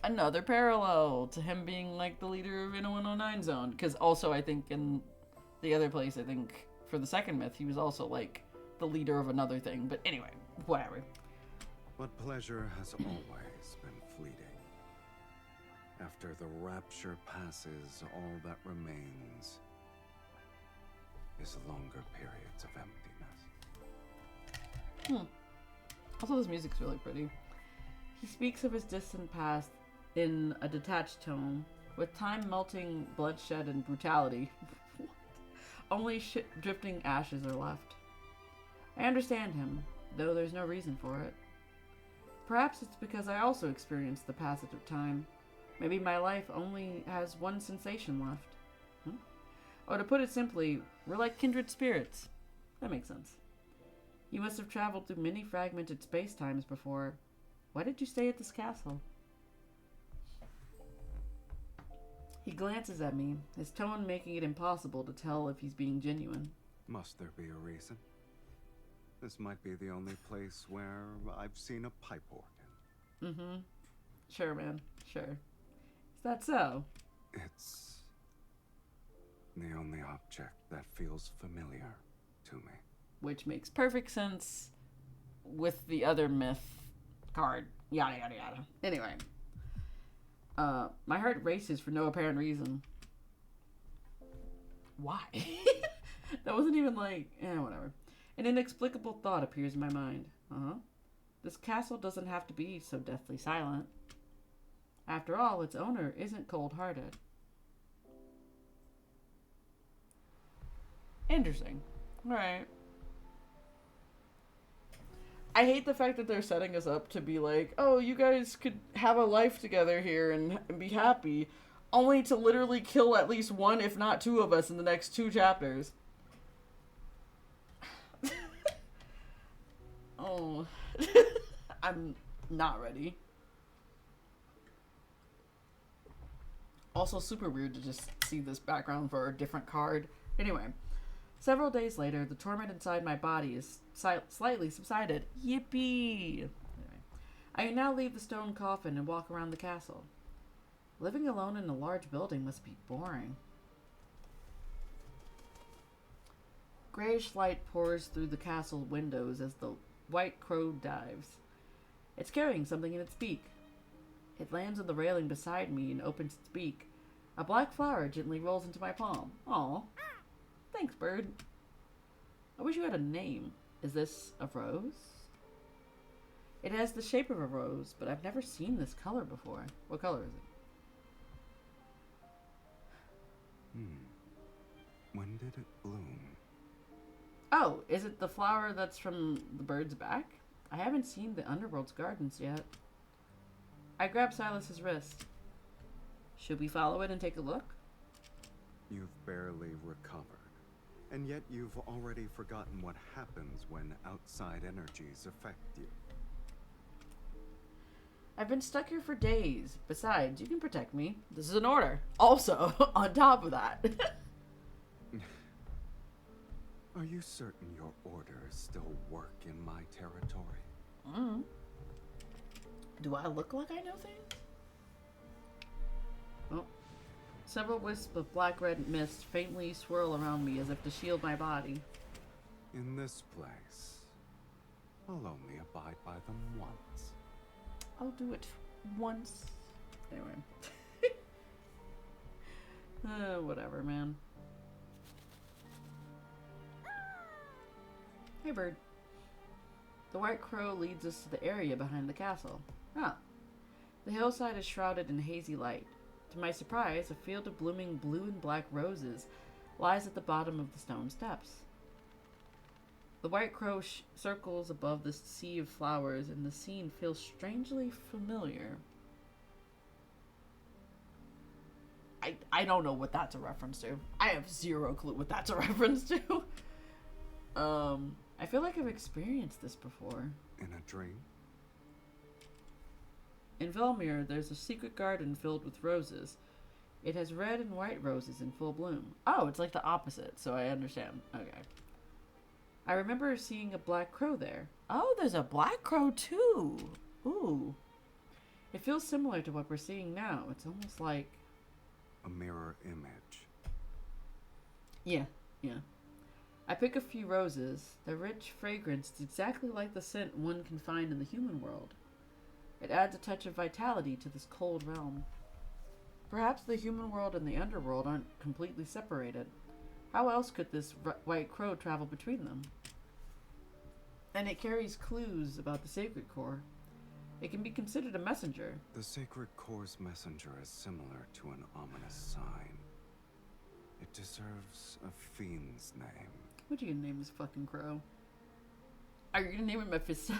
S2: another parallel to him being like the leader of Inno 109 Zone. Because also I think in the other place, I think for the second myth, he was also like the leader of another thing. But anyway, whatever.
S3: But pleasure has always been fleeting. After the rapture passes, all that remains is longer periods of emptiness.
S2: Also, this music's really pretty. He speaks of his distant past in a detached tone, with time melting bloodshed and brutality. Only drifting ashes are left. I understand him, though there's no reason for it. Perhaps it's because I also experienced the passage of time. Maybe my life only has one sensation left. Or to put it simply, we're like kindred spirits. That makes sense. You must have traveled through many fragmented space-times before. Why did you stay at this castle? He glances at me, his tone making it impossible to tell if he's being genuine.
S3: Must there be a reason? This might be the only place where I've seen a pipe organ.
S2: Sure, man. Sure. Is that so?
S3: It's the only object that feels familiar to me.
S2: Which makes perfect sense with the other myth card. Yada, yada, yada. Anyway. My heart races for no apparent reason. Why? That wasn't even like, whatever. An inexplicable thought appears in my mind. This castle doesn't have to be so deathly silent. After all, its owner isn't cold-hearted. Interesting. Alright. I hate the fact that they're setting us up to be like, oh, you guys could have a life together here and be happy, only to literally kill at least one, if not two of us in the next 2 chapters. Oh. I'm not ready. Also super weird to just see this background for a different card. Anyway, several days later, the torment inside my body is slightly subsided. Yippee! Anyway, I can now leave the stone coffin and walk around the castle. Living alone in a large building must be boring. Grayish light pours through the castle windows as the white crow dives. It's carrying something in its beak. It lands on the railing beside me and opens its beak. A black flower gently rolls into my palm. Aw. Thanks, bird. I wish you had a name. Is this a rose? It has the shape of a rose, but I've never seen this color before. What color is it?
S3: When did it bloom?
S2: Oh, is it the flower that's from the bird's back? I haven't seen the Underworld's gardens yet. I grab Sylus's wrist. Should we follow it and take a look?
S3: You've barely recovered, and yet you've already forgotten what happens when outside energies affect you.
S2: I've been stuck here for days. Besides, you can protect me. This is an order. Also, on top of that.
S3: Are you certain your orders still work in my territory?
S2: Do I look like I know things? Oh. Several wisps of black-red mist faintly swirl around me as if to shield my body.
S3: In this place, I'll only abide by them once.
S2: I'll do it once. Anyway. Whatever, man. Hey, bird. The white crow leads us to the area behind the castle. Ah. The hillside is shrouded in hazy light. To my surprise, a field of blooming blue and black roses lies at the bottom of the stone steps. The white crow circles above the sea of flowers, and the scene feels strangely familiar. I don't know what that's a reference to. I have zero clue what that's a reference to. I feel like I've experienced this before.
S3: In a dream?
S2: In Velmir, there's a secret garden filled with roses. It has red and white roses in full bloom. Oh, it's like the opposite, so I understand. Okay. I remember seeing a black crow there. Oh, there's a black crow too. Ooh. It feels similar to what we're seeing now. It's almost like...
S3: a mirror image.
S2: Yeah. I pick a few roses. Their rich fragrance is exactly like the scent one can find in the human world. It adds a touch of vitality to this cold realm. Perhaps the human world and the underworld aren't completely separated. How else could this white crow travel between them? And it carries clues about the sacred core. It can be considered a messenger.
S3: The sacred core's messenger is similar to an ominous sign. It deserves a fiend's name.
S2: What are you gonna name this fucking crow? Are you gonna name it Mephisto?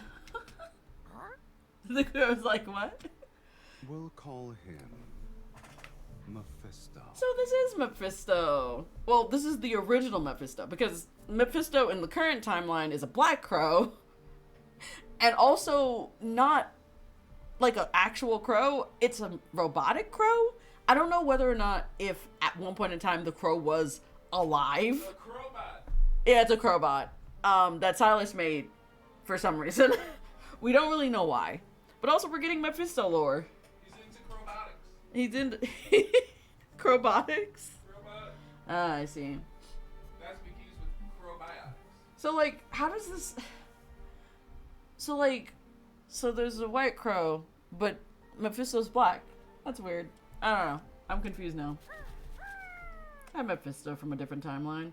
S2: The crow's like, what?
S3: We'll call him Mephisto.
S2: So this is Mephisto. Well, this is the original Mephisto, because Mephisto in the current timeline is a black crow, and also not like an actual crow. It's a robotic crow. I don't know whether or not if at one point in time the crow was alive.
S8: A crowbot.
S2: Yeah, it's a crowbot that Sylus made for some reason. We don't really know why. But also we're getting Mephisto lore.
S8: He's into crowbotics.
S2: He's in crowbotics.
S8: Crowbot.
S2: Ah, I see.
S8: That's because with crowbiotics.
S2: So like, how does this... So, like, so there's a white crow, but Mephisto's black. That's weird. I don't know. I'm confused now. I have Mephisto from a different timeline.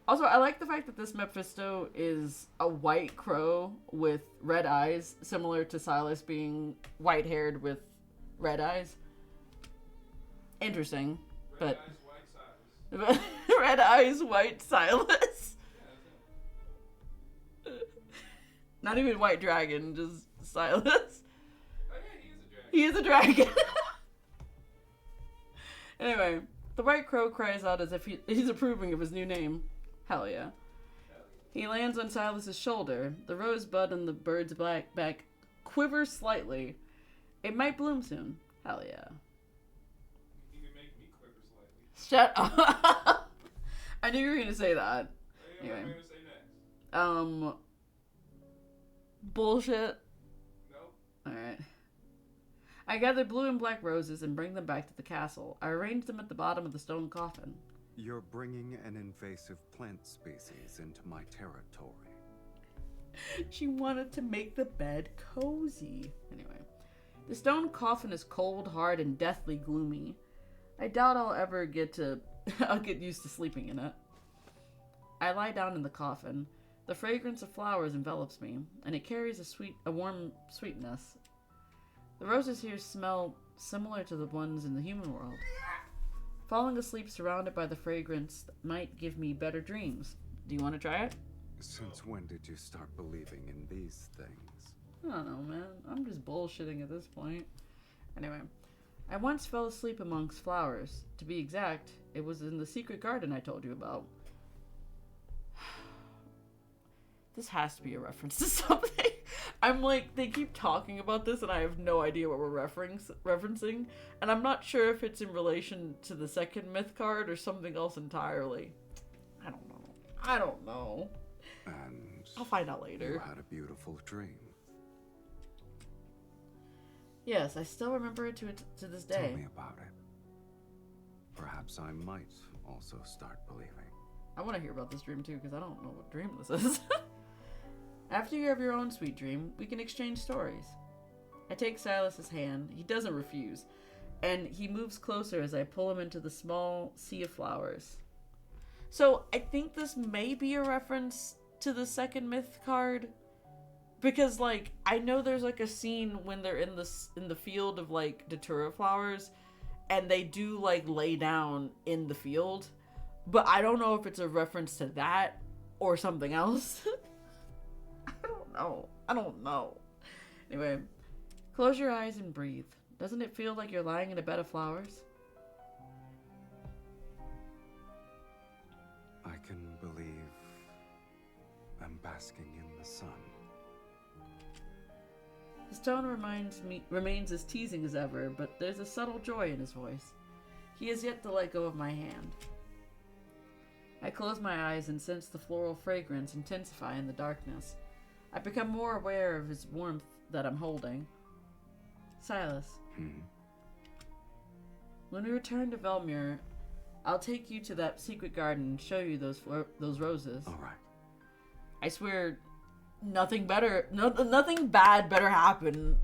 S2: Also, I like the fact that this Mephisto is a white crow with red eyes, similar to Sylus being white-haired with red eyes. Interesting,
S8: Red
S2: but
S8: eyes, white Sylus.
S2: red eyes, white Sylus. Not even white dragon, just Sylus.
S8: Oh yeah,
S2: He is a dragon. Anyway, the white crow cries out as if he's approving of his new name. Hell yeah. He lands on Silas's shoulder. The rosebud on the bird's back quivers slightly. It might bloom soon. Hell yeah.
S8: You can make me quiver slightly.
S2: Shut up. I knew you were gonna say that.
S8: Hey, what am I
S2: Anyway.
S8: gonna say next?
S2: Bullshit.
S8: Nope.
S2: Alright. I gather blue and black roses and bring them back to the castle. I arrange them at the bottom of the stone coffin.
S3: You're bringing an invasive plant species into my territory.
S2: She wanted to make the bed cozy. Anyway. The stone coffin is cold, hard, and deathly gloomy. I doubt I'll ever I'll get used to sleeping in it. I lie down in the coffin. The fragrance of flowers envelops me, and it carries a warm sweetness. The roses here smell similar to the ones in the human world. Falling asleep surrounded by the fragrance might give me better dreams. Do you want to try it?
S3: Since when did you start believing in these things?
S2: I don't know, man. I'm just bullshitting at this point. Anyway, I once fell asleep amongst flowers. To be exact, it was in the secret garden I told you about. This has to be a reference to something. I'm like, they keep talking about this and I have no idea what we're referencing. And I'm not sure if it's in relation to the second myth card or something else entirely. I don't know.
S3: And
S2: I'll find out
S3: you
S2: later.
S3: had a beautiful dream.
S2: Yes, I still remember it to this day.
S3: Tell me about it. Perhaps I might also start believing.
S2: I want to hear about this dream too, because I don't know what dream this is. After you have your own sweet dream, we can exchange stories. I take Silas's hand. He doesn't refuse, and he moves closer as I pull him into the small sea of flowers. So I think this may be a reference to the second myth card, because like I know there's like a scene when they're in the field of like datura flowers, and they do like lay down in the field, but I don't know if it's a reference to that or something else. I don't know. Anyway, close your eyes and breathe. Doesn't it feel like you're lying in a bed of flowers?
S3: I can believe I'm basking in the sun.
S2: His tone remains as teasing as ever, but there's a subtle joy in his voice. He has yet to let go of my hand. I close my eyes and sense the floral fragrance intensify in the darkness. I become more aware of his warmth that I'm holding. Sylus. When we return to Velmir, I'll take you to that secret garden and show you those roses.
S3: All right.
S2: I swear, nothing bad better happen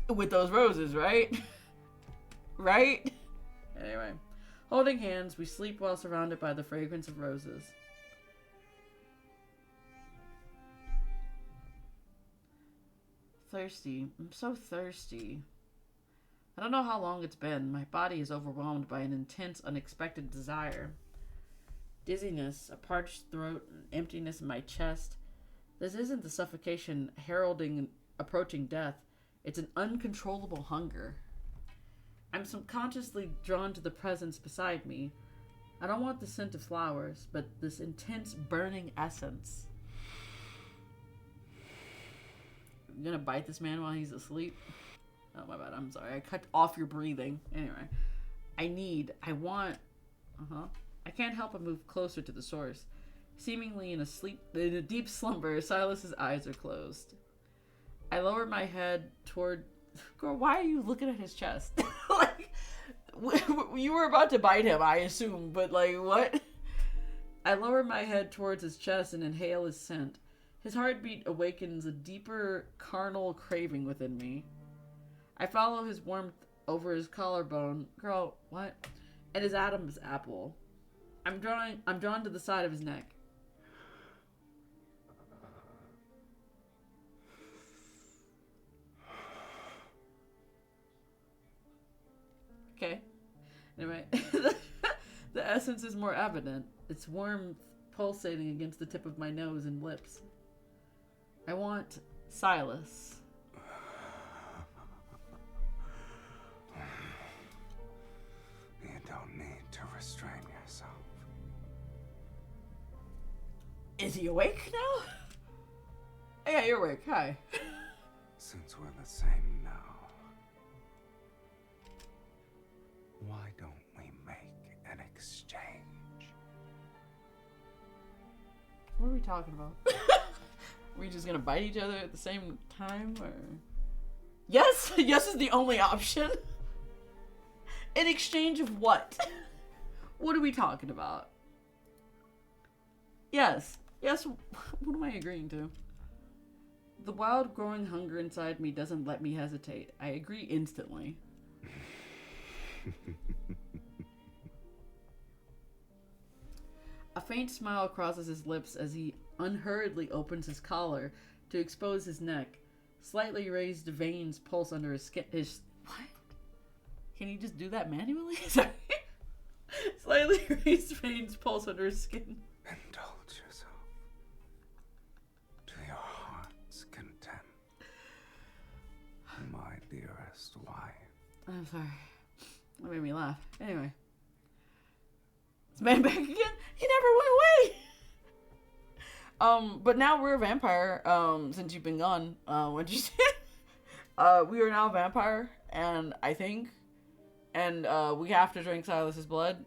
S2: with those roses, right? Right? Anyway, holding hands, we sleep while surrounded by the fragrance of roses. Thirsty. I'm so thirsty. I don't know how long it's been. My body is overwhelmed by an intense, unexpected desire. Dizziness, a parched throat, and emptiness in my chest. This isn't the suffocation heralding approaching death. It's an uncontrollable hunger. I'm subconsciously drawn to the presence beside me. I don't want the scent of flowers, but this intense, burning essence. I'm gonna bite this man while he's asleep. Oh, my bad. I'm sorry. I cut off your breathing. Anyway. I can't help but move closer to the source. Seemingly in a deep slumber, Silas's eyes are closed. I lower my head toward... Girl, why are you looking at his chest? Like, you were about to bite him, I assume, but like, what? I lower my head towards his chest and inhale his scent. His heartbeat awakens a deeper carnal craving within me. I follow his warmth over his collarbone. Girl, what? And his Adam's apple. I'm drawn to the side of his neck. Okay. Anyway, the essence is more evident. Its warmth pulsating against the tip of my nose and lips. I want Sylus.
S3: You don't need to restrain yourself.
S2: Is he awake now? Yeah, you're awake. Hi.
S3: Since we're the same now, why don't we make an exchange?
S2: What are we talking about? Are we just gonna bite each other at the same time, or? Yes! Yes is the only option. In exchange of what? What are we talking about? Yes. Yes, what am I agreeing to? The wild growing hunger inside me doesn't let me hesitate. I agree instantly. A faint smile crosses his lips as he unhurriedly opens his collar to expose his neck. Slightly raised veins pulse under his skin. What? Can he just do that manually? Sorry. Slightly raised veins pulse under his skin.
S3: Indulge yourself to your heart's content, my dearest wife.
S2: I'm sorry. That made me laugh. Anyway. Is man back again? He never went away! But now we're a vampire, since you've been gone. What'd you say? We are now a vampire, and I think, and, we have to drink Silas's blood.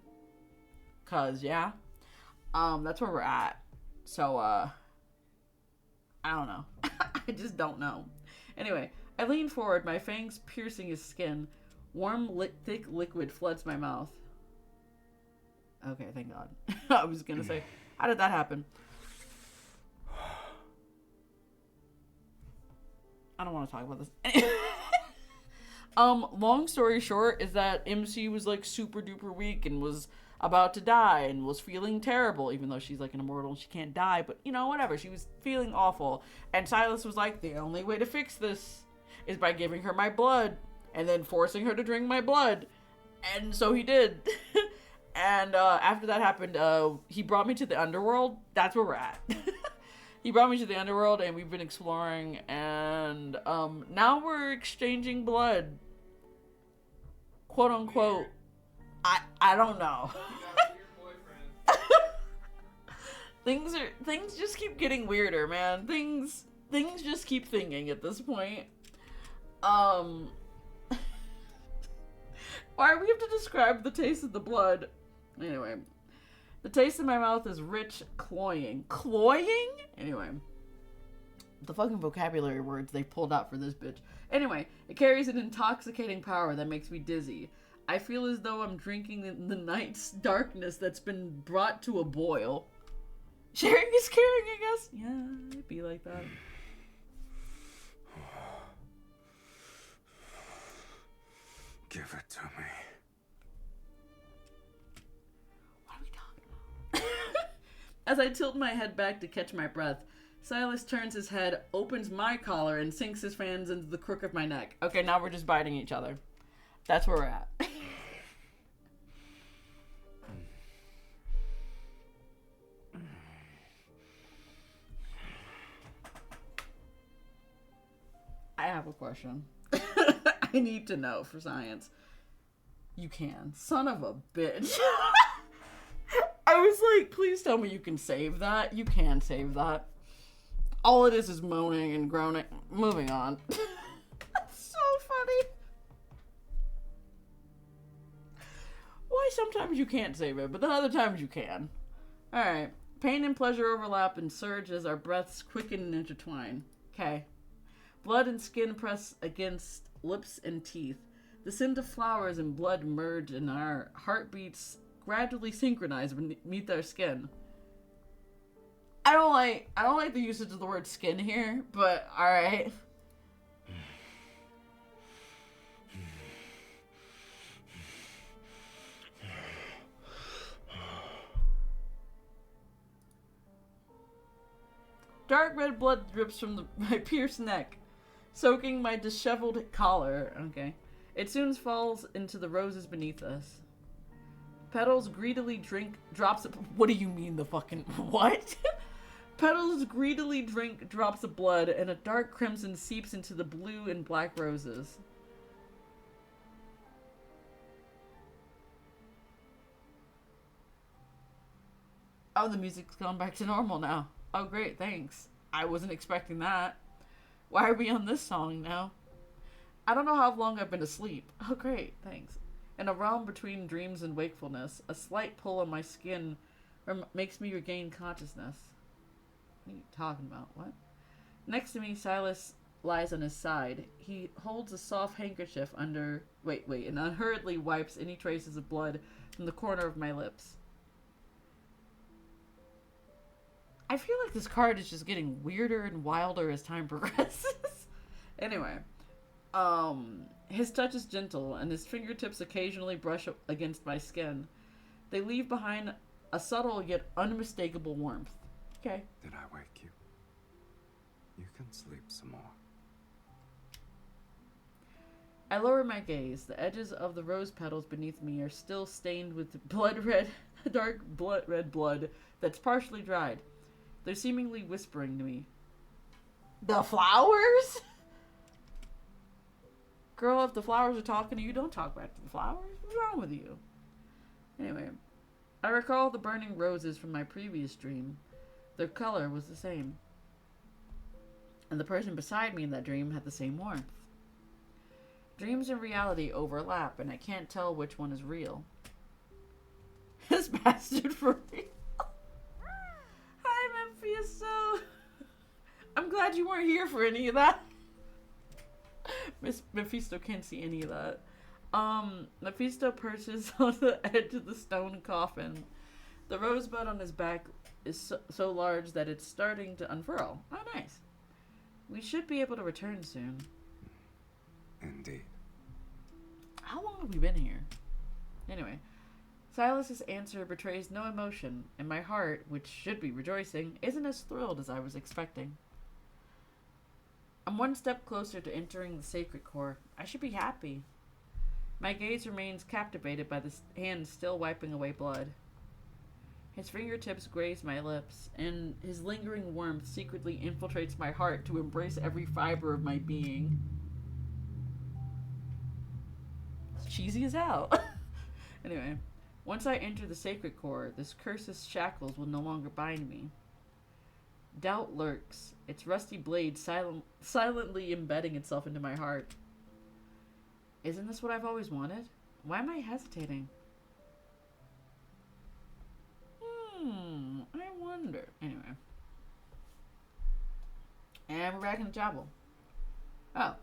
S2: 'Cause, yeah. That's where we're at. So, I don't know. I just don't know. Anyway, I lean forward, my fangs piercing his skin. Warm, thick liquid floods my mouth. Okay, thank God. I was gonna say, how did that happen? I don't want to talk about this. Long story short is that MC was like super duper weak and was about to die and was feeling terrible, even though she's like an immortal and she can't die, but you know, whatever. She was feeling awful. And Sylus was like, the only way to fix this is by giving her my blood and then forcing her to drink my blood. And so he did. And after that happened, he brought me to the underworld. That's where we're at. He brought me to the underworld, and we've been exploring, and now we're exchanging blood. Quote unquote. I don't know. Things just keep getting weirder, man. Things just keep thinking at this point. Why do we have to describe the taste of the blood? Anyway, the taste in my mouth is rich, cloying. Cloying? Anyway, the fucking vocabulary words they pulled out for this bitch. Anyway, it carries an intoxicating power that makes me dizzy. I feel as though I'm drinking the night's darkness that's been brought to a boil. Sharing is caring, I guess. Yeah, it'd be like that.
S3: Give it to me.
S2: What are we talking about? As I tilt my head back to catch my breath, Sylus turns his head, opens my collar, and sinks his fangs into the crook of my neck. Okay, now we're just biting each other. That's where we're at. I have a question. I need to know for science. You can. Son of a bitch. I was like, please tell me you can save that. You can save that. All it is moaning and groaning. Moving on. That's so funny. Why sometimes you can't save it, but then other times you can. Alright. Pain and pleasure overlap and surge as our breaths quicken and intertwine. Okay. Blood and skin press against lips and teeth. The scent of flowers and blood merge and our heartbeats gradually synchronize beneath our skin. I don't like the usage of the word skin here, but alright. Dark red blood drips from my pierced neck, soaking my disheveled collar. Okay. It soon falls into the roses beneath us. Petals greedily drink drops of... What do you mean the fucking... What? Petals greedily drink drops of blood, and a dark crimson seeps into the blue and black roses. Oh, the music's gone back to normal now. Oh, great, thanks. I wasn't expecting that. Why are we on this song now? I don't know how long I've been asleep. Oh, great, thanks. In a realm between dreams and wakefulness, a slight pull on my skin makes me regain consciousness. What are you talking about? What? Next to me, Sylus lies on his side. He holds a soft handkerchief under... Wait, and unhurriedly wipes any traces of blood from the corner of my lips. I feel like this card is just getting weirder and wilder as time progresses. Anyway, his touch is gentle, and his fingertips occasionally brush up against my skin. They leave behind a subtle yet unmistakable warmth. Okay.
S3: Did I wake you? You can sleep some more.
S2: I lower my gaze. The edges of the rose petals beneath me are still stained with dark red blood that's partially dried. They're seemingly whispering to me. The flowers? Girl, if the flowers are talking to you, don't talk back to the flowers. What's wrong with you? Anyway, I recall the burning roses from my previous dream. Their color was the same. And the person beside me in that dream had the same warmth. Dreams and reality overlap, and I can't tell which one is real. This bastard for real. Hi, Mephisto. I'm glad you weren't here for any of that. Mephisto can't see any of that. Mephisto perches on the edge of the stone coffin. The rosebud on his back is so large that it's starting to unfurl. Oh, nice. We should be able to return soon.
S3: Indeed.
S2: How long have we been here? Anyway, Silas's answer betrays no emotion, and my heart, which should be rejoicing, isn't as thrilled as I was expecting. I'm one step closer to entering the sacred core. I should be happy. My gaze remains captivated by the hand still wiping away blood. His fingertips graze my lips, and his lingering warmth secretly infiltrates my heart to embrace every fiber of my being. It's cheesy as hell. Anyway, once I enter the sacred core, this curse's shackles will no longer bind me. Doubt lurks, its rusty blade silently embedding itself into my heart. Isn't this what I've always wanted? Why am I hesitating? I wonder. Anyway. And we're back in the chapel. Oh.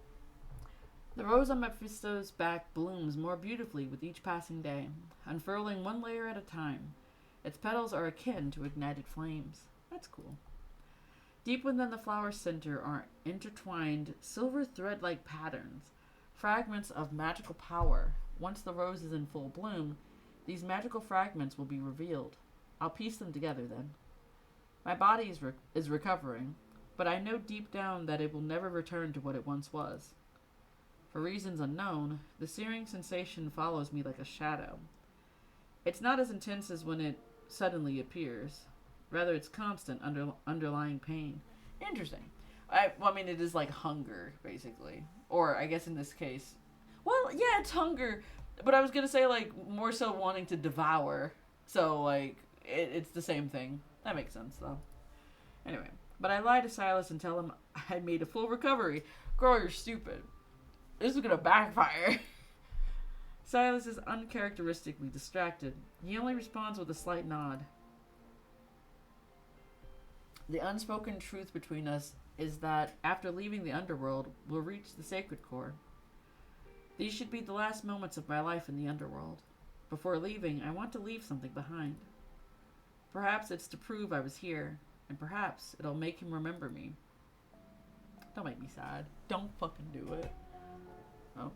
S2: The rose on Mephisto's back blooms more beautifully with each passing day, unfurling one layer at a time. Its petals are akin to ignited flames. That's cool. Deep within the flower's center are intertwined silver thread-like patterns, fragments of magical power. Once the rose is in full bloom, these magical fragments will be revealed. I'll piece them together then. My body is recovering, but I know deep down that it will never return to what it once was. For reasons unknown, the searing sensation follows me like a shadow. It's not as intense as when it suddenly appears. Rather, it's constant underlying pain. Interesting. I mean, it is like hunger, basically. Or, I guess in this case... Well, yeah, it's hunger. But I was going to say, like, more so wanting to devour. So, like, it's the same thing. That makes sense, though. Anyway. But I lie to Sylus and tell him I made a full recovery. Girl, you're stupid. This is going to backfire. Sylus is uncharacteristically distracted. He only responds with a slight nod. The unspoken truth between us is that after leaving the underworld, we'll reach the sacred core. These should be the last moments of my life in the underworld. Before leaving, I want to leave something behind. Perhaps it's to prove I was here, and perhaps it'll make him remember me. Don't make me sad. Don't fucking do it. Oh.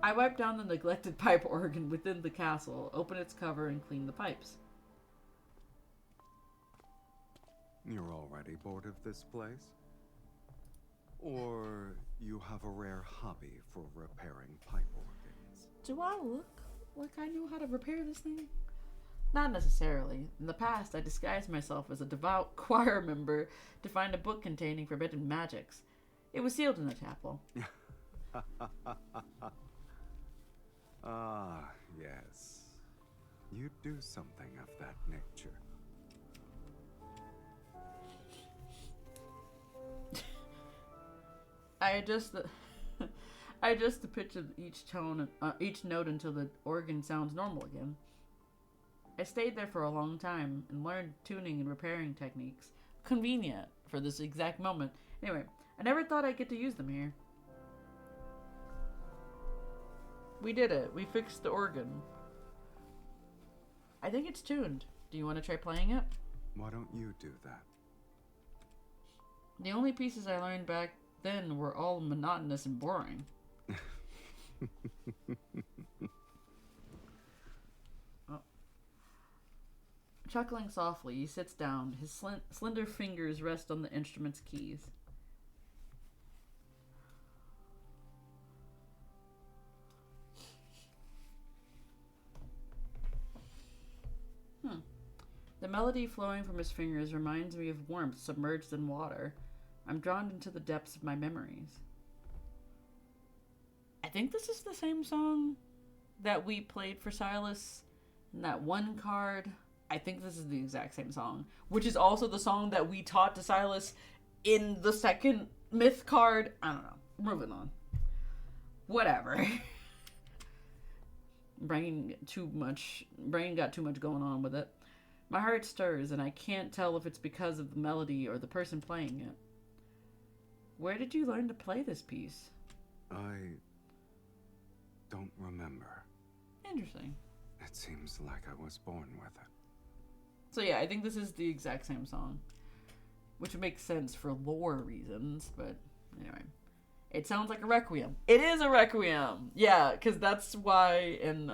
S2: I wipe down the neglected pipe organ within the castle, open its cover, and clean the pipes.
S3: You're already bored of this place? Or you have a rare hobby for repairing pipe organs?
S2: Do I look like I knew how to repair this thing? Not necessarily. In the past, I disguised myself as a devout choir member to find a book containing forbidden magics. It was sealed in the chapel.
S3: Ah, yes. You do something of that nature.
S2: I adjust the pitch of each tone, each note until the organ sounds normal again. I stayed there for a long time and learned tuning and repairing techniques. Convenient for this exact moment. Anyway, I never thought I'd get to use them here. We did it. We fixed the organ. I think it's tuned. Do you want to try playing it?
S3: Why don't you do that?
S2: The only pieces I learned back then were all monotonous and boring. Oh. Chuckling softly, he sits down. His slender fingers rest on the instrument's keys. The melody flowing from his fingers reminds me of warmth submerged in water. I'm drawn into the depths of my memories. I think this is the same song that we played for Sylus in that one card. I think this is the exact same song, which is also the song that we taught to Sylus in the second myth card. I don't know. Moving on. Whatever. Brain got too much going on with it. My heart stirs, and I can't tell if it's because of the melody or the person playing it. Where did you learn to play this piece?
S3: I don't remember.
S2: Interesting.
S3: It seems like I was born with it.
S2: So yeah, I think this is the exact same song. Which makes sense for lore reasons, but anyway. It sounds like a requiem. It is a requiem! Yeah, because that's why in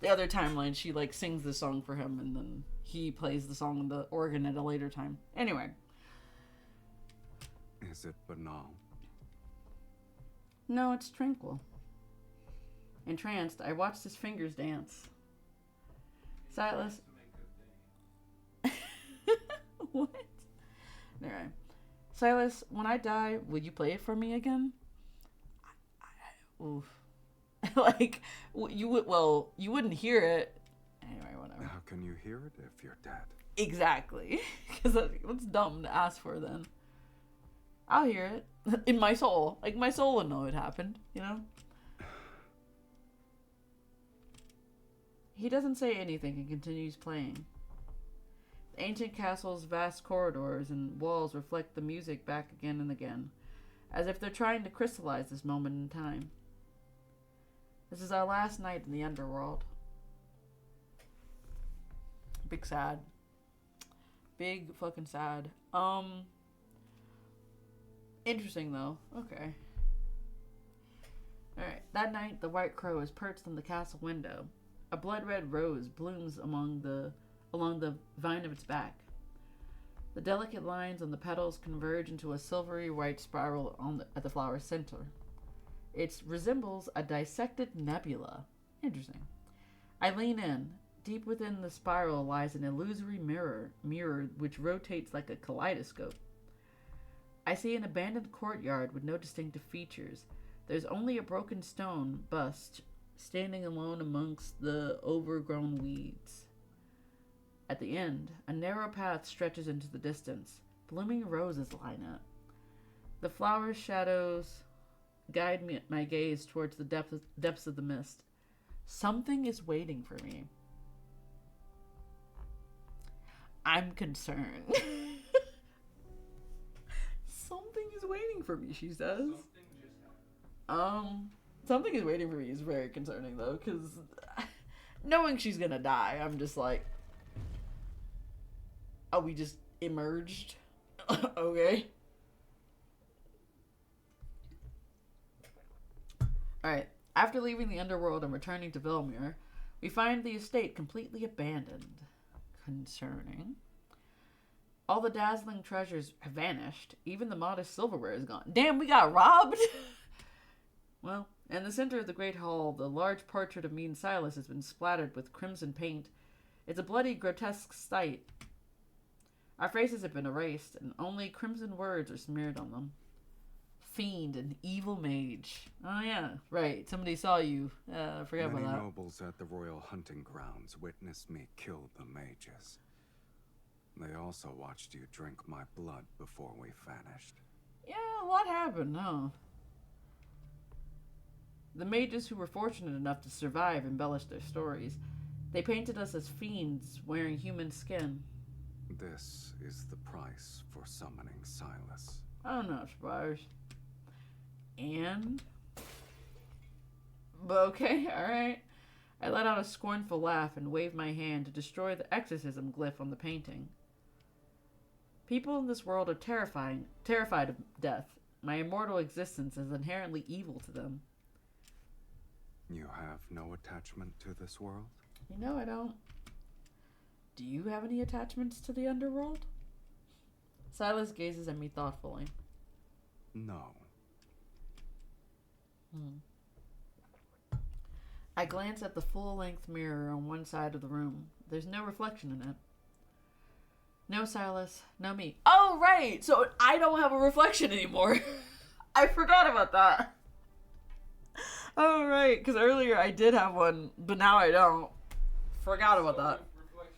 S2: the other timeline she like sings the song for him and then he plays the song on the organ at a later time. Anyway.
S3: Is it banal?
S2: No, it's tranquil. Entranced, I watched his fingers dance. Sylus. What? Alright. Sylus, when I die, would you play it for me again? Oof. Like, you would. Well, you wouldn't hear it. Anyway, whatever.
S3: How can you hear it if you're dead?
S2: Exactly. Because that's dumb to ask for then. I'll hear it. In my soul. Like, my soul would know it happened, you know? He doesn't say anything and continues playing. The ancient castle's vast corridors and walls reflect the music back again and again, as if they're trying to crystallize this moment in time. This is our last night in the underworld. Big sad. Big fucking sad. Interesting though. Okay. Alright. That night, the white crow is perched on the castle window. A blood-red rose blooms along the vine of its back. The delicate lines on the petals converge into a silvery white spiral at the flower's center. It resembles a dissected nebula. Interesting. I lean in. Deep within the spiral lies an illusory mirror which rotates like a kaleidoscope. I see an abandoned courtyard with no distinctive features. There's only a broken stone bust standing alone amongst the overgrown weeds. At the end, a narrow path stretches into the distance. Blooming roses line it. The flower's shadows guide my gaze towards the depths of the mist. Something is waiting for me. I'm concerned. Something is waiting for me, she says. Something is waiting for me is very concerning though, because knowing she's gonna die, I'm just like, Oh, we just emerged? Okay. Alright. After leaving the underworld and returning to Vilmir, we find the estate completely abandoned. Concerning. All the dazzling treasures have vanished. Even the modest silverware is gone. Damn, we got robbed! Well, in the center of the great hall, the large portrait of me and Sylus has been splattered with crimson paint. It's a bloody, grotesque sight. Our faces have been erased, and only crimson words are smeared on them. Fiend and evil mage. Oh yeah, right. Somebody saw you. I forgot about
S3: Many
S2: that.
S3: nobles at the royal hunting grounds witnessed me kill the mages. They also watched you drink my blood before we vanished.
S2: Yeah, what happened, huh? The mages who were fortunate enough to survive embellished their stories. They painted us as fiends wearing human skin.
S3: This is the price for summoning Sylus.
S2: I'm not surprised. And? But okay, alright. I let out a scornful laugh and waved my hand to destroy the exorcism glyph on the painting. People in this world are terrified of death. My immortal existence is inherently evil to them.
S3: You have no attachment to this world?
S2: You know I don't. Do you have any attachments to the underworld? Silas gazes at me thoughtfully.
S3: No.
S2: I glance at the full-length mirror on one side of the room. There's no reflection in it. No Silas, no me. Oh, right! So I don't have a reflection anymore. I forgot about that. Oh, right, because earlier I did have one, but now I don't. Forgot about that.
S8: Reflection.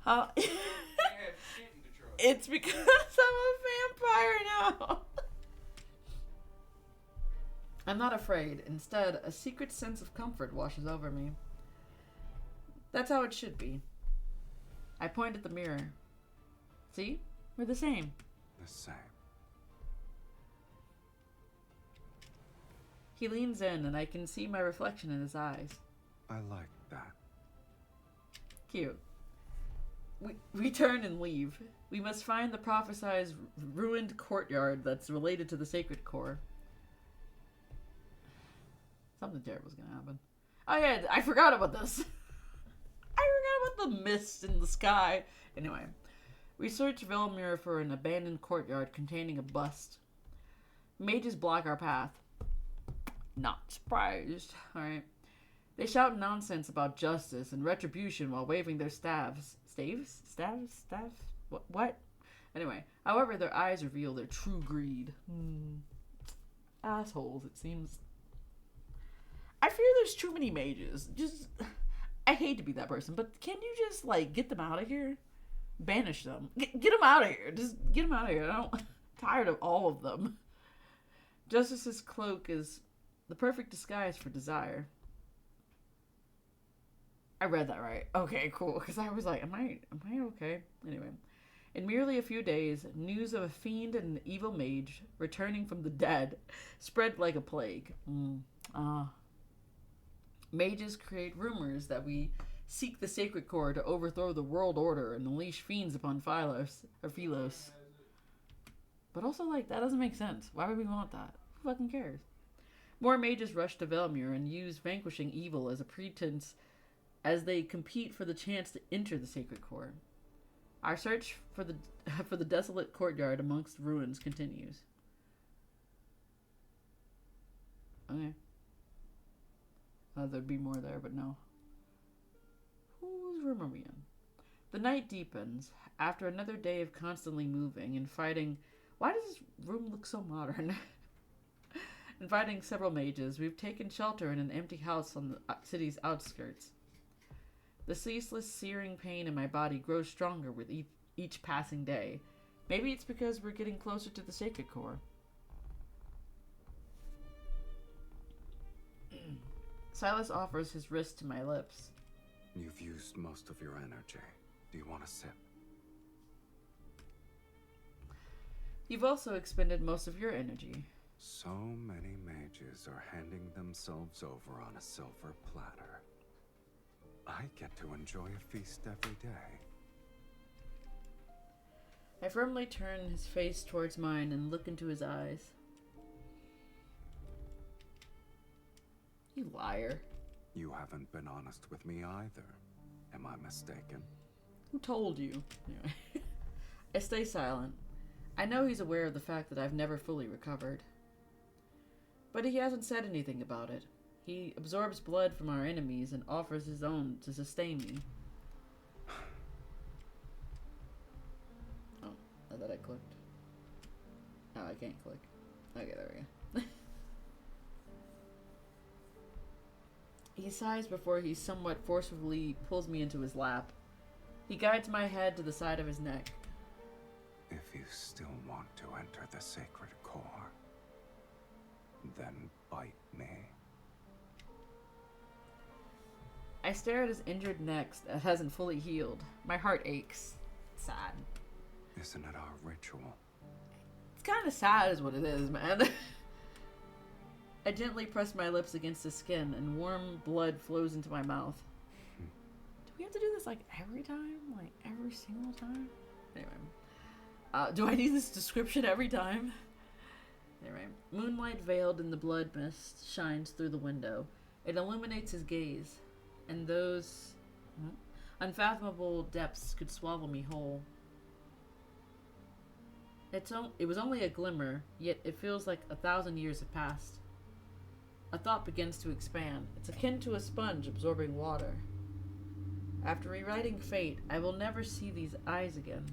S2: Huh?
S8: Can't have shit in Detroit.
S2: It's because I'm a vampire now. I'm not afraid. Instead, a secret sense of comfort washes over me. That's how it should be. I point at the mirror. See? We're the same.
S3: The same.
S2: He leans in, and I can see my reflection in his eyes.
S3: I like that.
S2: Cute. We turn and leave. We must find the prophesized ruined courtyard that's related to the sacred core. Something terrible was gonna happen. Oh yeah, I forgot about this. I forgot about the mist in the sky. Anyway, we search Velmir for an abandoned courtyard containing a bust. Mages block our path. Not surprised. Alright. They shout nonsense about justice and retribution while waving their staves. Staves? Staves? Staff? What? Anyway, however, their eyes reveal their true greed. Assholes, it seems. I fear there's too many mages. I hate to be that person, but can you just, like, get them out of here? Banish them. Get them out of here. Just get them out of here. I'm tired of all of them. Justice's cloak is the perfect disguise for desire. I read that right. Okay, cool. Because I was like, am I okay? Anyway. In merely a few days, news of a fiend and an evil mage returning from the dead spread like a plague. Mages create rumors that we seek the sacred core to overthrow the world order and unleash fiends upon Philos. But also, like, that doesn't make sense. Why would we want that? Who fucking cares? More mages rush to Velmir and use vanquishing evil as a pretense as they compete for the chance to enter the sacred core. Our search for the desolate courtyard amongst ruins continues. Okay. There'd be more there, but no. Whose room are we in? The night deepens. After another day of constantly moving and fighting... Why does this room look so modern? And fighting several mages, we've taken shelter in an empty house on the city's outskirts. The ceaseless, searing pain in my body grows stronger with each passing day. Maybe it's because we're getting closer to the sacred core. Silas offers his wrist to my lips.
S3: You've used most of your energy. Do you want a sip?
S2: You've also expended most of your energy.
S3: So many mages are handing themselves over on a silver platter. I get to enjoy a feast every day.
S2: I firmly turn his face towards mine and look into his eyes. You liar.
S3: You haven't been honest with me either. Am I mistaken?
S2: Who told you? Anyway. I stay silent. I know he's aware of the fact that I've never fully recovered. But he hasn't said anything about it. He absorbs blood from our enemies and offers his own to sustain me. Oh, I thought I clicked. Oh, I can't click. Okay, there we go. He sighs before he somewhat forcefully pulls me into his lap. He guides my head to the side of his neck.
S3: If you still want to enter the sacred core, then bite me.
S2: I stare at his injured neck that hasn't fully healed. My heart aches. It's sad.
S3: Isn't it our ritual?
S2: It's kind of sad is what it is, man. I gently press my lips against his skin and warm blood flows into my mouth. Do we have to do this like every time? Like every single time? Anyway. Do I need this description every time? Anyway. Moonlight veiled in the blood mist shines through the window. It illuminates his gaze. And those unfathomable depths could swallow me whole. It was only a glimmer, yet it feels like 1,000 years have passed. A thought begins to expand. It's akin to a sponge absorbing water. After rewriting fate, I will never see these eyes again.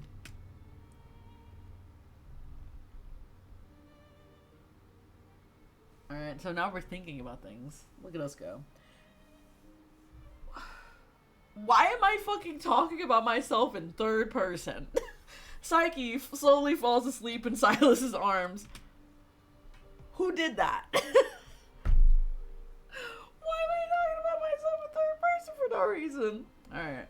S2: Alright, so now we're thinking about things. Look at us go. Why am I fucking talking about myself in third person? Psyche slowly falls asleep in Silas's arms. Who did that? Why am I talking about myself in third person for no reason? Alright.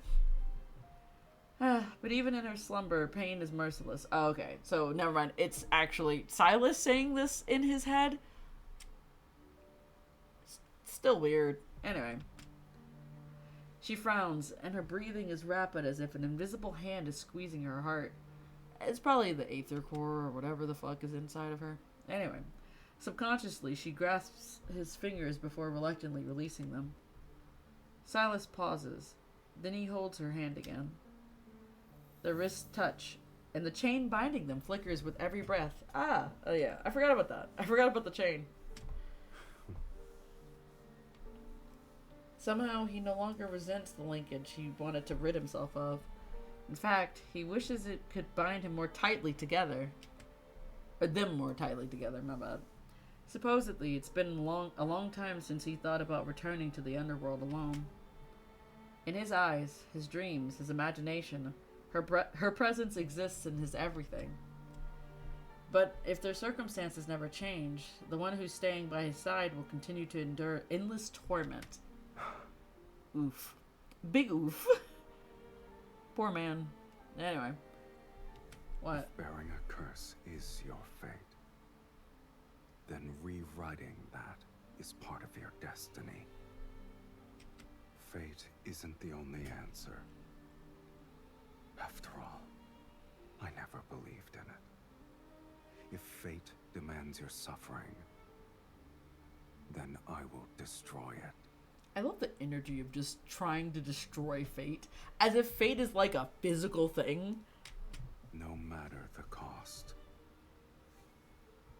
S2: But even in her slumber, pain is merciless. Oh, okay, so never mind. It's actually Sylus saying this in his head. Still weird. Anyway. She frowns, and her breathing is rapid as if an invisible hand is squeezing her heart. It's probably the aether core or whatever the fuck is inside of her. Anyway. Subconsciously, she grasps his fingers before reluctantly releasing them. Sylus pauses. Then he holds her hand again. The wrists touch, and the chain binding them flickers with every breath. Oh yeah, I forgot about that. I forgot about the chain. Somehow, he no longer resents the linkage he wanted to rid himself of. In fact, he wishes it could bind him more tightly together. Or them more tightly together, my bad. Supposedly, it's been a long time since he thought about returning to the underworld alone. In his eyes, his dreams, his imagination, her presence exists in his everything. But if their circumstances never change, the one who's staying by his side will continue to endure endless torment. Oof. Big oof. Poor man. Anyway. What?
S3: If bearing a curse is your fate, then rewriting that is part of your destiny. Fate isn't the only answer. After all, I never believed in it. If fate demands your suffering, then I will destroy it.
S2: I love the energy of just trying to destroy fate, as if fate is like a physical thing.
S3: No matter the cost,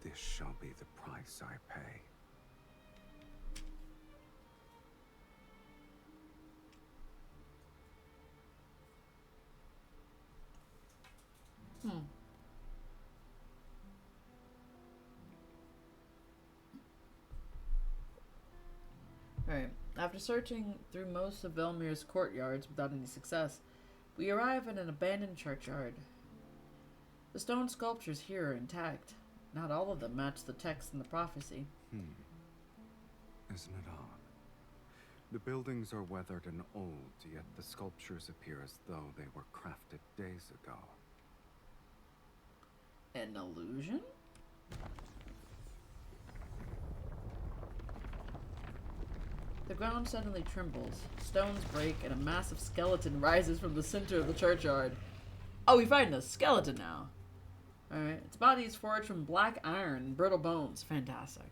S3: this shall be the price I pay.
S2: Alright, after searching through most of Velmir's courtyards without any success, we arrive at an abandoned churchyard. The stone sculptures here are intact. Not all of them match the text in the prophecy.
S3: Isn't it odd? The buildings are weathered and old, yet the sculptures appear as though they were crafted days ago.
S2: An illusion? The ground suddenly trembles, stones break, and a massive skeleton rises from the center of the churchyard. Oh, we find the skeleton now. Alright. Its body is forged from black iron and brittle bones. Fantastic.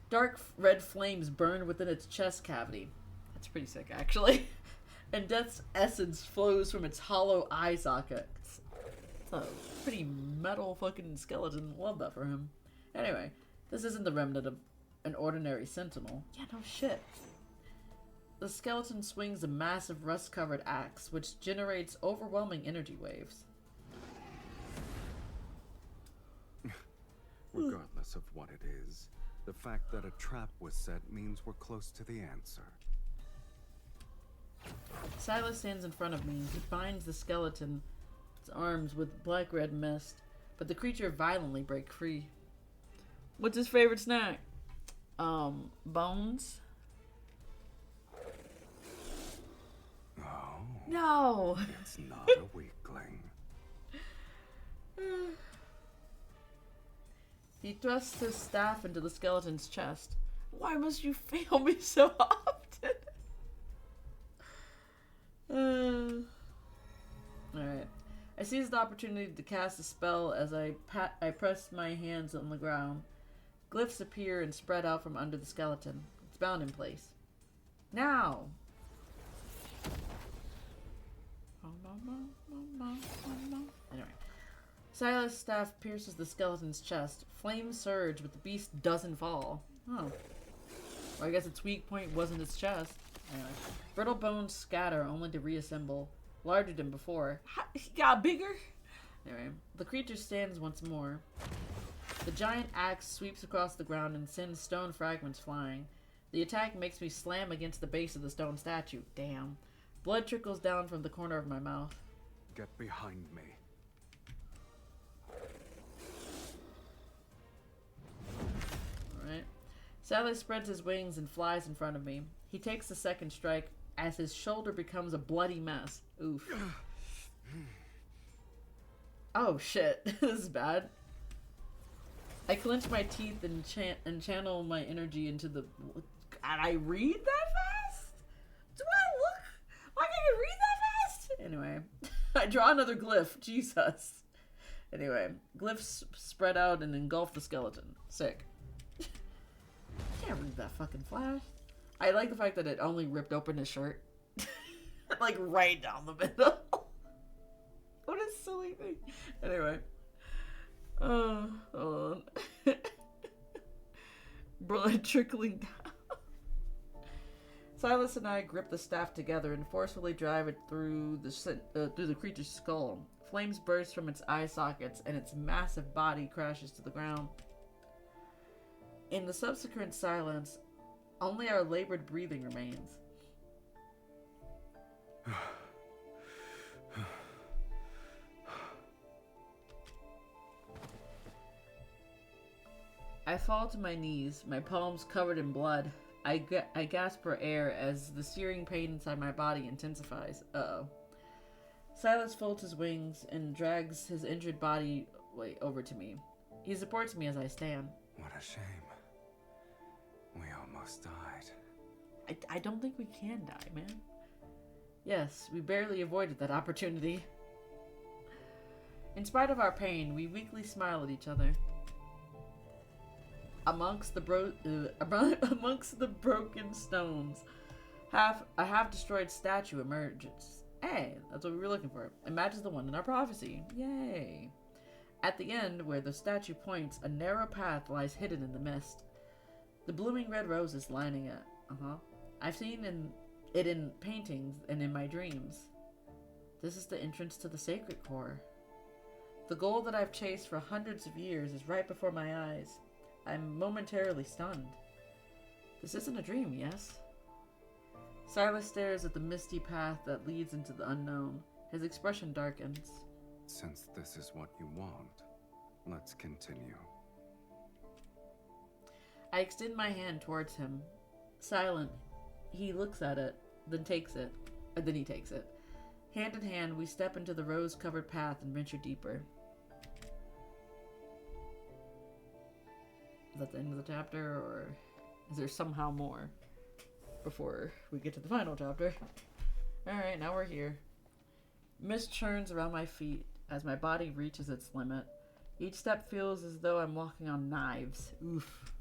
S2: Dark red flames burn within its chest cavity. That's pretty sick, actually. And death's essence flows from its hollow eye sockets. It's a pretty metal fucking skeleton. Love that for him. Anyway, this isn't the remnant of an ordinary sentinel. Yeah, no shit. The skeleton swings a massive rust-covered axe, which generates overwhelming energy waves.
S3: Regardless of what it is, the fact that a trap was set means we're close to the answer.
S2: Sylus stands in front of me. He binds the skeleton's arms with black-red mist, but the creature violently breaks free. What's his favorite snack? Bones?
S3: Oh,
S2: No!
S3: it's not a weakling.
S2: He thrusts his staff into the skeleton's chest. Why must you fail me so often? Alright. I seize the opportunity to cast a spell as I press my hands on the ground. Glyphs appear and spread out from under the skeleton. It's bound in place. Now! Anyway. Sylus' staff pierces the skeleton's chest. Flames surge, but the beast doesn't fall. Oh. Well, I guess its weak point wasn't its chest. Anyway. Brittle bones scatter, only to reassemble. Larger than before. He got bigger? Anyway. The creature stands once more. The giant axe sweeps across the ground and sends stone fragments flying. The attack makes me slam against the base of the stone statue. Damn. Blood trickles down from the corner of my mouth.
S3: Get behind me.
S2: Alright. Sally spreads his wings and flies in front of me. He takes the second strike as his shoulder becomes a bloody mess. Oof. Oh shit. This is bad. I clench my teeth and channel my energy into the... Can I read that fast? Do I look like I can read that fast? Anyway. I draw another glyph. Jesus. Anyway. Glyphs spread out and engulf the skeleton. Sick. Can't read that fucking flash. I like the fact that it only ripped open his shirt. Like right down the middle. What a silly thing. Anyway. Hold on. Blood trickling down. Sylus and I grip the staff together and forcefully drive it through the creature's skull. Flames burst from its eye sockets and its massive body crashes to the ground. In the subsequent silence, only our labored breathing remains. I fall to my knees, my palms covered in blood. I gasp for air as the searing pain inside my body intensifies. Uh-oh. Sylus folds his wings and drags his injured body over to me. He supports me as I stand.
S3: What a shame. We almost died.
S2: I don't think we can die, man. Yes, we barely avoided that opportunity. In spite of our pain, we weakly smile at each other. Amongst the broken stones, a half-destroyed statue emerges. Hey, that's what we were looking for. It matches the one in our prophecy. Yay. At the end, where the statue points, a narrow path lies hidden in the mist. The blooming red roses lining it. I've seen it in paintings and in my dreams. This is the entrance to the sacred core. The goal that I've chased for hundreds of years is right before my eyes. I'm momentarily stunned. This isn't a dream, yes? Sylus stares at the misty path that leads into the unknown. His expression darkens.
S3: Since this is what you want, let's continue.
S2: I extend my hand towards him. Silent, he looks at it, then takes it. Then he takes it. Hand in hand, we step into the rose-covered path and venture deeper. Is that the end of the chapter, or is there somehow more before we get to the final chapter? Alright, now we're here. Mist churns around my feet as my body reaches its limit. Each step feels as though I'm walking on knives. Oof.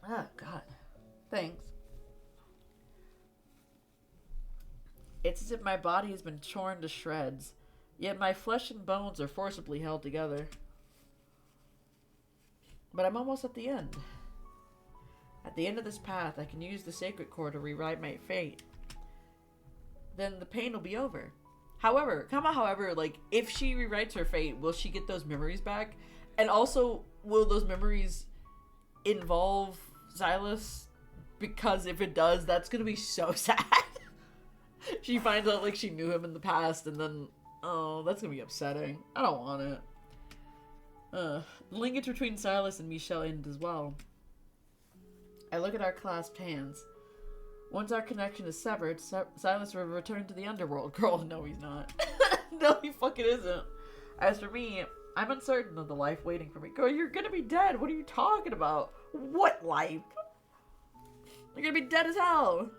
S2: Oh, God. Thanks. It's as if my body has been torn to shreds, yet my flesh and bones are forcibly held together. But I'm almost at the end. At the end of this path, I can use the sacred core to rewrite my fate. Then the pain will be over. However, like, if she rewrites her fate, will she get those memories back? And also, will those memories involve Sylus? Because if it does, that's gonna be so sad. She finds out, like, she knew him in the past, and then, oh, that's gonna be upsetting. I don't want it. The linkage between Sylus and me shall end as well. I look at our clasped hands. Once our connection is severed, Sylus will return to the underworld. Girl, no, he's not. No, he fucking isn't. As for me, I'm uncertain of the life waiting for me. Girl, you're gonna be dead. What are you talking about? What life? You're gonna be dead as hell.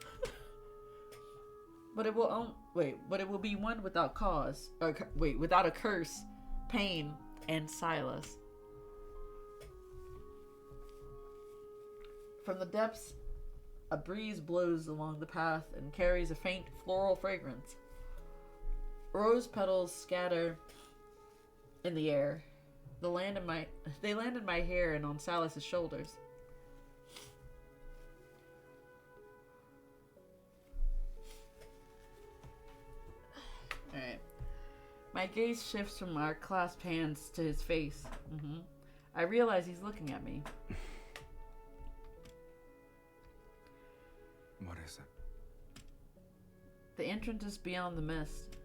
S2: But it will but it will be one without cause. Without a curse, pain, and Sylus. From the depths, a breeze blows along the path and carries a faint floral fragrance. Rose petals scatter in the air. They land in my hair and on Sylus's shoulders. Alright. My gaze shifts from our clasped hands to his face. I realize he's looking at me.
S3: What is it?
S2: The entrance is beyond the mist.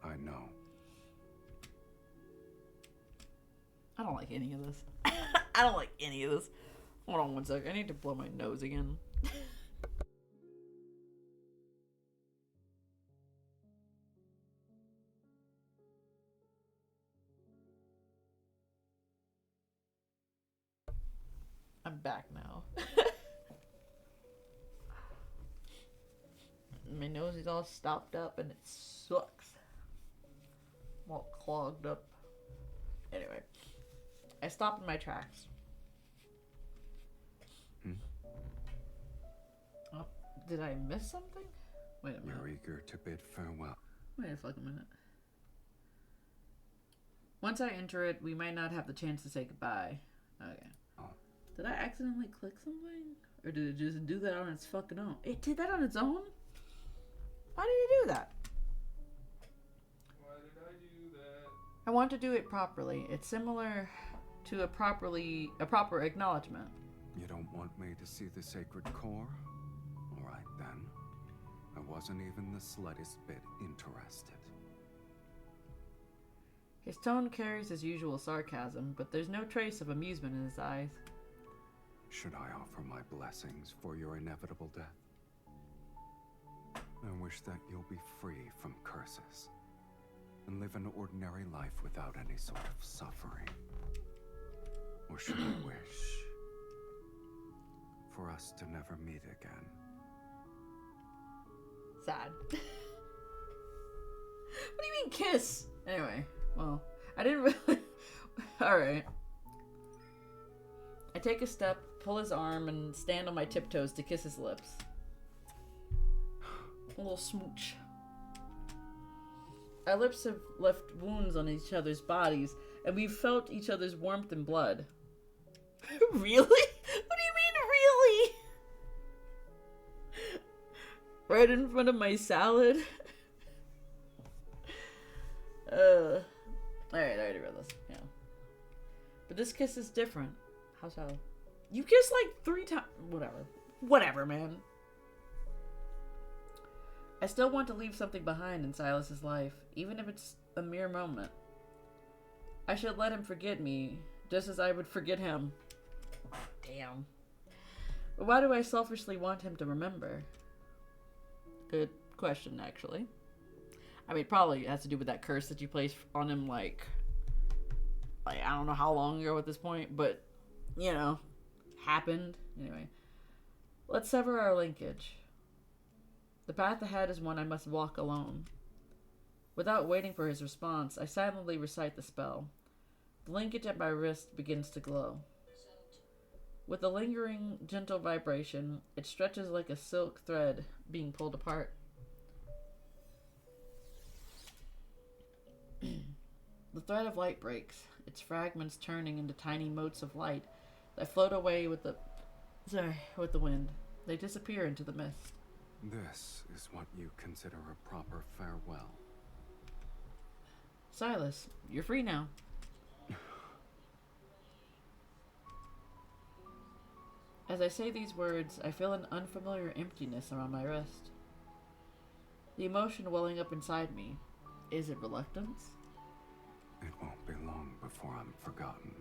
S3: I know.
S2: I don't like any of this. I don't like any of this. Hold on one sec. I need to blow my nose again. I'm back now. My nose is all stopped up and it sucks. I'm all clogged up. Anyway, I stopped in my tracks. Oh, did I miss something? Wait a minute.
S3: You're eager to bid farewell.
S2: Wait a fucking minute. Once I enter it, we might not have the chance to say goodbye. Okay.
S3: Oh.
S2: Did I accidentally click something? Or did it just do that on its fucking own? It did that on its own? Why did it do that?
S8: Why did I do that?
S2: I want to do it properly. It's similar to a proper acknowledgement.
S3: You don't want me to see the sacred core? Alright then. I wasn't even the slightest bit interested.
S2: His tone carries his usual sarcasm, but there's no trace of amusement in his eyes.
S3: Should I offer my blessings for your inevitable death? I wish that you'll be free from curses and live an ordinary life without any sort of suffering. Or should I wish for us to never meet again?
S2: Sad. What do you mean kiss? Anyway, well, I didn't really... Alright. I take a step, pull his arm, and stand on my tiptoes to kiss his lips. A little smooch. Our lips have left wounds on each other's bodies, and we've felt each other's warmth and blood. Really? What do you mean, really? Right in front of my salad? Alright, I already read this. Yeah. But this kiss is different. How so? You kissed like 3 times. Whatever. Whatever, man. I still want to leave something behind in Sylus's life, even if it's a mere moment. I should let him forget me, just as I would forget him. Damn. But why do I selfishly want him to remember? Good question, actually. I mean, probably has to do with that curse that you placed on him, like I don't know how long ago at this point, but, you know, happened. Anyway. Let's sever our linkage. The path ahead is one I must walk alone. Without waiting for his response, I silently recite the spell. The linkage at my wrist begins to glow. With a lingering, gentle vibration, it stretches like a silk thread being pulled apart. The thread of light breaks, its fragments turning into tiny motes of light that float away with the wind. They disappear into the mist.
S3: This is what you consider a proper farewell.
S2: Sylus, you're free now. As I say these words, I feel an unfamiliar emptiness around my wrist. The emotion welling up inside me. Is it reluctance?
S3: It won't be long before I'm forgotten.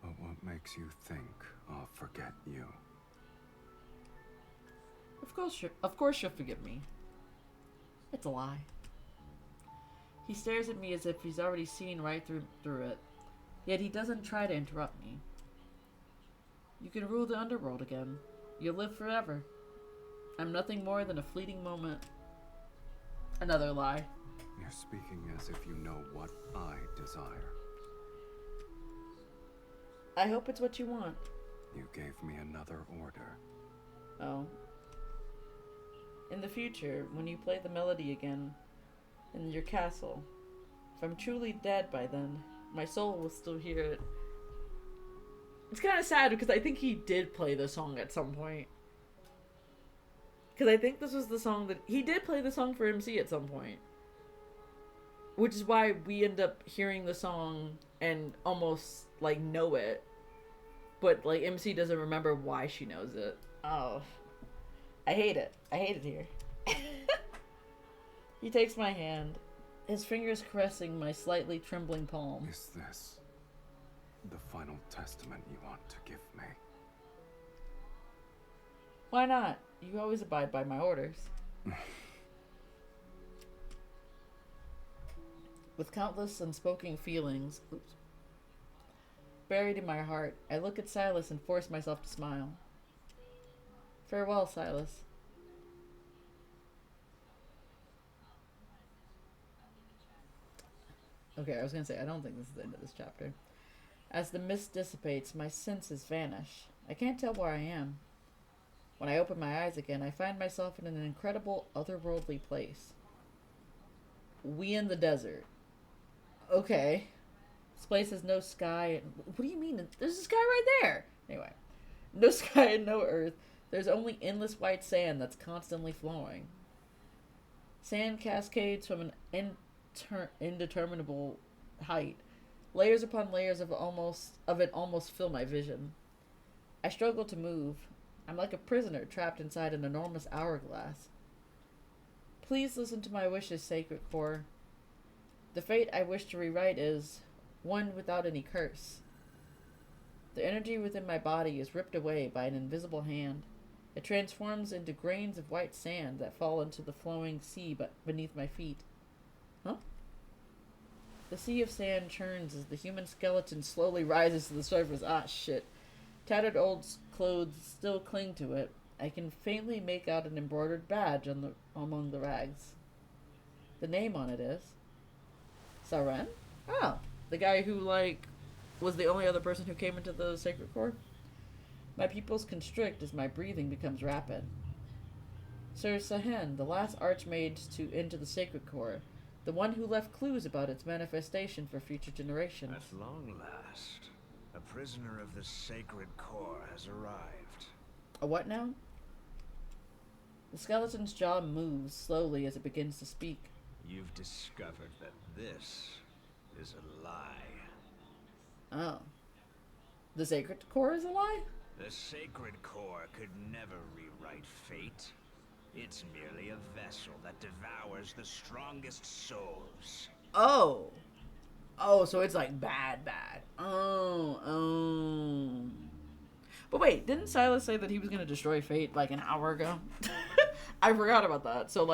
S3: But what makes you think I'll forget you?
S2: Of course you'll forgive me. It's a lie. He stares at me as if he's already seen right through it, yet he doesn't try to interrupt me. You can rule the underworld again. You'll live forever. I'm nothing more than a fleeting moment. Another lie.
S3: You're speaking as if you know what I desire.
S2: I hope it's what you want.
S3: You gave me another order.
S2: Oh. In the future, when you play the melody again in your castle, if I'm truly dead by then, my soul will still hear it. It's kind of sad because I think he did play the song at some point. Because I think this was the song that... He did play the song for MC at some point. Which is why we end up hearing the song and almost, like, know it. But, like, MC doesn't remember why she knows it. Oh. I hate it. I hate it here. He takes my hand, his fingers caressing my slightly trembling palm.
S3: Is this the final testament you want to give me?
S2: Why not? You always abide by my orders. With countless unspoken feelings buried in my heart, I look at Sylus and force myself to smile. Farewell, Sylus. Okay, I was gonna say, I don't think this is the end of this chapter. As the mist dissipates, my senses vanish. I can't tell where I am. When I open my eyes again, I find myself in an incredible, otherworldly place. We in the desert. Okay. This place has no sky. What do you mean? There's a sky right there! Anyway. No sky and no earth. There's only endless white sand that's constantly flowing. Sand cascades from an indeterminable height. Layers upon layers of it almost fill my vision. I struggle to move. I'm like a prisoner trapped inside an enormous hourglass. Please listen to my wishes, Sacred Core. The fate I wish to rewrite is one without any curse. The energy within my body is ripped away by an invisible hand. It transforms into grains of white sand that fall into the flowing sea beneath my feet. Huh? The sea of sand churns as the human skeleton slowly rises to the surface. Ah, shit. Tattered old clothes still cling to it. I can faintly make out an embroidered badge among the rags. The name on it is Saren? Oh, the guy who, was the only other person who came into the Sacred Core? My pupils constrict as my breathing becomes rapid. Sir Sahen, the last archmage to enter the Sacred Core, the one who left clues about its manifestation for future generations.
S9: At long last, a prisoner of the Sacred Core has arrived.
S2: A what now? The skeleton's jaw moves slowly as it begins to speak.
S9: You've discovered that this is a lie.
S2: Oh. The Sacred Core is a lie?
S9: The Sacred Core could never rewrite fate. It's merely a vessel that devours the strongest souls.
S2: Oh. Oh, so it's like bad. Oh. But wait, didn't Sylus say that he was going to destroy Fate like an hour ago? I forgot about that. So,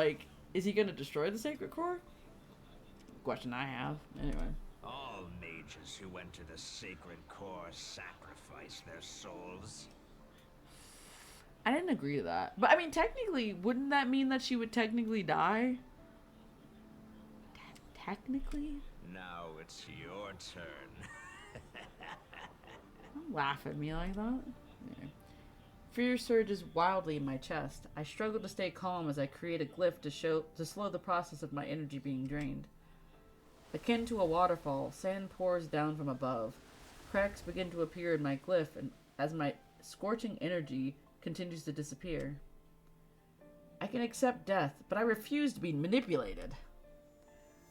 S2: is he going to destroy the Sacred Core? Question I have. Anyway.
S9: All mages who went to the Sacred Core sacrificed their souls.
S2: I didn't agree to that. But I mean, technically, wouldn't that mean that she would technically die? Technically?
S9: Now it's your turn.
S2: Don't laugh at me like that. Yeah. Fear surges wildly in my chest. I struggle to stay calm as I create a glyph to slow the process of my energy being drained. Akin to a waterfall, sand pours down from above. Cracks begin to appear in my glyph, and as my scorching energy continues to disappear. I can accept death, but I refuse to be manipulated.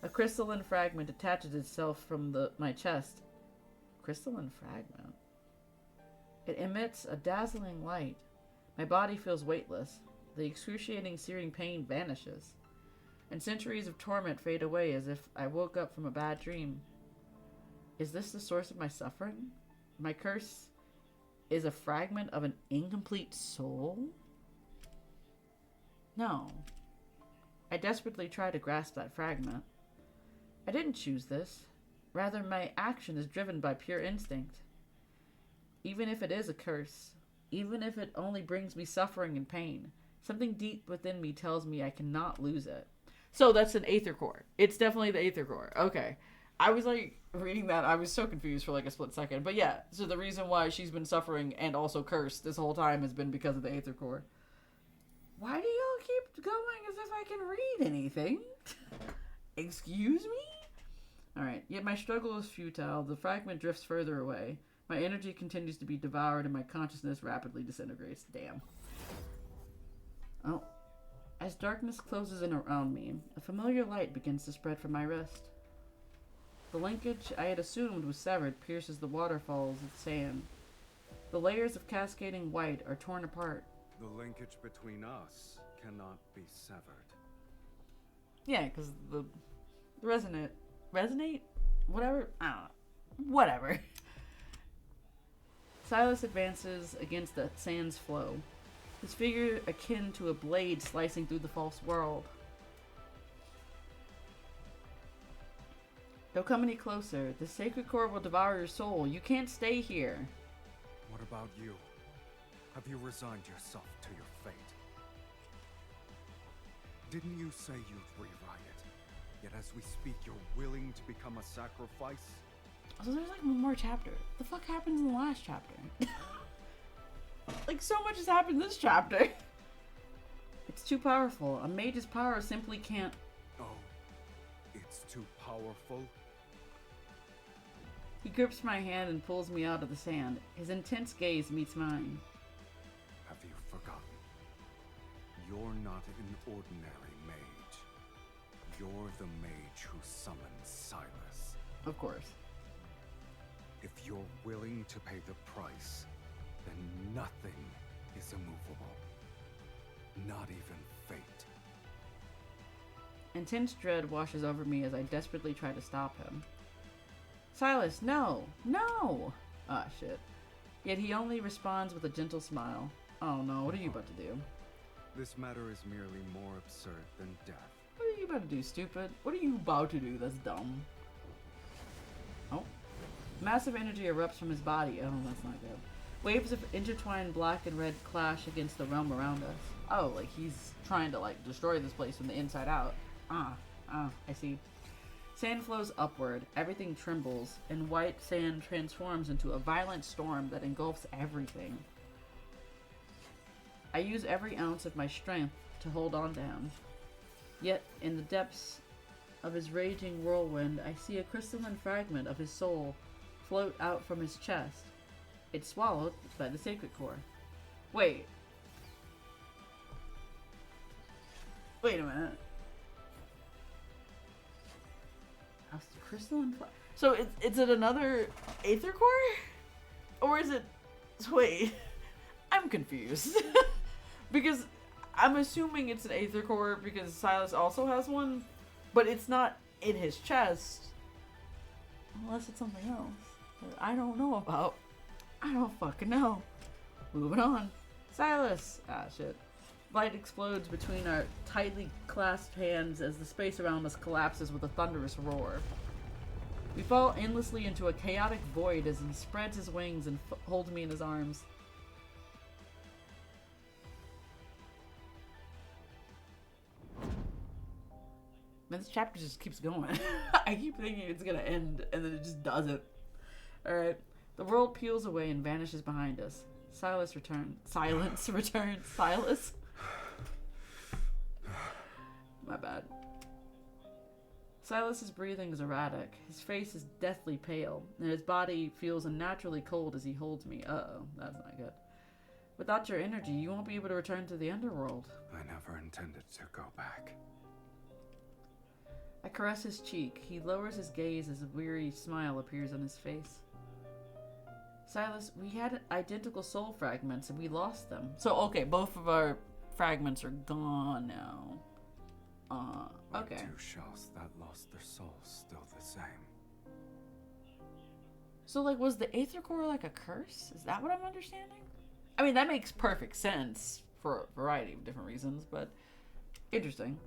S2: A crystalline fragment attaches itself from my chest. Crystalline fragment? It emits a dazzling light. My body feels weightless. The excruciating, searing pain vanishes. And centuries of torment fade away as if I woke up from a bad dream. Is this the source of my suffering? My curse is a fragment of an incomplete soul? No. I desperately try to grasp that fragment. I didn't choose this. Rather, my action is driven by pure instinct. Even if it is a curse, even if it only brings me suffering and pain, something deep within me tells me I cannot lose it. So that's an Aether Core. It's definitely the Aether Core. Okay. I was like, reading that, I was so confused for like a split second. But yeah, so the reason why she's been suffering and also cursed this whole time has been because of the Aether Core. Why do y'all keep going as if I can read anything? Excuse me? Alright, yet my struggle is futile. The fragment drifts further away. My energy continues to be devoured and my consciousness rapidly disintegrates. Damn. Oh. As darkness closes in around me, a familiar light begins to spread from my wrist. The linkage I had assumed was severed pierces the waterfalls of sand. The layers of cascading white are torn apart.
S3: The linkage between us cannot be severed.
S2: Yeah, because the resonate? Whatever? I don't know. Whatever. Sylus advances against the sand's flow, his figure akin to a blade slicing through the false world. Don't come any closer. The sacred core will devour your soul. You can't stay here.
S3: What about you? Have you resigned yourself to your fate? Didn't you say you'd rewrite it? Yet as we speak, you're willing to become a sacrifice?
S2: So there's like one more chapter. The fuck happens in the last chapter? Like so much has happened in this chapter. It's too powerful. A mage's power simply can't...
S3: Oh, it's too powerful?
S2: He grips my hand and pulls me out of the sand. His intense gaze meets mine.
S3: Have you forgotten? You're not an ordinary mage. You're the mage who summoned Sylus.
S2: Of course.
S3: If you're willing to pay the price, then nothing is immovable. Not even fate.
S2: Intense dread washes over me as I desperately try to stop him. Sylus, no! No! Ah, shit. Yet he only responds with a gentle smile. Oh no, what are you about to do?
S3: This matter is merely more absurd than death.
S2: What are you about to do, stupid? What are you about to do that's dumb? Oh. Massive energy erupts from his body. Oh, that's not good. Waves of intertwined black and red clash against the realm around us. Oh, like he's trying to like destroy this place from the inside out. I see. Sand flows upward, everything trembles, and white sand transforms into a violent storm that engulfs everything. I use every ounce of my strength to hold on to him. Yet, in the depths of his raging whirlwind, I see a crystalline fragment of his soul float out from his chest. It's swallowed by the sacred core. Wait. Wait a minute. A crystalline so is it another Aether Core? Or is it... Wait. I'm confused. Because I'm assuming it's an Aether Core because Sylus also has one. But it's not in his chest. Unless it's something else that I don't know about. I don't fucking know. Moving on. Sylus! Ah, shit. Light explodes between our tightly clasped hands as the space around us collapses with a thunderous roar. We fall endlessly into a chaotic void as he spreads his wings and holds me in his arms. Man, this chapter just keeps going. I keep thinking it's gonna end, and then it just doesn't. Alright. The world peels away and vanishes behind us. Silence returns. Silence returns. Sylus. My bad. Silas's breathing is erratic. His face is deathly pale, and his body feels unnaturally cold as he holds me. Uh-oh, that's not good. Without your energy, you won't be able to return to the underworld.
S3: I never intended to go back.
S2: I caress his cheek. He lowers his gaze as a weary smile appears on his face. Sylus, we had identical soul fragments and we lost them. So, okay, both of our fragments are gone now. Okay.
S3: Are two shells that lost their souls still the same?
S2: So, like, was the Aether Core like a curse? Is that what I'm understanding? I mean, that makes perfect sense for a variety of different reasons, but interesting.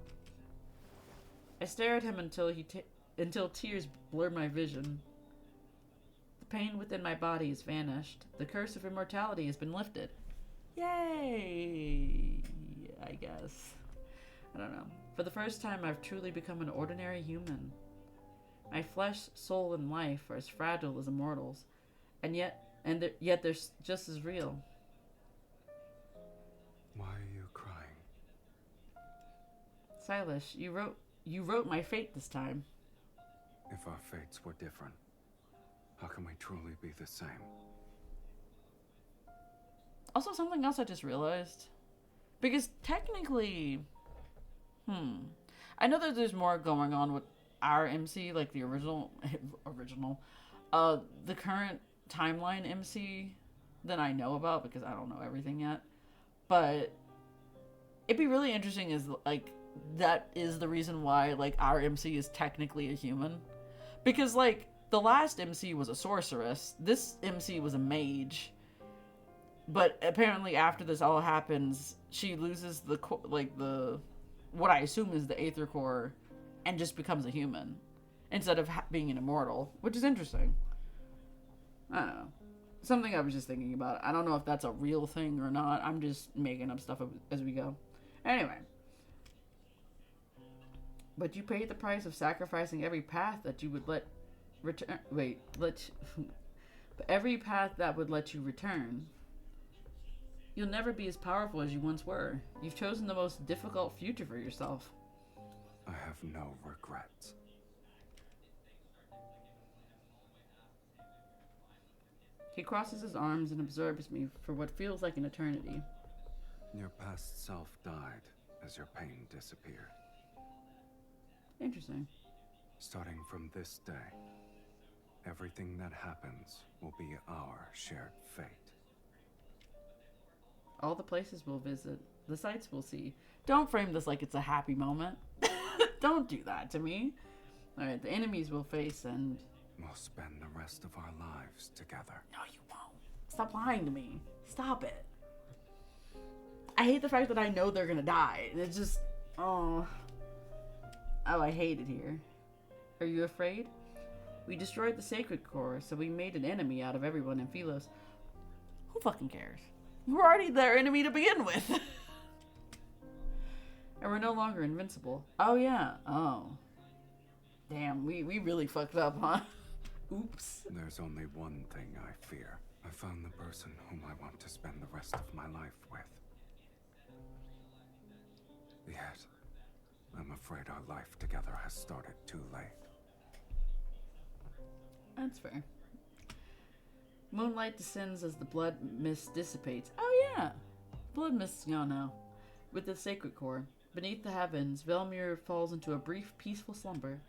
S2: I stare at him until tears blur my vision. The pain within my body has vanished. The curse of immortality has been lifted. Yay! I guess. I don't know. For the first time, I've truly become an ordinary human. My flesh, soul, and life are as fragile as immortals, and yet they're just as real.
S3: Why are you crying?
S2: Sylus, you wrote my fate this time.
S3: If our fates were different, how can we truly be the same?
S2: Also, something else I just realized. Because technically, I know that there's more going on with our MC, like the original, the current timeline MC than I know about because I don't know everything yet. But it'd be really interesting is like that is the reason why like our MC is technically a human, because like the last MC was a sorceress, this MC was a mage, but apparently after this all happens, she loses the what I assume is the Aether Core and just becomes a human instead of being an immortal, which is interesting. I don't know. Something I was just thinking about. I don't know if that's a real thing or not. I'm just making up stuff as we go. Anyway. But you paid the price of sacrificing every path that you would let return. But every path that would let you return. You'll never be as powerful as you once were. You've chosen the most difficult future for yourself.
S3: I have no regrets.
S2: He crosses his arms and observes me for what feels like an eternity.
S3: Your past self died as your pain disappeared.
S2: Interesting.
S3: Starting from this day, everything that happens will be our shared fate.
S2: All the places we'll visit, the sights we'll see. Don't frame this like it's a happy moment. Don't do that to me. Alright, the enemies we'll face and...
S3: We'll spend the rest of our lives together.
S2: No, you won't. Stop lying to me. Stop it. I hate the fact that I know they're gonna die. And it's just... Oh, I hate it here. Are you afraid? We destroyed the Sacred Core, so we made an enemy out of everyone in Sylus. Who fucking cares? We're already their enemy to begin with. And we're no longer invincible. Oh, yeah. Oh. Damn, we really fucked up, huh? Oops.
S3: There's only one thing I fear. I found the person whom I want to spend the rest of my life with. Yet, I'm afraid our life together has started too late.
S2: That's fair. Moonlight descends as the blood mist dissipates. Oh yeah! Blood mist's gone now. With the Sacred Core. Beneath the heavens, Velmir falls into a brief, peaceful slumber.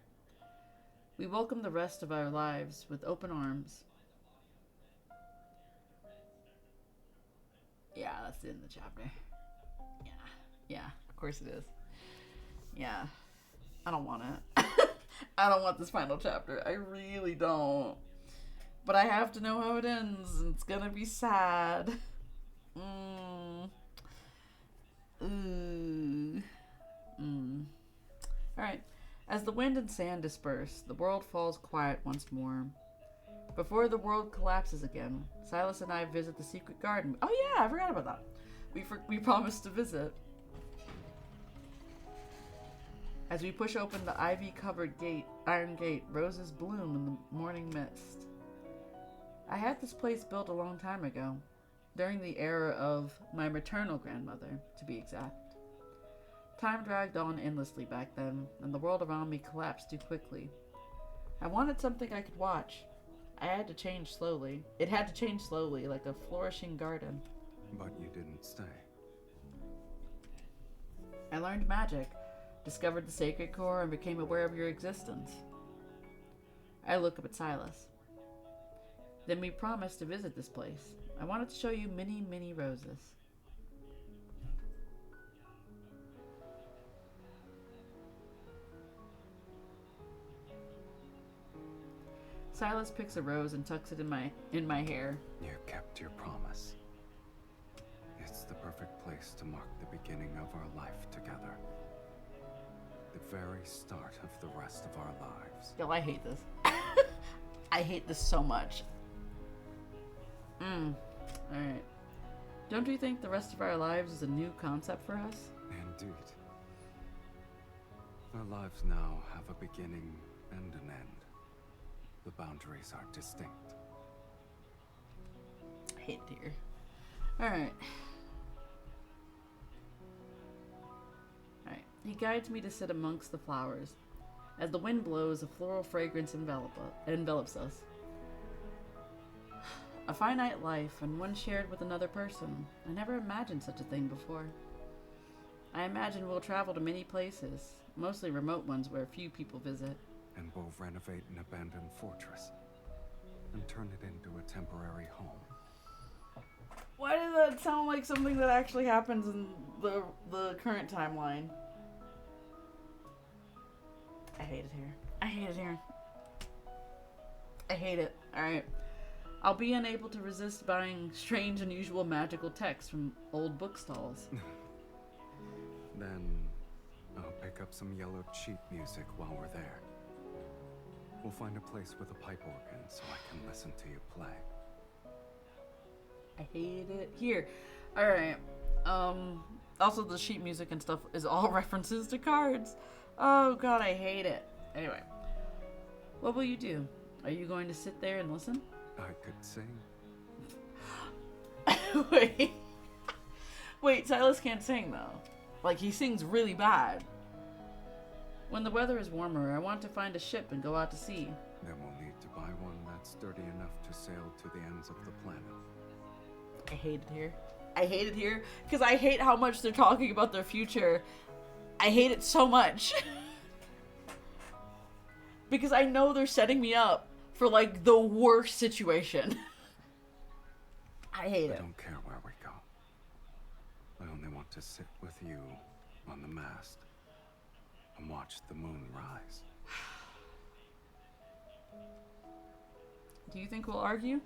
S2: We welcome the rest of our lives with open arms. Yeah, that's the end of the chapter. Yeah, of course it is. Yeah. I don't want it. I don't want this final chapter. I really don't. But I have to know how it ends. And it's gonna be sad. Alright. As the wind and sand disperse, the world falls quiet once more. Before the world collapses again, Sylus and I visit the secret garden. Oh yeah, I forgot about that. We promised to visit. As we push open the ivy-covered iron gate, roses bloom in the morning mist. I had this place built a long time ago, during the era of my maternal grandmother, to be exact. Time dragged on endlessly back then, and the world around me collapsed too quickly. I wanted something I could watch. I had to change slowly. It had to change slowly, like a flourishing garden.
S3: But you didn't stay.
S2: I learned magic, discovered the sacred core, and became aware of your existence. I look up at Sylus. Then we promised to visit this place. I wanted to show you many, many roses. Sylus picks a rose and tucks it in my hair.
S3: You kept your promise. It's the perfect place to mark the beginning of our life together. The very start of the rest of our lives.
S2: Yo, I hate this. I hate this so much. Alright. Don't you think the rest of our lives is a new concept for us?
S3: Indeed. Our lives now have a beginning and an end. The boundaries are distinct.
S2: I hate it here. Alright. Alright. He guides me to sit amongst the flowers. As the wind blows, a floral fragrance envelops us. A finite life, and one shared with another person. I never imagined such a thing before. I imagine we'll travel to many places, mostly remote ones where few people visit.
S3: And we'll renovate an abandoned fortress and turn it into a temporary home.
S2: Why does that sound like something that actually happens in the current timeline? I hate it here. I hate it here. I hate it. Alright. I'll be unable to resist buying strange, unusual, magical texts from old bookstalls.
S3: Then I'll pick up some yellow cheap music while we're there. We'll find a place with a pipe organ so I can listen to you play.
S2: I hate it here. Alright. Also the sheet music and stuff is all references to cards. Oh god, I hate it. Anyway. What will you do? Are you going to sit there and listen?
S3: I could sing.
S2: Wait. Wait, Sylus can't sing though. Like, he sings really bad. When the weather is warmer, I want to find a ship and go out to sea.
S3: Then we'll need to buy one that's sturdy enough to sail to the ends of the planet.
S2: I hate it here. I hate it here because I hate how much they're talking about their future. I hate it so much. Because I know they're setting me up for, like, the worst situation. I hate it.
S3: I don't care where we go. I only want to sit with you on the mast and watch the moon rise.
S2: Do you think we'll argue?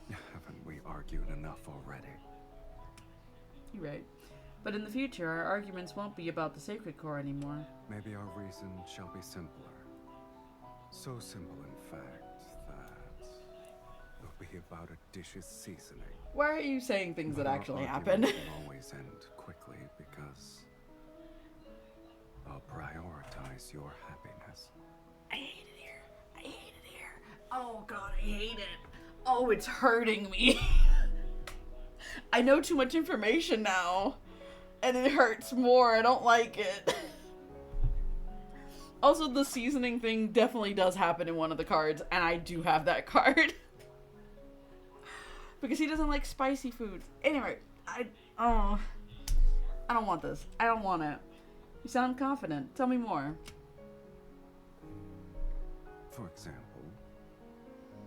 S3: Haven't we argued enough already?
S2: You're right. But in the future, our arguments won't be about the sacred core anymore.
S3: Maybe our reason shall be simpler. So simple, in fact, that it'll be about a dish's seasoning.
S2: Why are you saying things that
S3: But our
S2: actually
S3: argument
S2: happened?
S3: will always end quickly because I'll prioritize your happiness.
S2: I hate it here. I hate it here. Oh god, I hate it. Oh, it's hurting me. I know too much information now. And it hurts more. I don't like it. Also, the seasoning thing definitely does happen in one of the cards. And I do have that card. Because he doesn't like spicy foods. Anyway, I don't want this. I don't want it. You sound confident. Tell me more.
S3: For example,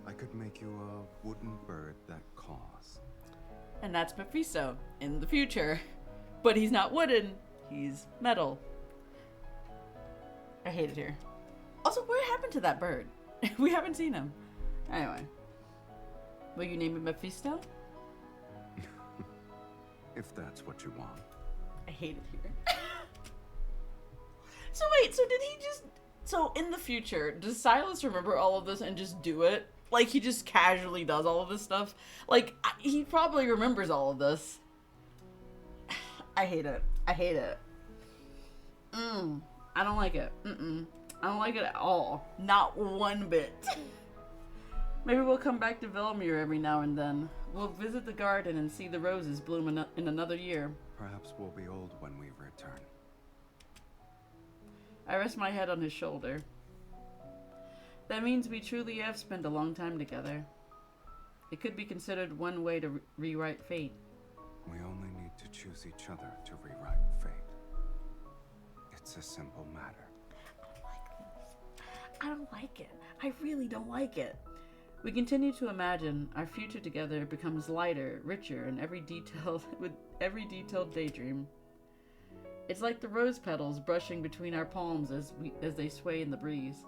S3: I could make you a wooden bird that caws.
S2: And that's Mephisto in the future. But he's not wooden. He's metal. I hate it here. Also, what happened to that bird? We haven't seen him. Anyway. Will you name it Mephisto?
S3: If that's what you want.
S2: I hate it here. So wait, so did he just... So in the future, does Sylus remember all of this and just do it? Like, he just casually does all of this stuff? Like, he probably remembers all of this. I hate it. I hate it. I don't like it. I don't like it at all. Not one bit. Maybe we'll come back to Velmir every now and then. We'll visit the garden and see the roses bloom in another year.
S3: Perhaps we'll be old when we return.
S2: I rest my head on his shoulder. That means we truly have spent a long time together. It could be considered one way to rewrite fate.
S3: We only need to choose each other to rewrite fate. It's a simple matter.
S2: I don't like it. I really don't like it. We continue to imagine our future together becomes lighter, richer, and with every detailed daydream. It's like the rose petals brushing between our palms as they sway in the breeze.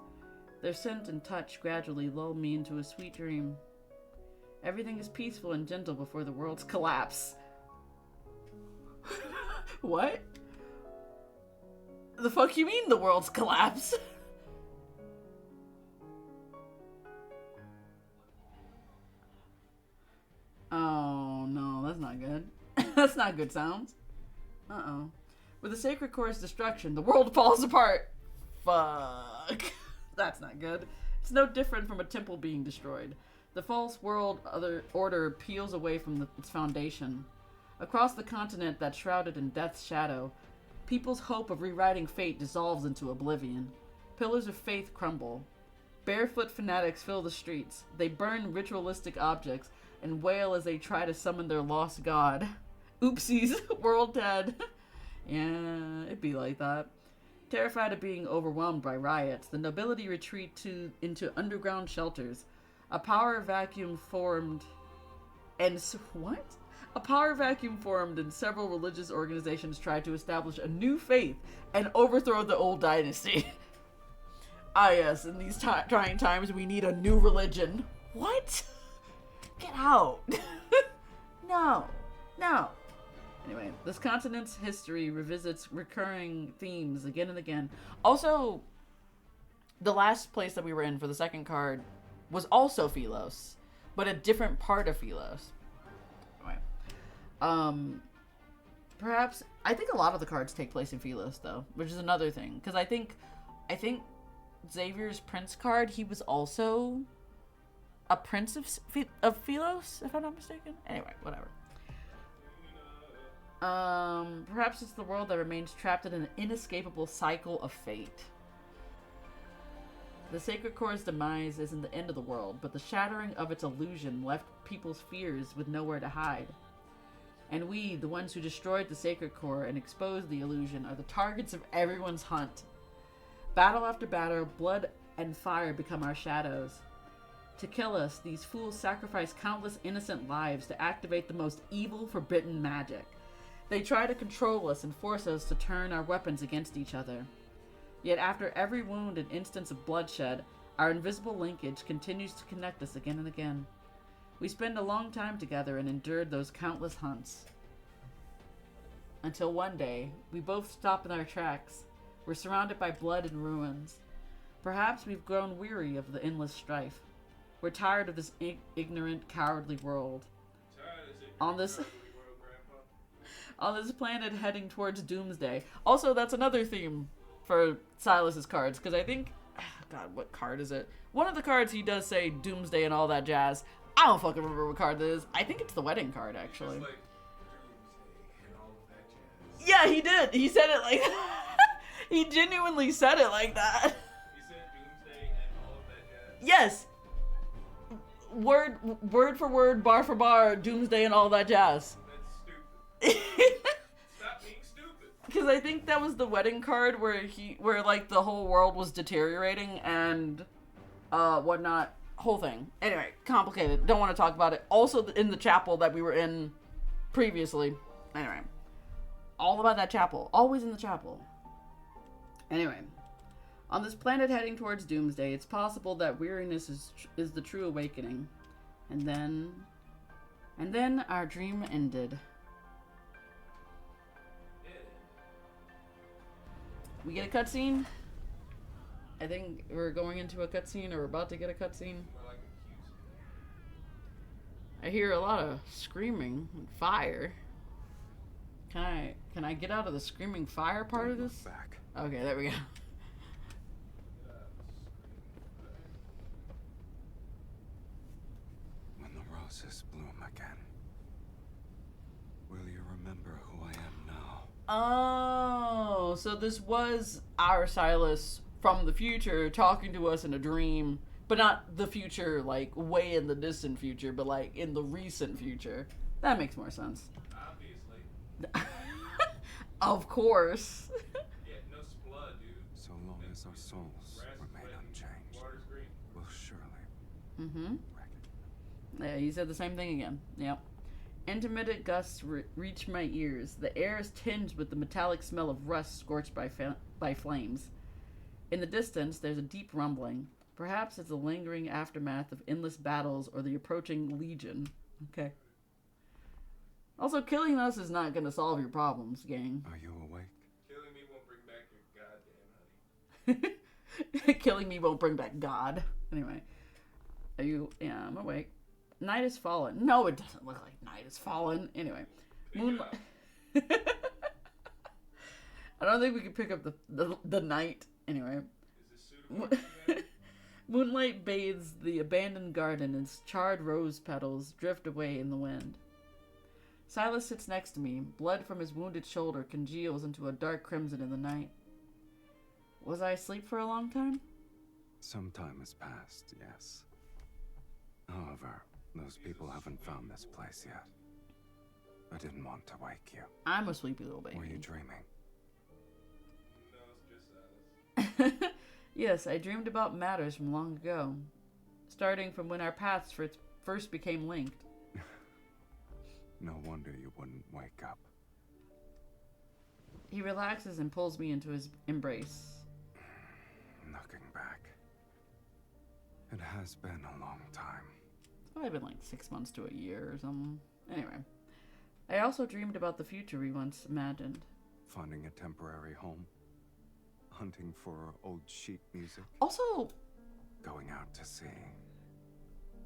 S2: Their scent and touch gradually lull me into a sweet dream. Everything is peaceful and gentle before the world's collapse. What? The fuck you mean the world's collapse? Oh no, that's not good. That's not good sounds. Uh-oh. With the sacred core's destruction, the world falls apart. Fuck. That's not good. It's no different from a temple being destroyed. The false world order peels away from its foundation. Across the continent that's shrouded in death's shadow, people's hope of rewriting fate dissolves into oblivion. Pillars of faith crumble. Barefoot fanatics fill the streets. They burn ritualistic objects and wail as they try to summon their lost god. Oopsies, world dead. Yeah, it'd be like that. Terrified of being overwhelmed by riots, the nobility retreat into underground shelters. A power vacuum formed and several religious organizations tried to establish a new faith and overthrow the old dynasty. Ah yes, in these trying times we need a new religion. What? Get out. No. Anyway, this continent's history revisits recurring themes again and again. Also, the last place that we were in for the second card was also Sylus, but a different part of Sylus. Anyway, perhaps I think a lot of the cards take place in Sylus though, which is another thing because I think Xavier's Prince card, he was also a prince of Sylus, if I'm not mistaken. Anyway, whatever. Perhaps it's the world that remains trapped in an inescapable cycle of fate. The Sacred Core's demise isn't the end of the world, but the shattering of its illusion left people's fears with nowhere to hide. And we, the ones who destroyed the Sacred Core and exposed the illusion, are the targets of everyone's hunt. Battle after battle, blood and fire become our shadows. To kill us, these fools sacrifice countless innocent lives to activate the most evil, forbidden magic. They try to control us and force us to turn our weapons against each other. Yet after every wound and instance of bloodshed, our invisible linkage continues to connect us again and again. We spend a long time together and endured those countless hunts. Until one day, we both stop in our tracks. We're surrounded by blood and ruins. Perhaps we've grown weary of the endless strife. We're tired of this ignorant, cowardly world. On this planet heading towards doomsday. Also, that's another theme for Sylus's cards, because I think... God, what card is it? One of the cards he does say doomsday and all that jazz. I don't fucking remember what card it is. I think it's the wedding card, actually.
S8: Like, doomsday and all of that jazz.
S2: Yeah, he did. He said it like... He genuinely said it like that.
S8: He said doomsday and all of that jazz?
S2: Yes. Word for word, bar for bar, doomsday and all that jazz.
S8: That's stupid. Stop being stupid.
S2: Because I think that was the wedding card where like the whole world was deteriorating and whatnot. Whole thing. Anyway, complicated. Don't want to talk about it. Also in the chapel that we were in previously. Anyway, all about that chapel. Always in the chapel. Anyway, on this planet heading towards doomsday, it's possible that weariness is the true awakening. And then our dream ended. We get a cutscene. I think we're going into a cutscene, or we're about to get a cutscene. I hear a lot of screaming and fire. Can I get out of the screaming fire part of this?
S3: Back.
S2: Okay, there we go.
S3: When the roses bloom again, will you remember who I am now?
S2: Oh, so this was our Sylus from the future talking to us in a dream, but not the future, like way in the distant future, but like in the recent future. That makes more sense.
S8: Obviously.
S2: Of course.
S8: Yeah, no blood, dude.
S3: So long as our souls
S8: Grass is
S3: remain
S8: red,
S3: unchanged,
S8: water's green.
S3: we'll surely
S2: Mm-hmm.
S3: recognize.
S2: Yeah, he said the same thing again. Yep. Intermittent gusts reach my ears. The air is tinged with the metallic smell of rust scorched by flames. In the distance, there's a deep rumbling. Perhaps it's a lingering aftermath of endless battles or the approaching legion. Okay. Also, killing us is not going to solve your problems, gang.
S3: Are you awake?
S8: Killing me won't bring back your goddamn honey.
S2: Killing me won't bring back God. Anyway. Are you... Yeah, I'm awake. Night has fallen. No, it doesn't look like night has fallen. Anyway. Moonlight... I don't think we can pick up the night. Anyway.
S8: Is this suitable?
S2: Moonlight bathes the abandoned garden as charred rose petals drift away in the wind. Sylus sits next to me. Blood from his wounded shoulder congeals into a dark crimson in the night. Was I asleep for a long time?
S3: Some time has passed, yes. However, those people haven't found this place yet. I didn't want to wake you.
S2: I'm a sleepy little baby.
S3: Were you dreaming?
S8: No, it's just Alice.
S2: Yes, I dreamed about matters from long ago. Starting from when our paths first became linked.
S3: No wonder you wouldn't wake up.
S2: He relaxes and pulls me into his embrace.
S3: Looking back, it has been a long time.
S2: It's probably been like 6 months to a year or something. Anyway. I also dreamed about the future we once imagined.
S3: Finding a temporary home. Hunting for old sheet music.
S2: Also,
S3: Going out to sea.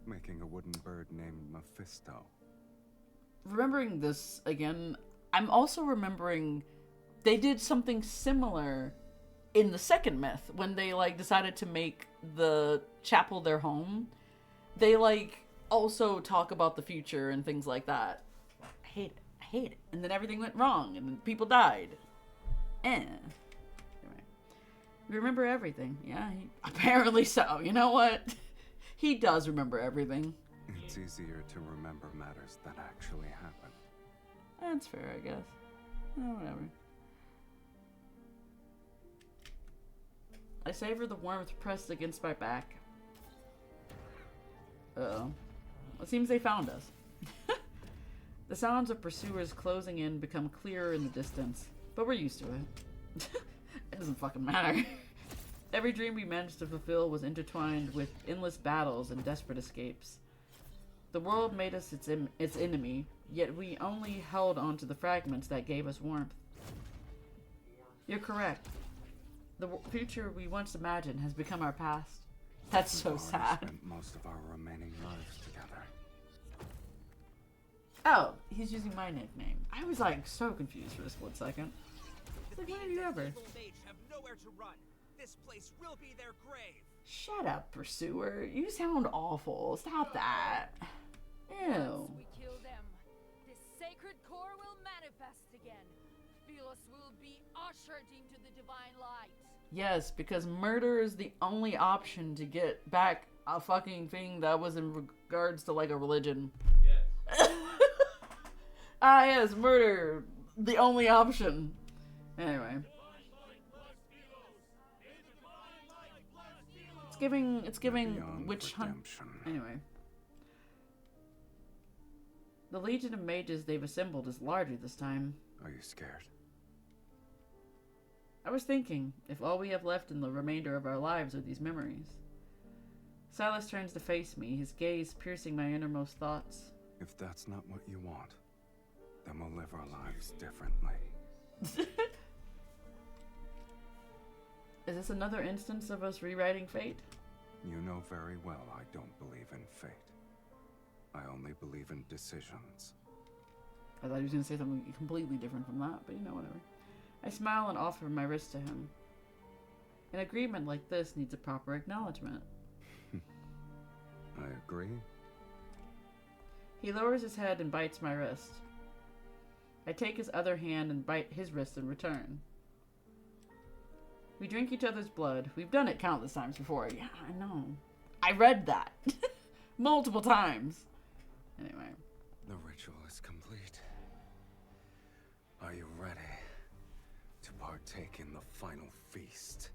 S3: Making a wooden bird named Mephisto.
S2: remembering this again, I'm also remembering they did something similar in the second myth when they like decided to make the chapel their home. They like also talk about the future and things like that. I hate it. And then everything went wrong and then people died. Anyway. You remember everything. Yeah, apparently so. You know what? He does remember everything.
S3: It's easier to remember matters that actually happen.
S2: That's fair, I guess. Whatever. I savor the warmth pressed against my back. Uh-oh. It seems they found us. The sounds of pursuers closing in become clearer in the distance, but we're used to it. It doesn't fucking matter. Every dream we managed to fulfill was intertwined with endless battles and desperate escapes. The world made us its enemy, yet we only held on to the fragments that gave us warmth. You're correct. The future we once imagined has become our past. That's so
S3: We've already
S2: sad.
S3: spent most of our remaining lives together.
S2: Oh, he's using my nickname. I was like so confused for a split second. Like, when did you ever?
S9: Evil mage have nowhere to run. This place will be their grave.
S2: Shut up, pursuer. You sound awful. Stop that. Ew.
S5: Once we kill them, the sacred core will manifest again. Sylus will be ushered into the divine light.
S2: Yes, because murder is the only option to get back a fucking thing that was in regards to like a religion.
S8: Yes.
S2: Ah, yes, murder. The only option. Anyway. It's giving
S3: Beyond
S2: witch hunt.
S3: redemption.
S2: Anyway. The legion of mages they've assembled is larger this time.
S3: Are you scared?
S2: I was thinking, if all we have left in the remainder of our lives are these memories. Sylus turns to face me, his gaze piercing my innermost thoughts.
S3: If that's not what you want, then we'll live our lives differently.
S2: Is this another instance of us rewriting fate?
S3: You know very well I don't believe in fate. I only believe in decisions.
S2: I thought he was going to say something completely different from that, but you know, whatever. I smile and offer my wrist to him. An agreement like this needs a proper acknowledgement.
S3: I agree.
S2: He lowers his head and bites my wrist. I take his other hand and bite his wrist in return. We drink each other's blood. We've done it countless times before. Yeah, I know. I read that. Multiple times. Anyway.
S3: The ritual is complete. Are you ready to partake in the final feast,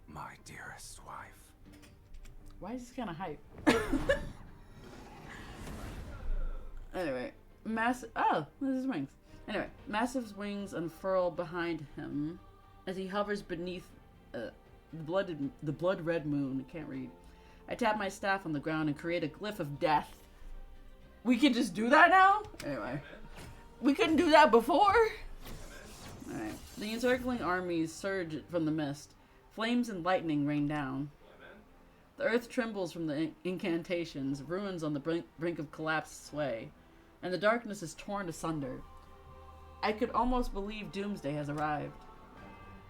S3: my dearest wife?
S2: Why is this kind of hype? Anyway, oh, this is wings. Anyway, massive wings unfurl behind him as he hovers beneath the blood-red moon. I can't read. I tap my staff on the ground and create a glyph of death. We can just do that now? Anyway. We couldn't do that before? Alright. The encircling armies surge from the mist. Flames and lightning rain down. The earth trembles from the incantations, ruins on the brink of collapse sway, and the darkness is torn asunder. I could almost believe doomsday has arrived.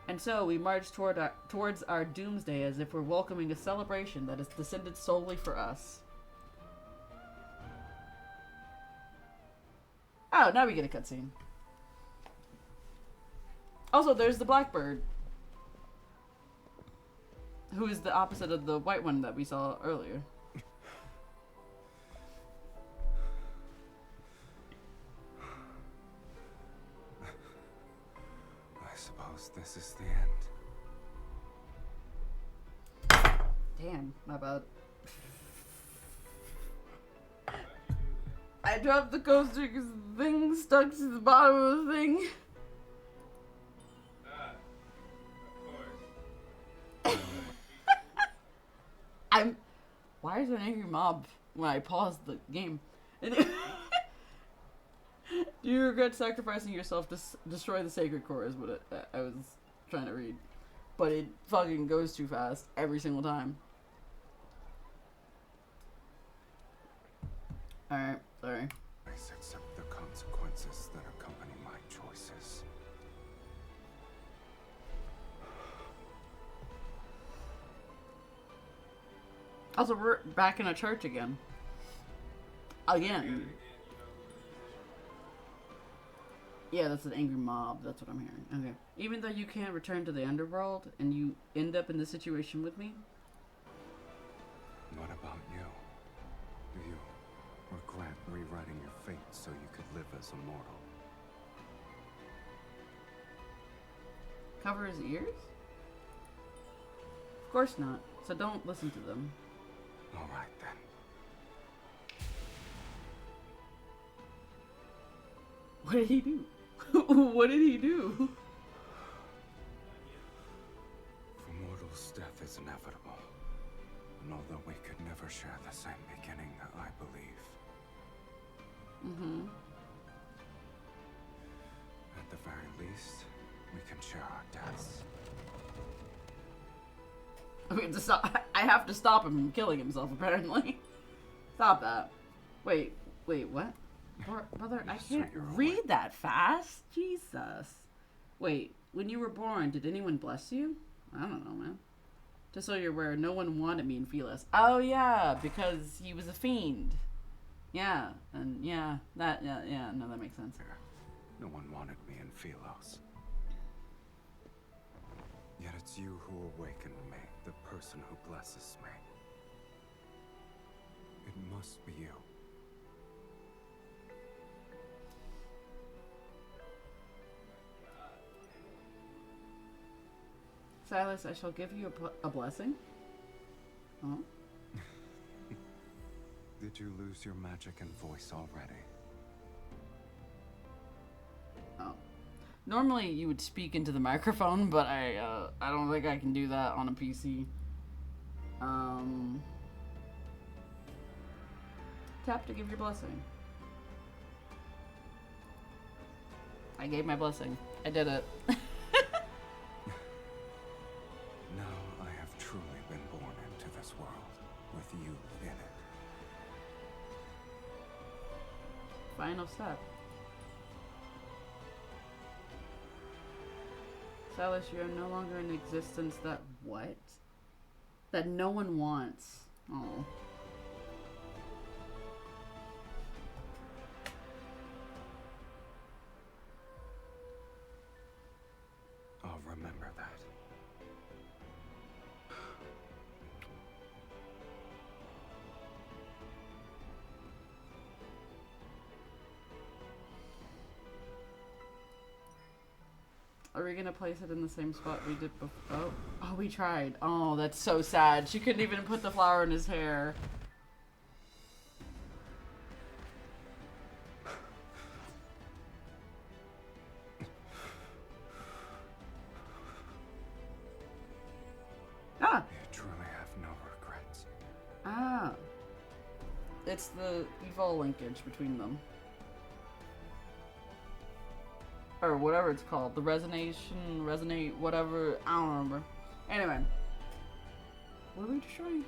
S2: And so we march towards our doomsday as if we're welcoming a celebration that has descended solely for us. Oh, now we get a cutscene. Also, there's the blackbird, who is the opposite of the white one that we saw earlier.
S3: I suppose this is the end.
S2: Damn, my bad. I dropped the coaster because the thing stuck to the bottom of the thing.
S8: Of course.
S2: Why is there an angry mob when I pause the game? Do you regret sacrificing yourself to destroy the sacred core? Is what I was trying to read. But it fucking goes too fast every single time. Alright, sorry.
S3: Please accept the consequences that accompany my choices.
S2: Also, we're back in a church again. Again. Yeah, that's an angry mob. That's what I'm hearing. Okay. Even though you can't return to the underworld and you end up in this situation with me?
S3: What about you? Do you regret rewriting your fate so you could live as a mortal?
S2: Cover his ears? Of course not. So don't listen to them.
S3: All right then.
S2: What did he do? What did he do?
S3: For mortals, death is inevitable. And although we could never share the same beginning, I believe.
S2: Mm-hmm.
S3: At the very least, we can share our deaths.
S2: I mean, I have to stop him from killing himself, apparently. Stop that. Wait, what? Brother, I can't read that fast. Jesus. Wait, when you were born, did anyone bless you? I don't know, man. Just so you're aware, no one wanted me in Sylus. Oh, yeah, because he was a fiend. Yeah, and yeah, no, that makes sense.
S3: No one wanted me in Sylus. Yet it's you who awakened me, the person who blesses me. It must be you.
S2: Sylus, I shall give you a blessing. Oh.
S3: Did you lose your magic and voice already?
S2: Oh. Normally you would speak into the microphone, but I don't think I can do that on a PC. Tap to give your blessing. I gave my blessing. I did it.
S3: Now I have truly been born into this world, with you in it.
S2: Final step. Sylus, you are no longer in existence that what? That no one wants. Oh.
S3: I'll remember that.
S2: Are we gonna place it in the same spot we did before? Oh, we tried. Oh, that's so sad. She couldn't even put the flower in his hair. Ah!
S3: You truly have no regrets.
S2: Ah. It's the evil linkage between them. Or whatever it's called. The resonate, whatever. I don't remember. Anyway. What are we destroying?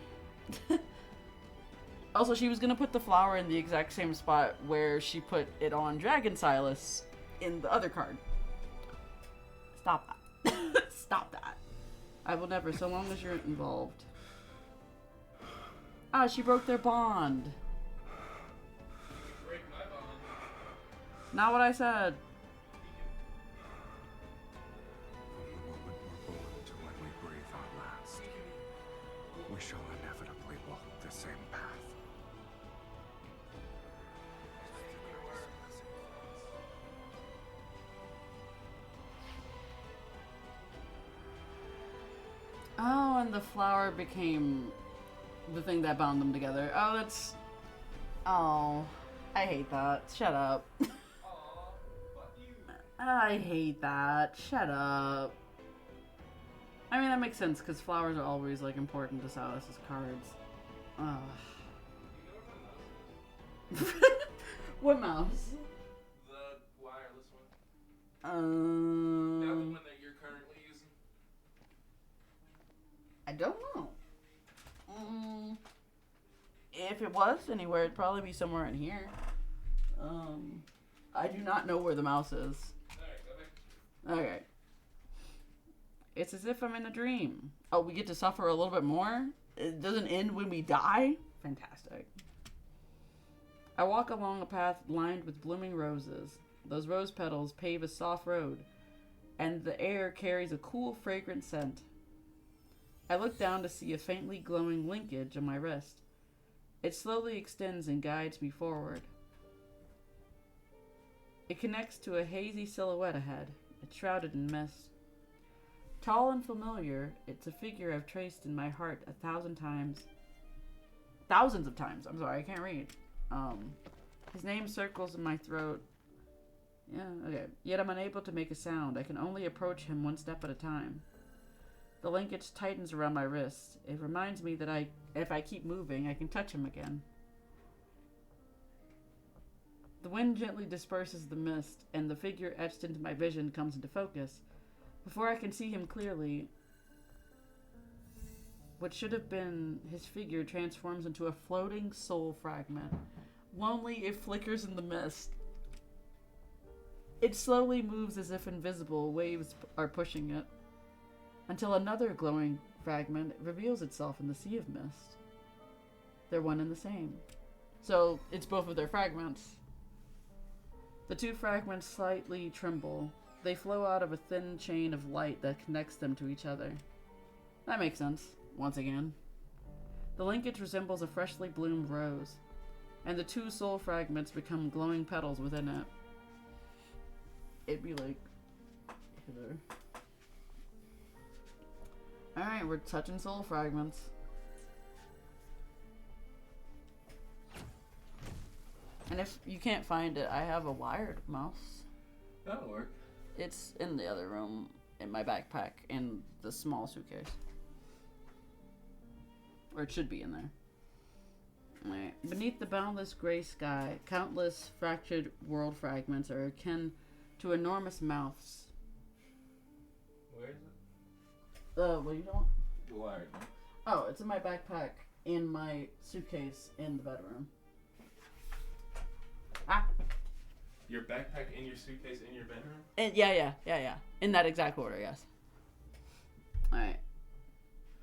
S2: Also, she was gonna put the flower in the exact same spot where she put it on Dragon Sylus in the other card. Stop that. Stop that. I will never, so long as you're involved. Ah, she broke their bond.
S8: Break my bond.
S2: Not what I said.
S3: From the moment we're born to when we breathe our last, we shall inevitably walk the same path.
S2: Oh, and the flower became the thing that bound them together. Oh, that's... Oh, I hate that. Shut up.
S8: Aw, fuck you.
S2: I hate that. Shut up. I mean, that makes sense, because flowers are always, like, important to Sylus's cards. Ugh.
S8: You know what my mouse is?
S2: What mouse?
S8: The wireless one. Not the
S2: Um,
S8: one that you're currently using.
S2: I don't know. If it was anywhere, it'd probably be somewhere in here. I do not know where the mouse is.
S8: Alright, go back.
S2: Okay. It's as if I'm in a dream. Oh, we get to suffer a little bit more? It doesn't end when we die? Fantastic. I walk along a path lined with blooming roses. Those rose petals pave a soft road, and the air carries a cool, fragrant scent. I look down to see a faintly glowing linkage on my wrist. It slowly extends and guides me forward. It connects to a hazy silhouette ahead. It's shrouded in mist. Tall and familiar, it's a figure I've traced in my heart 1,000 times. Thousands of times. I'm sorry, I can't read. His name circles in my throat. Yeah, okay. Yet I'm unable to make a sound. I can only approach him one step at a time. The linkage tightens around my wrist. It reminds me that if I keep moving, I can touch him again. The wind gently disperses the mist, and the figure etched into my vision comes into focus. Before I can see him clearly, what should have been his figure transforms into a floating soul fragment. Lonely, it flickers in the mist. It slowly moves as if invisible waves are pushing it, until another glowing fragment reveals itself in the sea of mist. They're one and the same. So, it's both of their fragments. The two fragments slightly tremble. They flow out of a thin chain of light that connects them to each other. That makes sense, once again. The linkage resembles a freshly bloomed rose, and the two soul fragments become glowing petals within it. It'd be like hither. Alright, we're touching soul fragments. And if you can't find it, I have a wired mouse.
S8: That'll work.
S2: It's in the other room, in my backpack, in the small suitcase. Or it should be in there. Alright. Beneath the boundless gray sky, countless fractured world fragments are akin to enormous mouths.
S8: Where is it?
S2: What do you want?
S8: The wired one.
S2: Oh, it's in my backpack, in my suitcase, in the bedroom. Ah!
S8: Your backpack in your suitcase in your bedroom?
S2: And yeah. In that exact order, yes.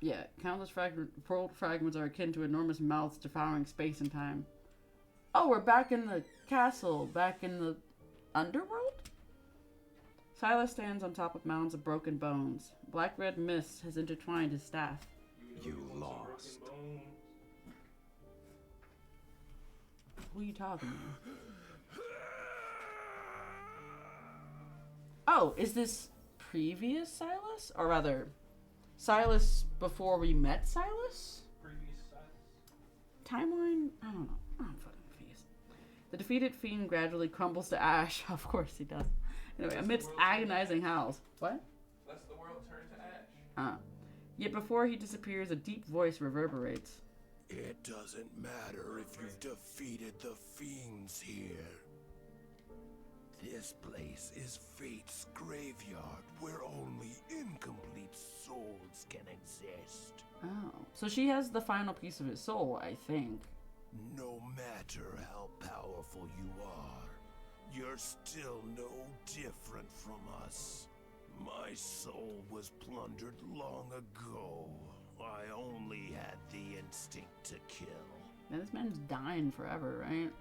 S2: Yeah, countless pearl fragments are akin to enormous mouths devouring space and time. Oh, we're back in the castle, back in the underworld? Sylus stands on top of mounds of broken bones. Black-red mist has intertwined his staff.
S3: You lost.
S2: Who are you talking to? Oh, is this previous Sylus? Or rather, Sylus before we met Sylus?
S8: Previous size.
S2: Timeline? I don't know. I'm fucking confused. The defeated fiend gradually crumbles to ash. Of course he does. Anyway, amidst agonizing howls. What?
S8: Lets the world turn to ash.
S2: Yet before he disappears, a deep voice reverberates.
S6: It doesn't matter if you've defeated the fiends here. This place is Fate's graveyard, where only incomplete souls can exist.
S2: Oh. So she has the final piece of his soul, I think.
S6: No matter how powerful you are, you're still no different from us. My soul was plundered long ago. I only had the instinct to kill.
S2: Man, this man's dying forever, right?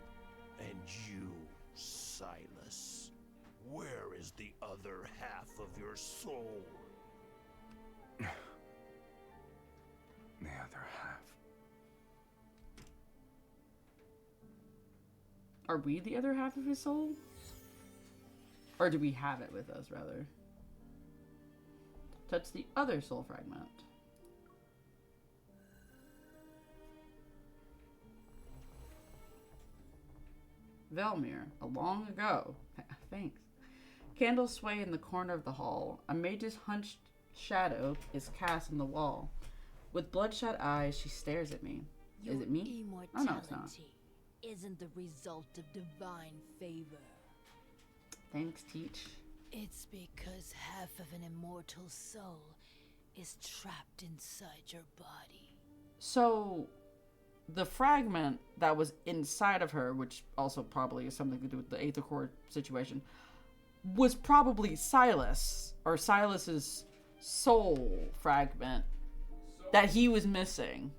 S6: And you, Sylus, where is the other half of your soul?
S3: The other half.
S2: Are we the other half of his soul? Or do we have it with us, rather? Touch the other soul fragment. Velmir, a long ago. Thanks. Candles sway in the corner of the hall. A mage's hunched shadow is cast on the wall. With bloodshot eyes, she stares at me. Is it me? Oh, no, it's not.
S5: Isn't the result of divine favor.
S2: Thanks, Teach.
S5: It's because half of an immortal soul is trapped inside your body.
S2: So, the fragment that was inside of her, which also probably has something to do with the Aether Core situation, was probably Sylus, or Sylus's soul fragment that he was missing.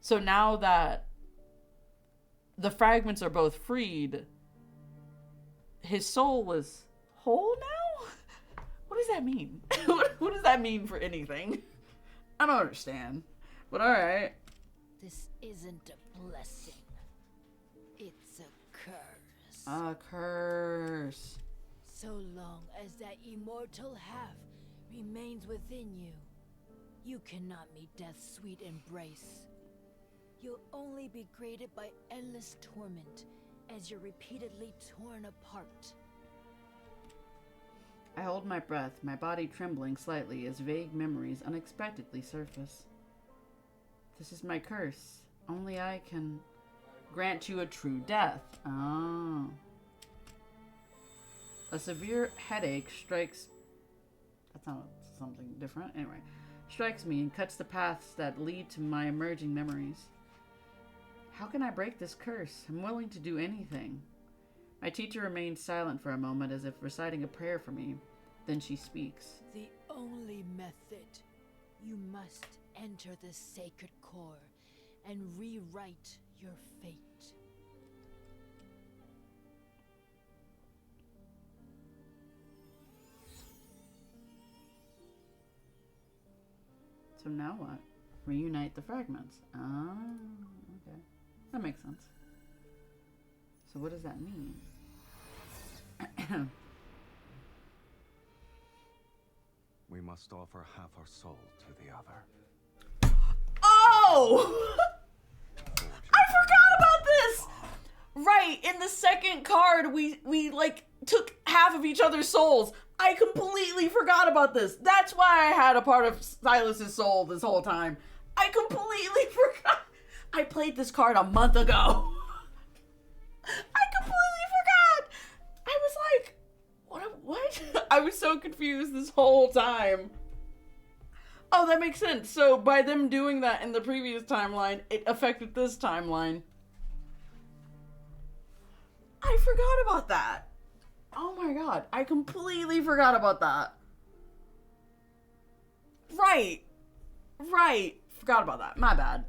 S2: So now that the fragments are both freed, his soul is whole now? What does that mean? What does that mean for anything? I don't understand. But alright.
S5: This isn't a blessing. It's a curse.
S2: A curse.
S5: So long as that immortal half remains within you, you cannot meet death's sweet embrace. You'll only be greeted by endless torment as you're repeatedly torn apart.
S2: I hold my breath, my body trembling slightly as vague memories unexpectedly surface. This is my curse. Only I can grant you a true death. Oh. A severe headache strikes... That's not something different. Anyway. Strikes me and cuts the paths that lead to my emerging memories. How can I break this curse? I'm willing to do anything. My teacher remains silent for a moment as if reciting a prayer for me. Then she speaks.
S5: The only method. You must enter the sacred core and rewrite your fate.
S2: So now what? Reunite the fragments. Oh, okay. That makes sense. So what does that mean?
S3: We must offer half our soul to the other.
S2: Oh! I forgot about this! Right, in the second card, we like took half of each other's souls. I completely forgot about this. That's why I had a part of Sylus's soul this whole time. I completely forgot. I played this card a month ago. I completely forgot. I was like, what? I was so confused this whole time. Oh, that makes sense. So by them doing that in the previous timeline, it affected this timeline. I forgot about that. Oh my god, I completely forgot about that. Right. Right. Forgot about that. My bad.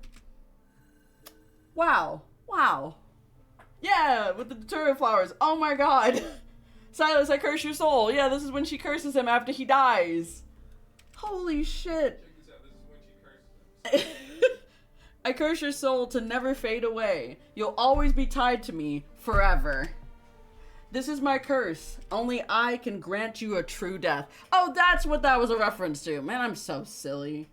S2: Wow. Wow. Yeah, with the deterrent flowers. Oh my god. Sylus, I curse your soul. Yeah, this is when she curses him after he dies. Holy shit.
S8: Check this out. This is when she curses him.
S2: I curse your soul to never fade away. You'll always be tied to me forever. This is my curse. Only I can grant you a true death. Oh, that's what that was a reference to. Man, I'm so silly.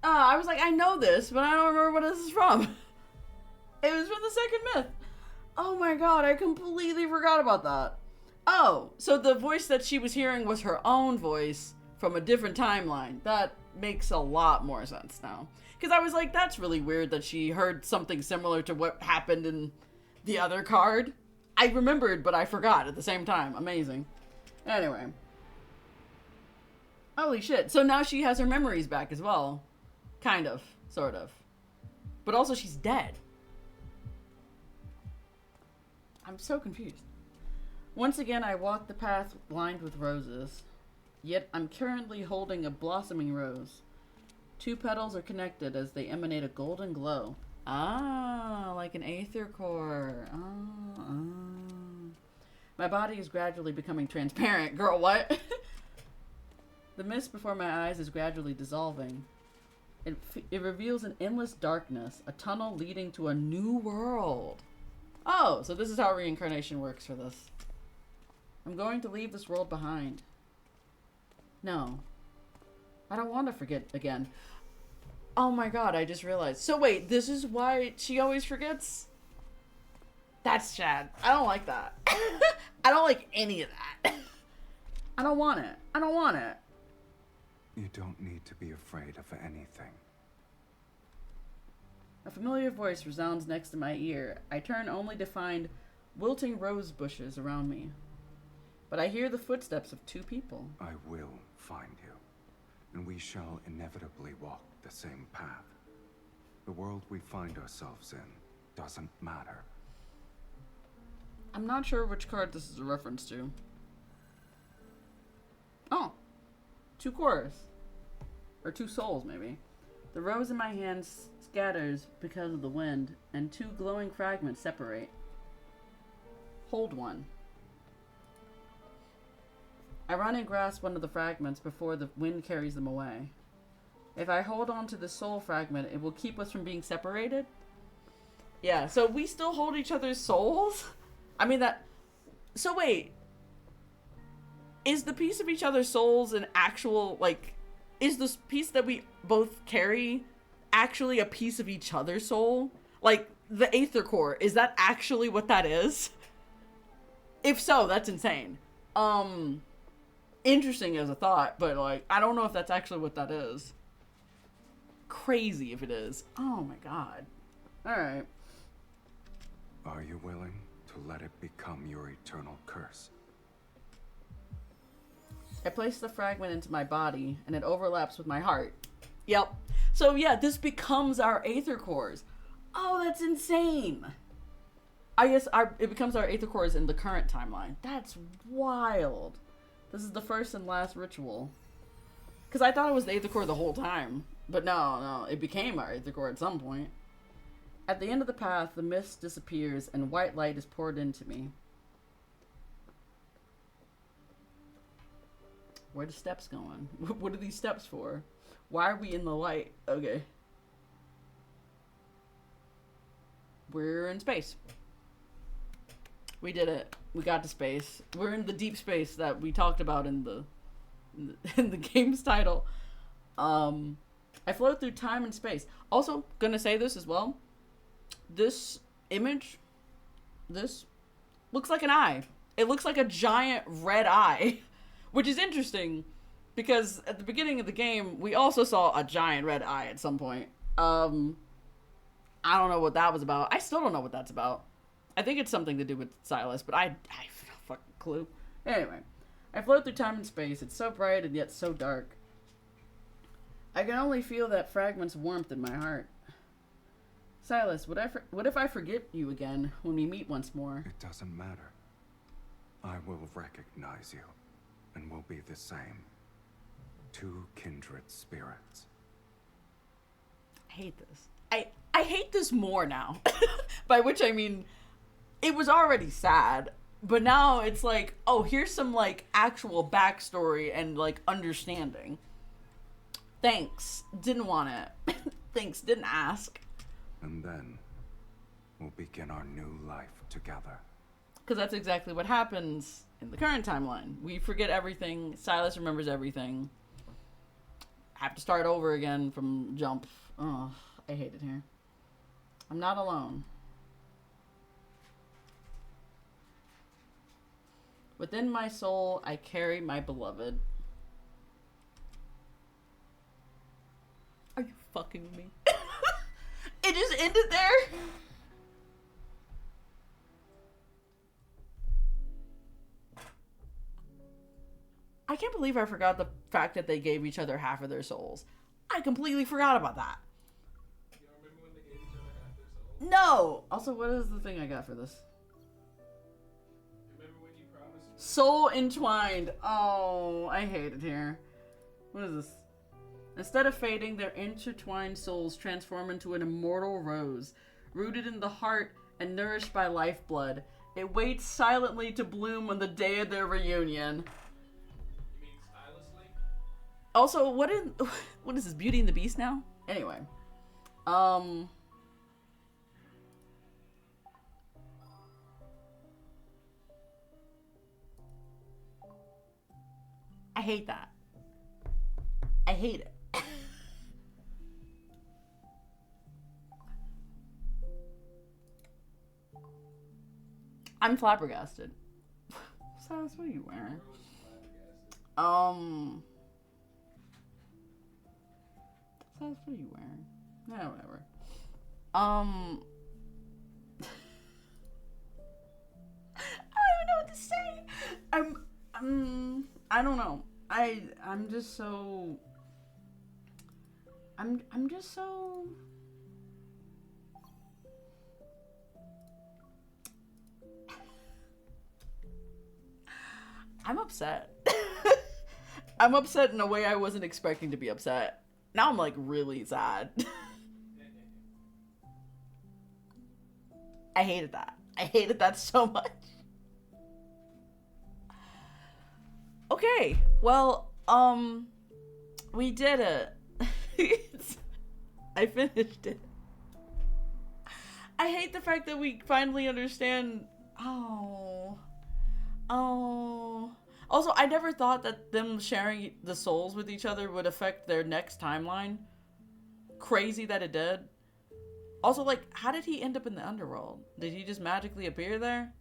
S2: I was like, I know this, but I don't remember what this is from. It was from the second myth. Oh my god, I completely forgot about that. Oh, so the voice that she was hearing was her own voice from a different timeline. That makes a lot more sense now. Because I was like, that's really weird that she heard something similar to what happened in the other card. I remembered, but I forgot at the same time. Amazing. Anyway. Holy shit. So now she has her memories back as well. Kind of. Sort of. But also she's dead. I'm so confused. Once again, I walk the path lined with roses. Yet I'm currently holding a blossoming rose. 2 petals are connected as they emanate a golden glow. Ah, like an aether core. My body is gradually becoming transparent. Girl, what? The mist before my eyes is gradually dissolving. It reveals an endless darkness, a tunnel leading to a new world. Oh, so this is how reincarnation works for this. I'm going to leave this world behind. No. I don't want to forget again. Oh my god, I just realized. So wait, this is why she always forgets? That's Chad. I don't like that. I don't like any of that. I don't want it. I don't want it.
S3: You don't need to be afraid of anything.
S2: A familiar voice resounds next to my ear. I turn only to find wilting rose bushes around me. But I hear the footsteps of 2 people.
S3: I will find you, and we shall inevitably walk the same path. The world we find ourselves in doesn't matter.
S2: I'm not sure which card this is a reference to. Oh. 2 cores. Or 2 souls, maybe. The rose in my hand scatters because of the wind, and 2 glowing fragments separate. Hold one. I run and grasp one of the fragments before the wind carries them away. If I hold on to the soul fragment, it will keep us from being separated? Yeah, so we still hold each other's souls? I mean that... So wait. Is the piece of each other's souls an actual, like... Is this piece that we both carry actually a piece of each other's soul? Like, the Aether Core, is that actually what that is? If so, that's insane. Interesting as a thought, but, like, I don't know if that's actually what that is. Crazy if it is. Oh my god. Alright.
S3: Are you willing to let it become your eternal curse?
S2: I place the fragment into my body, and it overlaps with my heart. Yep. So yeah, this becomes our Aether Cores. Oh, that's insane. I guess it becomes our Aether Cores in the current timeline. That's wild. This is the first and last ritual. Because I thought it was the Aether Core the whole time. But no, it became our Aether Core at some point. At the end of the path, the mist disappears, and white light is poured into me. Where are the steps going? What are these steps for? Why are we in the light? Okay. We're in space. We did it. We got to space. We're in the deep space that we talked about in the game's title. I float through time and space. Also, gonna say this as well. This image, this looks like an eye. It looks like a giant red eye. Which is interesting, because at the beginning of the game, we also saw a giant red eye at some point. I don't know what that was about. I still don't know what that's about. I think it's something to do with Sylus, but I have no fucking clue. Anyway, I float through time and space. It's so bright and yet so dark. I can only feel that fragment's warmth in my heart. Sylus, what if I forget you again when we meet once more?
S3: It doesn't matter. I will recognize you, and will be the same. 2 kindred spirits.
S2: hate this. I hate this more now. By which I mean, it was already sad, but now it's like, oh, here's some like actual backstory and like understanding. Thanks. Didn't want it. Thanks. Didn't ask.
S3: And then we'll begin our new life together.
S2: Because that's exactly what happens in the current timeline. We forget everything. Sylus remembers everything. Have to start over again from jump. Oh, I hate it here. I'm not alone. Within my soul, I carry my beloved. Are you fucking with me? It just ended there? I can't believe I forgot the fact that they gave each other half of their souls. I completely forgot about that.
S8: You don't remember when they gave each other half their soul?
S2: No! Also, what is the thing I got for this?
S8: Remember when you promised?
S2: Soul entwined. Oh, I hate it here. What is this? Instead of fading, their intertwined souls transform into an immortal rose, rooted in the heart and nourished by lifeblood. It waits silently to bloom on the day of their reunion.
S8: You mean stylously?
S2: Also, what is this, Beauty and the Beast now? Anyway. I hate that. I hate it. I'm flabbergasted. Sylus, what are you wearing? Sylus, what are you wearing? No, whatever. I don't even know what to say. I don't know. I'm just so. I'm just so. I'm upset. I'm upset in a way I wasn't expecting to be upset. Now I'm like really sad. I hated that. I hated that so much. Okay, well, we did it. I finished it. I hate the fact that we finally understand. Oh. Also, I never thought that them sharing the souls with each other would affect their next timeline. Crazy that it did. Also, like, how did he end up in the underworld? Did he just magically appear there?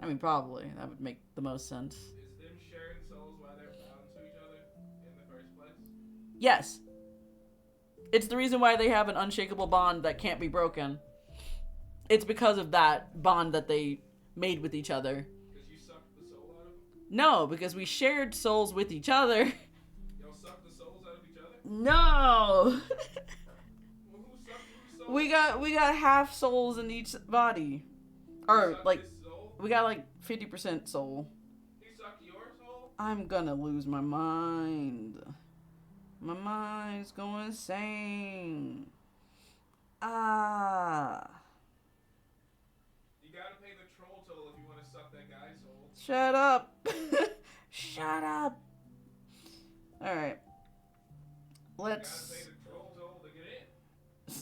S2: I mean, probably. That would make the most sense.
S8: Is them sharing souls why they're bound to each other in the first place?
S2: Yes. It's the reason why they have an unshakable bond that can't be broken. It's because of that bond that they made with each other.
S8: Because you sucked the soul out of them?
S2: No, because we shared souls with each other.
S8: Y'all sucked the souls out of each other?
S2: No.
S8: Well, who sucked whose soul?
S2: We got half souls in each body. Or
S8: sucked
S2: like
S8: his soul?
S2: we got like 50% soul.
S8: He sucked your soul?
S2: I'm gonna lose my mind. My mind's going insane. Ah.
S8: You gotta pay the troll toll if you want to suck that guy's soul.
S2: Shut up. Shut up. Alright.
S8: You gotta
S2: Let's.
S8: pay the troll toll to get in.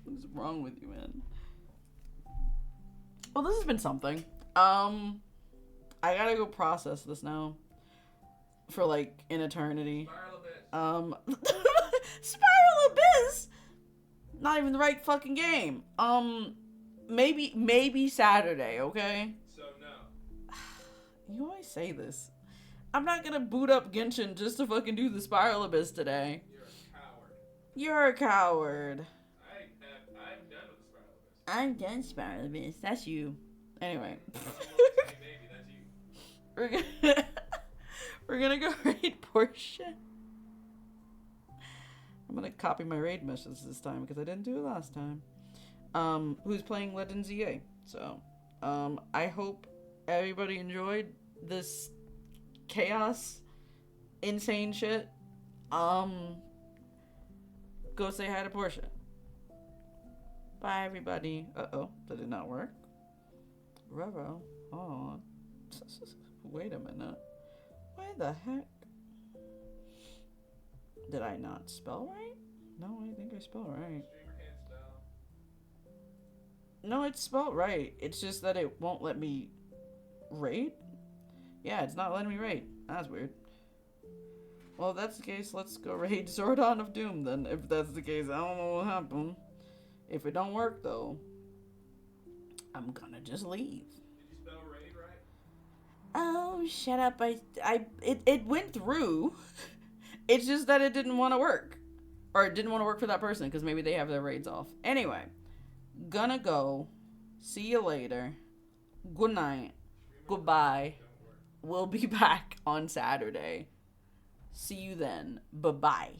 S2: What's wrong with you, man? Well, this has been something. I gotta go process this now. For like an eternity.
S8: Spiral Abyss.
S2: Spiral Abyss. Not even the right fucking game. Maybe Saturday, okay?
S8: So no.
S2: You always say this. I'm not gonna boot up Genshin just to fucking do the Spiral Abyss today.
S8: You're a coward.
S2: You're a coward.
S8: I'm done with the Spiral Abyss.
S2: I'm done Spiral Abyss. That's you. Anyway.
S8: Baby, that's you.
S2: We're gonna go raid Portia. I'm gonna copy my raid missions this time because I didn't do it last time. Who's playing Legends EA? So, I hope everybody enjoyed this chaos, insane shit. go say hi to Portia. Bye, everybody. Uh-oh, that did not work. Roro, oh. Wait a minute. Why the heck? Did I not spell right? No, I think I spelled right.
S8: Streamer can't spell.
S2: No, it's spelled right. It's just that it won't let me raid. Yeah, it's not letting me raid. That's weird. Well, if that's the case, let's go raid Zordon of Doom then. If that's the case, I don't know what happened. If it don't work though, I'm gonna just leave.
S8: Did you spell raid right?
S2: Oh, shut up. It went through. It's just that it didn't want to work. Or it didn't want to work for that person because maybe they have their raids off. Anyway, gonna go. See you later. Good night. Goodbye. We'll be back on Saturday. See you then. Bye-bye.